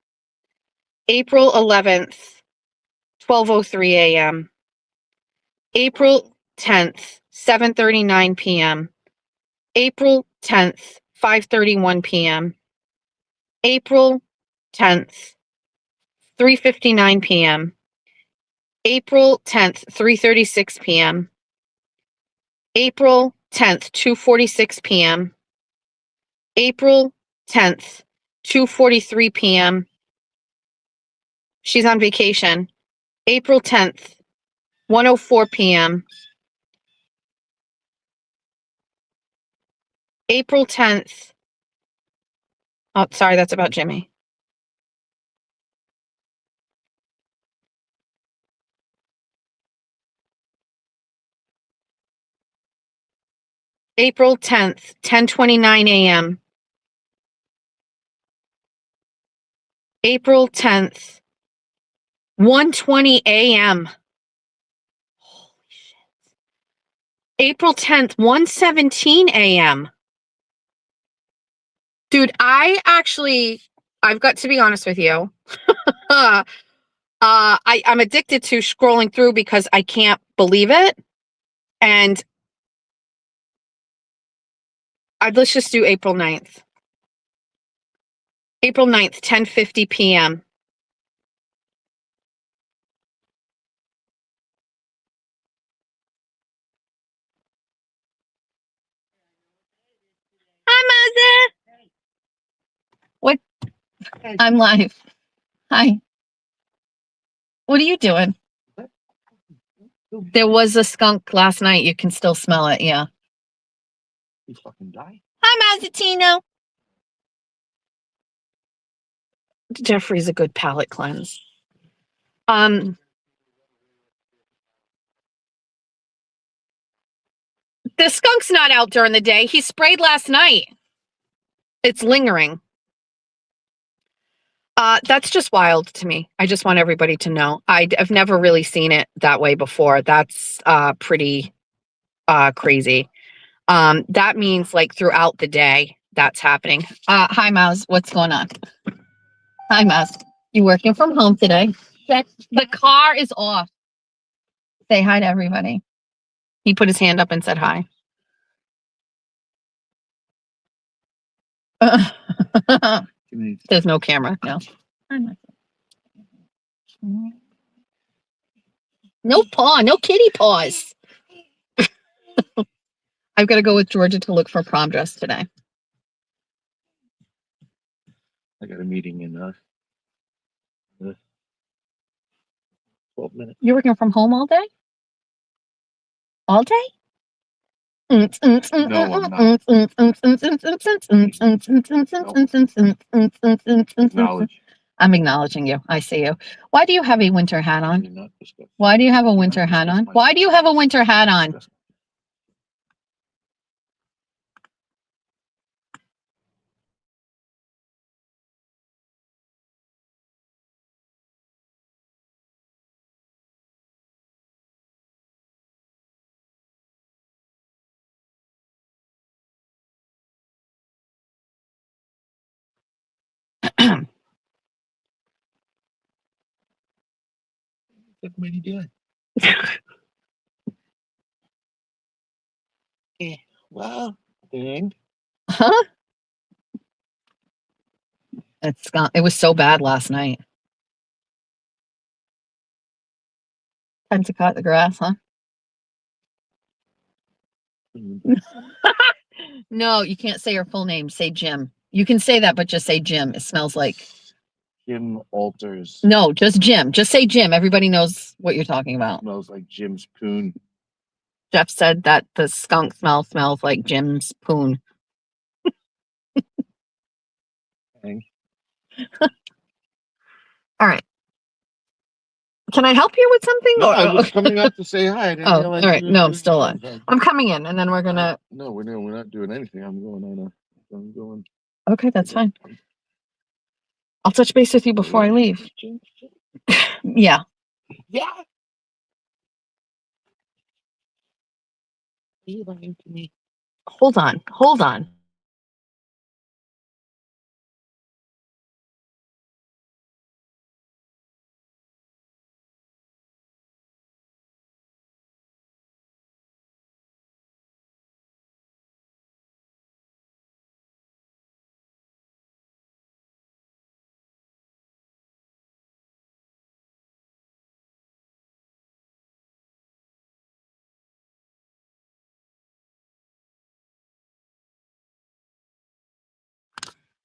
S1: April 11th, 12:03 a.m. April 10th, 7:39 p.m. April 10th, 5:31 p.m. April 10th, 3:59 p.m. April 10th, 3:36 p.m. April 10th, 2:46 p.m. April 10th, 2:43 p.m. She's on vacation. April 10th, 1:04 p.m. April 10th. Oh, sorry, that's about Jimmy. April 10th, 10:29 a.m. April 10th, 1:20 a.m. Holy shit. April 10th, 1:17 a.m. Dude, I've got to be honest with you. I'm addicted to scrolling through because I can't believe it. And let's just do April 9th. April 9th, 10:50 p.m. Hi, Mother. What? I'm live. Hi. What are you doing? There was a skunk last night. You can still smell it. Yeah.
S4: You fucking die.
S1: Hi, Mazzatino. Jeffrey's a good palate cleanse. The skunk's not out during the day. He sprayed last night. It's lingering. That's just wild to me. I just want everybody to know. I've never really seen it that way before. That's pretty crazy. That means like throughout the day that's happening. Hi, Mouse. What's going on? Hi, Mouse. You working from home today? The car is off. Say hi to everybody. He put his hand up and said hi. There's no camera. No. No paw. No kitty paws. I've got to go with Georgia to look for a prom dress today.
S4: I got a meeting in 12 minutes.
S1: You're working from home all day? All day?
S4: No, I'm not. Acknowledge.
S1: I'm acknowledging you. I see you. Why do you have a winter hat on?
S4: You're not disgusting.
S1: Why do you have a winter hat on? Why do you have a winter hat on?
S4: What are you doing? Yeah. Well, and
S1: Huh? It's gone. It was so bad last night. Time to cut the grass, huh? No, you can't say your full name. Say Jim. You can say that, but just say Jim. It smells like.
S4: Jim Alters.
S1: No, just Jim. Just say Jim. Everybody knows what you're talking about.
S4: Smells like Jim's poon.
S1: Jeff said that the skunk smell smells like Jim's poon.
S4: Hang.
S1: All right. Can I help you with something?
S4: No, I was coming out to say hi. I didn't
S1: Oh,
S4: realize
S1: all right.
S4: you
S1: No,
S4: were
S1: I'm still on.
S4: doing
S1: I'm coming in, and then we're gonna.
S4: No, we're not doing anything. I'm going.
S1: Okay, that's fine. I'll touch base with you before I leave. Yeah.
S4: Yeah. Are you lying to me?
S1: Hold on. Hold on.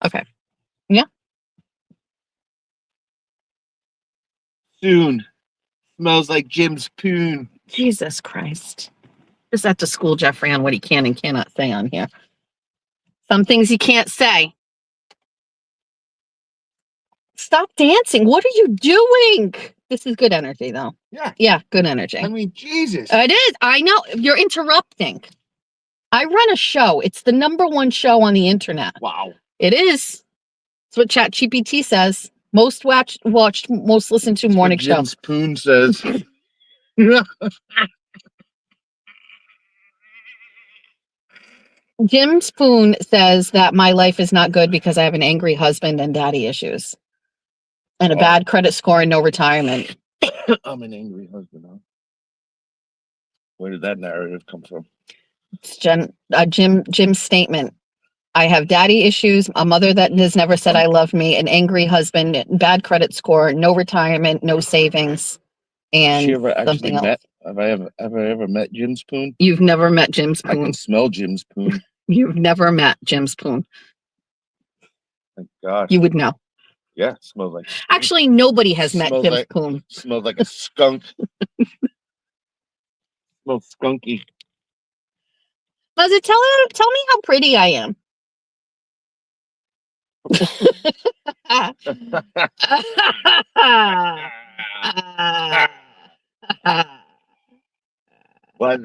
S1: Okay. Yeah.
S4: Soon. Smells like Jim's poon.
S1: Jesus Christ. Just have to school Jeffrey on what he can and cannot say on here. Some things you can't say. Stop dancing. What are you doing? This is good energy, though.
S4: Yeah.
S1: Yeah, good energy.
S4: I mean, Jesus.
S1: It is. I know. You're interrupting. I run a show. It's the #1 show on the internet.
S4: Wow.
S1: It is. That's what ChatGPT says. Most watched, most listened to morning show.
S4: Jim's poon says.
S1: Jim Spoon says that my life is not good because I have an angry husband and daddy issues. And a bad credit score and no retirement.
S4: I'm an angry husband, huh? Where did that narrative come from?
S1: It's Jim's statement. I have daddy issues, a mother that has never said I love me, an angry husband, bad credit score, no retirement, no savings, and
S4: She ever
S1: something
S4: actually
S1: else.
S4: Have I ever met Jim's poon?
S1: You've never met Jim's
S4: I
S1: poon.
S4: can smell Jim's poon.
S1: You've never met Jim's poon.
S4: Thank God.
S1: You would know.
S4: Yeah, it smells like.
S1: Actually, nobody has met
S4: Smells
S1: Jim's
S4: like-
S1: poon.
S4: Smells like a skunk. Smells skunky.
S1: Mother, tell me how pretty I am.
S4: What?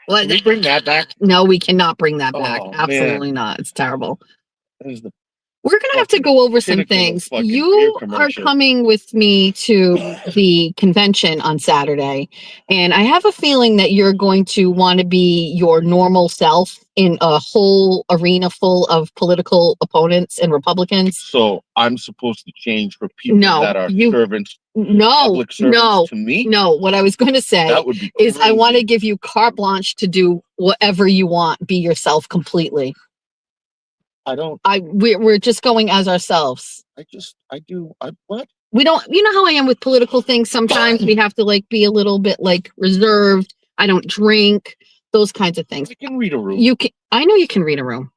S1: What?
S4: Can we bring that back?
S1: No, we cannot bring that back.
S4: Oh,
S1: Absolutely not. It's terrible.
S4: That is the
S1: We're going to have to go over some
S4: pinnacle of
S1: things.
S4: fucking
S1: You
S4: beer
S1: are
S4: commercial.
S1: coming with me to the convention on Saturday, and I have a feeling that you're going to want to be your normal self in a whole arena full of political opponents and Republicans.
S4: So I'm supposed to change for people
S1: No,
S4: that are servants,
S1: No,
S4: public servants
S1: no,
S4: to me?
S1: no. What I was going to say
S4: That would be
S1: is I want to
S4: crazy.
S1: give you carte blanche to do whatever you want. Be yourself completely. We're just going as ourselves.
S4: What?
S1: We don't, you know how I am with political things. Sometimes we have to be a little bit reserved. I don't drink, those kinds of things.
S4: I can read a room.
S1: I know you can read a room.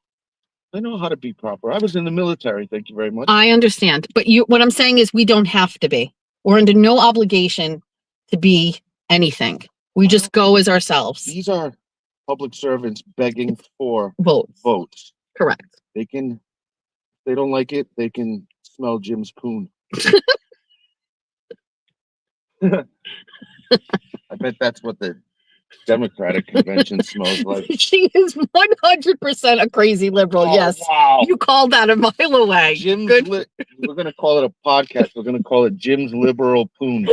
S4: I know how to be proper. I was in the military. Thank you very much.
S1: I understand. But what I'm saying is we don't have to be. We're under no obligation to be anything. We just go as ourselves.
S4: These are public servants begging for
S1: votes. Correct.
S4: They don't like it. They can smell Jim's poon. I bet that's what the Democratic convention smells like.
S1: She is 100% a crazy liberal.
S4: Oh,
S1: yes.
S4: wow.
S1: You called that a mile away.
S4: We're going to call it a podcast. We're going to call it Jim's Liberal Poon.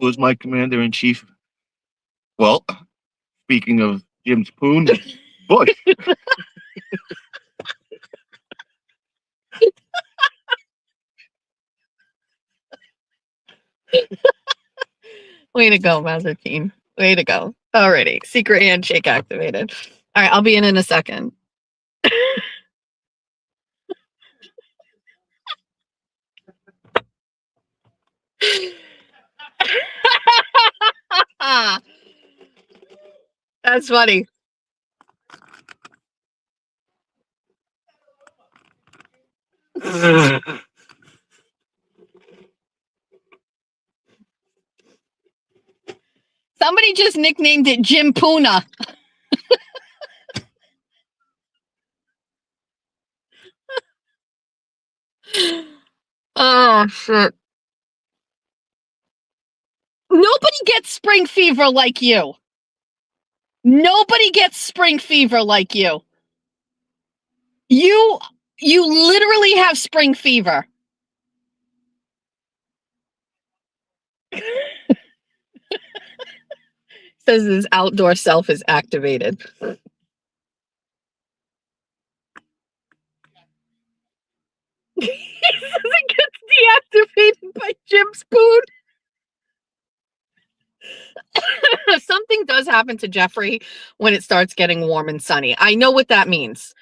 S4: Who's my commander in chief? Well, speaking of Jim's poon, Bush.
S1: Way to go, Mazarkine. Way to go. Alrighty. Secret handshake activated. All right, I'll be in a second. That's funny. Somebody just nicknamed it Jim Puna. Oh, shit. Nobody gets spring fever like you. Nobody gets spring fever like you. You literally have spring fever. Says his outdoor self is activated. He says it gets deactivated by Jim Spoon. Something does happen to Jeffrey when it starts getting warm and sunny. I know what that means.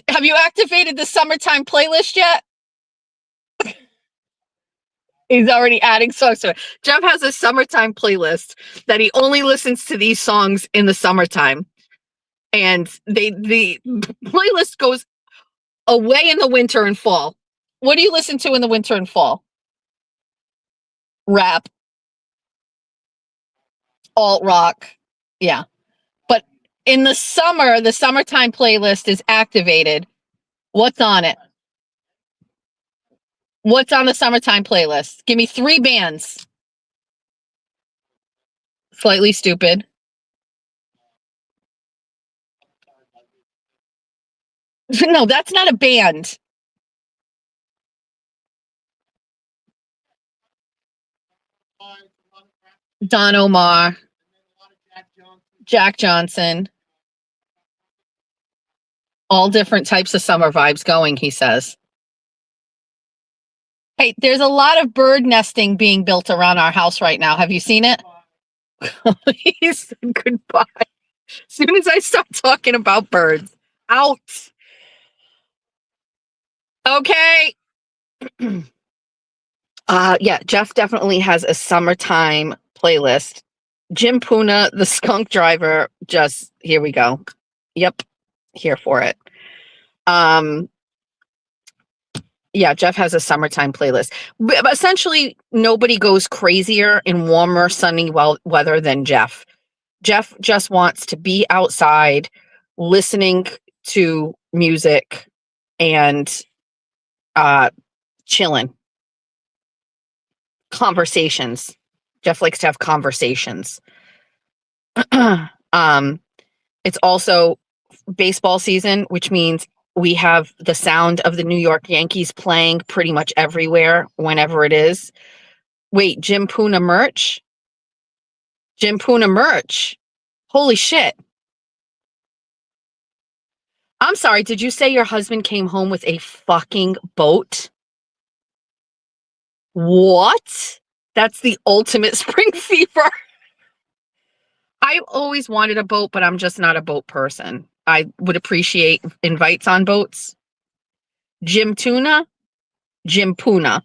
S1: Have you activated the summertime playlist yet? He's already adding songs to it. Jeff has a summertime playlist that he only listens to these songs in the summertime. And the playlist goes away in the winter and fall. What do you listen to in the winter and fall? Rap, alt rock. Yeah. But in the summer, the summertime playlist is activated. What's on it? What's on the summertime playlist? Give me 3 bands. Slightly Stupid. No, that's not a band. Don Omar, Jack Johnson, all different types of summer vibes going, he says. Hey, there's a lot of bird nesting being built around our house right now. Have you seen it? He said goodbye. As soon as I start talking about birds. Out. Okay. Yeah, Jeff definitely has a summertime playlist. Jim Puna, the skunk driver, just here we go. Yep, here for it. Yeah, Jeff has a summertime playlist. But essentially, nobody goes crazier in warmer, sunny weather than Jeff. Jeff just wants to be outside, listening to music and chilling. Conversations. Jeff likes to have conversations. It's also baseball season, which means we have the sound of the New York Yankees playing pretty much everywhere, whenever it is. Wait, Jim Puna merch? Jim Puna merch. Holy shit. I'm sorry, did you say your husband came home with a fucking boat? What? That's the ultimate spring fever. I always wanted a boat, but I'm just not a boat person. I would appreciate invites on boats. Jim Tuna, Jim Puna.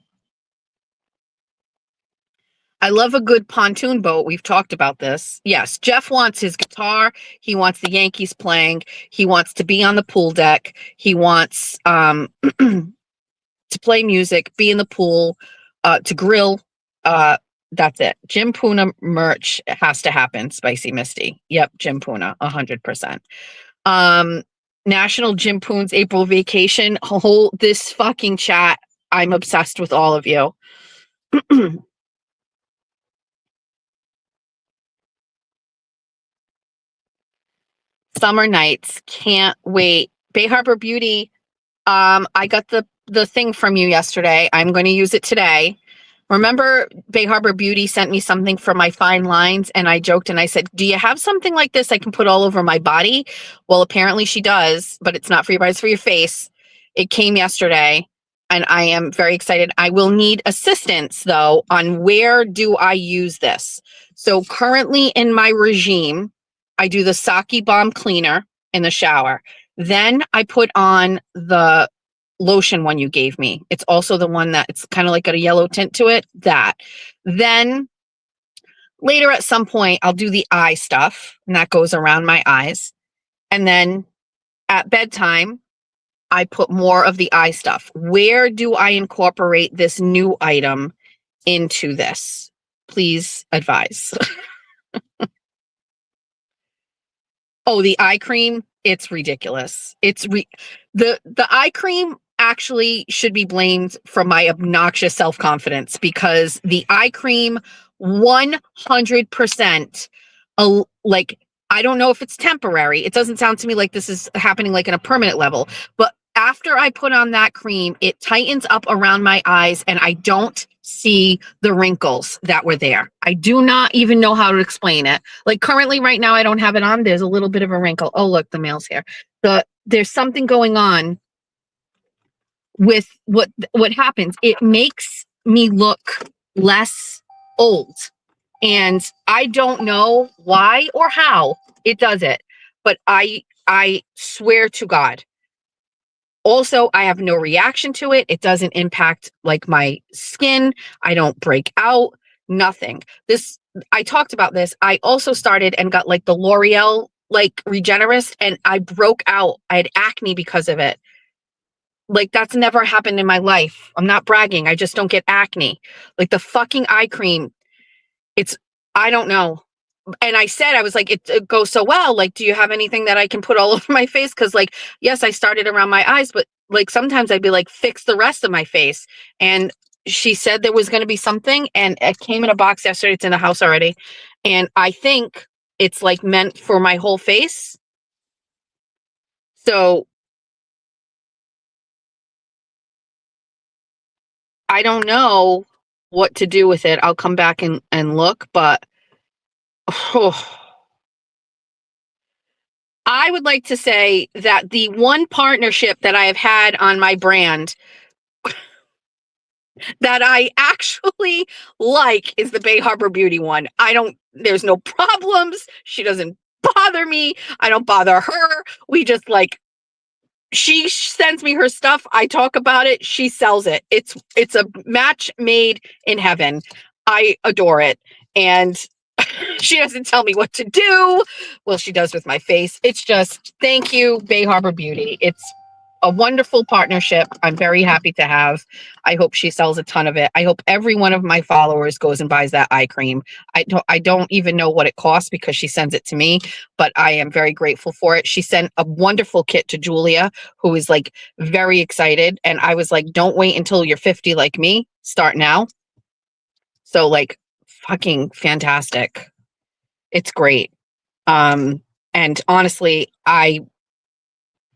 S1: I love a good pontoon boat. We've talked about this. Yes, Jeff wants his guitar. He wants the Yankees playing. He wants to be on the pool deck. He wants to play music, be in the pool, to grill. That's it. Jim Puna merch has to happen. Spicy Misty. Yep, Jim Puna, 100%. National Jim Poon's April vacation. This fucking chat. I'm obsessed with all of you. Summer nights. Can't wait. Bay Harbor Beauty. I got the thing from you yesterday. I'm going to use it today. Remember, Bay Harbor Beauty sent me something for my fine lines, and I joked and I said, do you have something like this I can put all over my body? Well, apparently she does, but it's not for your body, it's for your face. It came yesterday, and I am very excited. I will need assistance, though, on where do I use this. So currently in my regime, I do the Saki Balm Cleaner in the shower. Then I put on the lotion one you gave me. It's also the one that it's kind of like got a yellow tint to it. That. Then later at some point, I'll do the eye stuff, and that goes around my eyes. And then at bedtime, I put more of the eye stuff. Where do I incorporate this new item into this? Please advise. Oh, the eye cream. It's ridiculous. The eye cream actually should be blamed for my obnoxious self-confidence, because the eye cream 100% like, I don't know if it's temporary. It doesn't sound to me like this is happening like in a permanent level, but after I put on that cream, it tightens up around my eyes and I don't see the wrinkles that were there. I do not even know how to explain it. Like currently right now, I don't have it on. There's a little bit of a wrinkle. Oh, look, the mail's here. There's something going on with what happens. It makes me look less old. And I don't know why or how it does it, but I swear to God, Also, I have no reaction to it. It doesn't impact like my skin. I don't break out, nothing. I talked about this. I also started and got like the L'Oreal like Regenerist, and I broke out. I had acne because of it. Like, that's never happened in my life. I'm not bragging. I just don't get acne. Like the fucking eye cream, I don't know. And I said, I was like, it goes so well. Like, do you have anything that I can put all over my face? Cause like, yes, I started around my eyes, but like sometimes I'd be like, fix the rest of my face. And she said there was going to be something, and it came in a box yesterday. It's in the house already. And I think it's like meant for my whole face. So I don't know what to do with it. I'll come back and look, but I would like to say that the one partnership that I have had on my brand that I actually like is the Bay Harbor Beauty one. There's no problems. She doesn't bother me. I don't bother her. We just like, she sends me her stuff. I talk about it. She sells it. It's a match made in heaven. I adore it. And she doesn't tell me what to do. Well, she does with my face. It's just, thank you, Bay Harbor Beauty. It's a wonderful partnership. I'm very happy to have. I hope she sells a ton of it. I hope every one of my followers goes and buys that eye cream. I don't even know what it costs because she sends it to me, but I am very grateful for it. She sent a wonderful kit to Julia, who is like very excited. And I was like, don't wait until you're 50 like me. Start now. So like, fucking fantastic. It's great. And honestly, I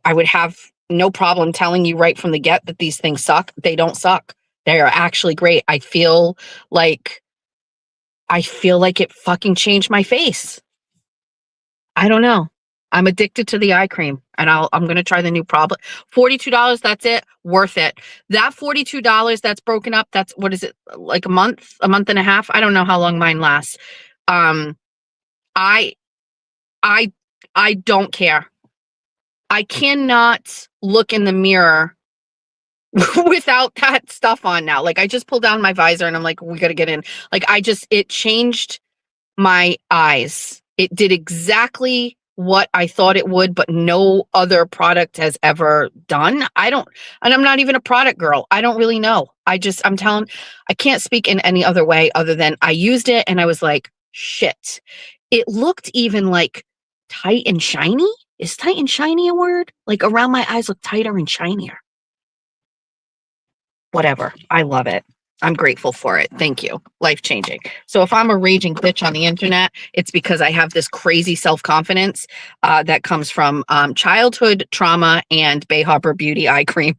S1: would have no problem telling you right from the get that these things suck. They don't suck. They are actually great. I feel like it fucking changed my face. I don't know. I'm addicted to the eye cream, and I'm going to try the new product. $42. That's it. Worth it. That $42 that's broken up. That's, what is it? Like a month and a half. I don't know how long mine lasts. I don't care. I cannot look in the mirror without that stuff on now. Like, I just pulled down my visor and I'm like, we got to get in. Like, it changed my eyes. It did exactly what I thought it would, but no other product has ever done. And I'm not even a product girl. I don't really know. I can't speak in any other way other than I used it and I was like, shit. It looked even like tight and shiny. Is tight and shiny a word? Like, around my eyes look tighter and shinier. Whatever. I love it. I'm grateful for it. Thank you. Life-changing. So if I'm a raging bitch on the internet, it's because I have this crazy self-confidence that comes from childhood trauma and Bay Harbor Beauty eye cream.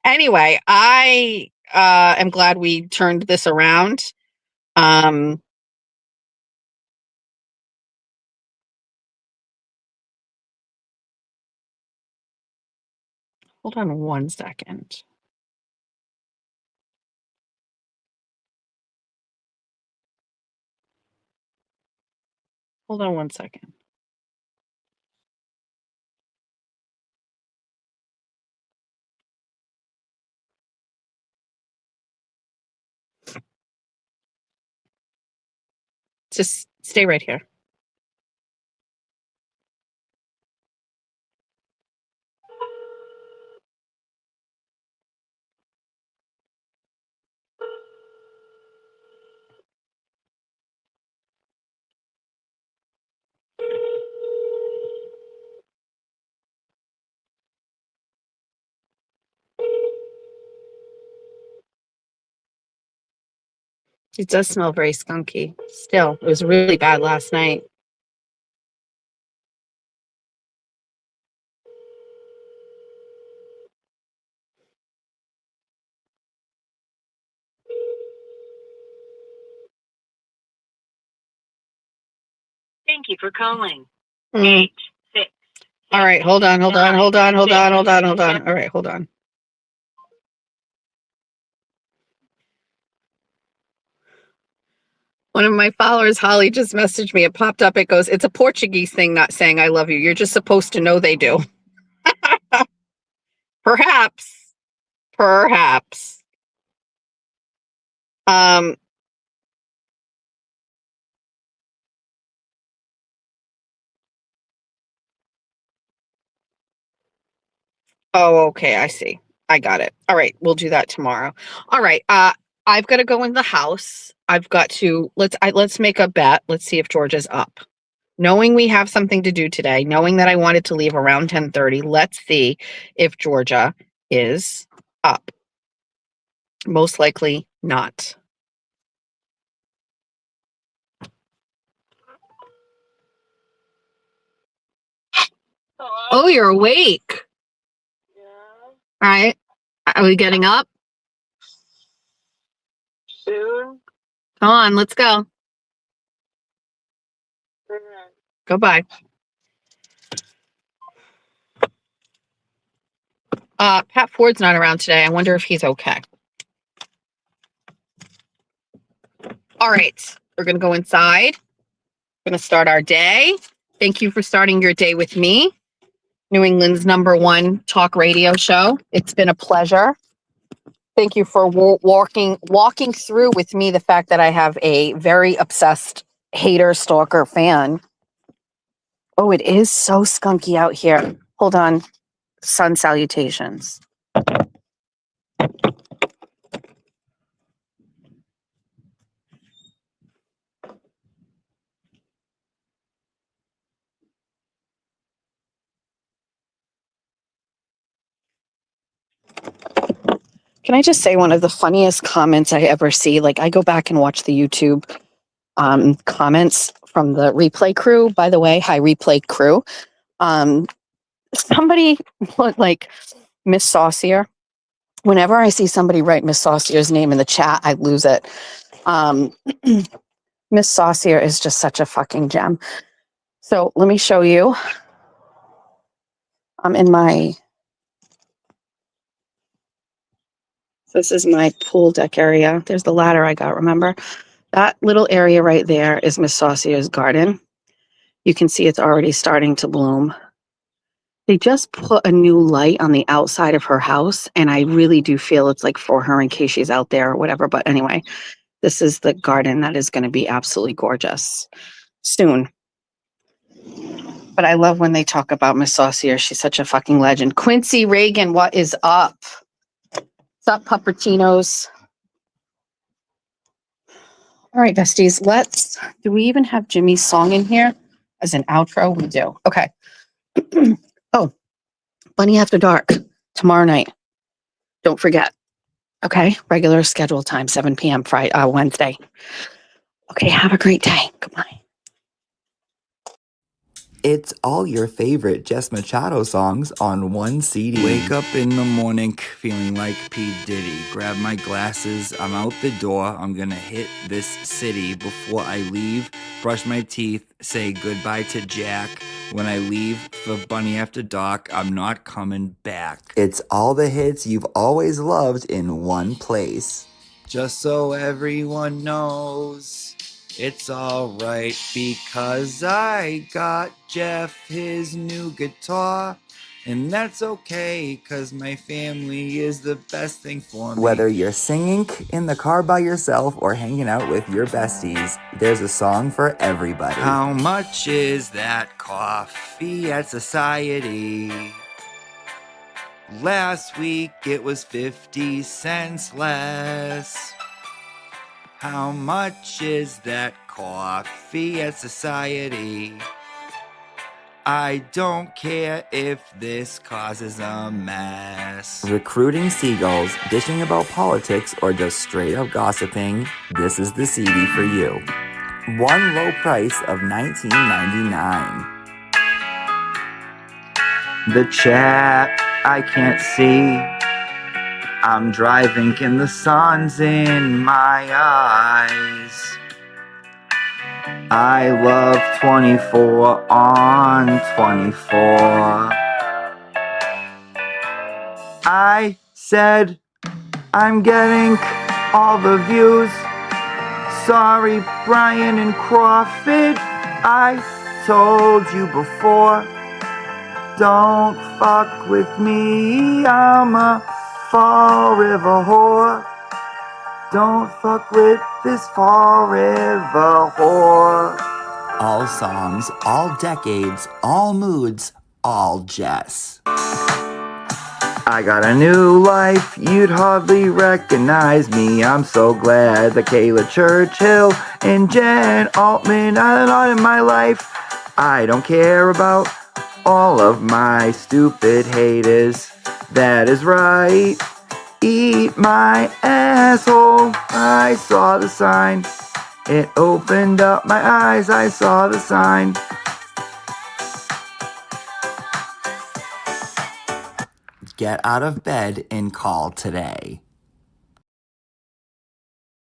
S1: Anyway, I am glad we turned this around. Hold on 1 second. Hold on 1 second. Just stay right here. It does smell very skunky. Still, it was really bad last night.
S3: Thank you for calling.
S1: Mm.
S3: 8-6.
S1: All right, hold on. All right, hold on. One of my followers, Holly, just messaged me. It popped up. It goes, it's a Portuguese thing, not saying I love you. You're just supposed to know they do. Perhaps. Perhaps. Oh, okay, I see. I got it. All right, we'll do that tomorrow. All right, I've got to go in the house. I've got to let's make a bet. Let's see if Georgia's up. Knowing we have something to do today, knowing that I wanted to leave around 10:30, let's see if Georgia is up. Most likely not. Oh, you're awake.
S5: Yeah.
S1: All right. Are we getting up?
S5: Soon.
S1: Come on, let's go. Goodbye. Pat Ford's not around today. I wonder if he's okay. All right. We're going to go inside. We're going to start our day. Thank you for starting your day with me. New England's #1 talk radio show. It's been a pleasure. Thank you for walking through with me the fact that I have a very obsessed hater stalker fan. Oh, it is so skunky out here. Hold on. Sun salutations. Can I just say one of the funniest comments I ever see? Like, I go back and watch the YouTube comments from the replay crew. By the way, hi, replay crew. Somebody put like Miss Saucier. Whenever I see somebody write Miss Saucier's name in the chat, I lose it. Miss Saucier is just such a fucking gem. So let me show you. I'm in my... This is my pool deck area. There's the ladder I got, remember? That little area right there is Miss Saucier's garden. You can see it's already starting to bloom. They just put a new light on the outside of her house, and I really do feel it's like for her in case she's out there or whatever. But anyway, this is the garden that is going to be absolutely gorgeous soon. But I love when they talk about Miss Saucier. She's such a fucking legend. Quincy Reagan, what is up? What's up, Puppertinos? All right, besties, do we even have Jimmy's song in here as an outro? We do. Okay. Oh, Bunny After Dark, tomorrow night. Don't forget. Okay, regular schedule time, 7 p.m. Wednesday. Okay, have a great day. Goodbye.
S6: It's all your favorite Jess Machado songs on one CD. Wake up in the morning feeling like P. Diddy. Grab my glasses, I'm out the door. I'm gonna hit this city. Before I leave, brush my teeth, say goodbye to Jack. When I leave for Bunny After Dark, I'm not coming back. It's all the hits you've always loved in one place. Just so everyone knows, it's alright because I got Jeff his new guitar. And that's okay, cause my family is the best thing for me. Whether you're singing in the car by yourself or hanging out with your besties, there's a song for everybody. How much is that coffee at Society? Last week it was 50 cents less. How much is that coffee at Society? I don't care if this causes a mess. Recruiting seagulls, dishing about politics, or just straight up gossiping, this is the CD for you. One low price of $19.99. The chat I can't see. I'm driving and the sun's in my eyes. I love 24 on 24. I said I'm getting all the views. Sorry, Brian and Crawford, I told you before. Don't fuck with me, I'm a forever whore. Don't fuck with this forever whore. All songs, all decades, all moods, all Jess. I got a new life, you'd hardly recognize me. I'm so glad that Kayla Churchill and Jen Altman are not in my life. I don't care about all of my stupid haters. That is right. Eat my asshole. I saw the sign. It opened up my eyes. I saw the sign. Get out of bed and call today.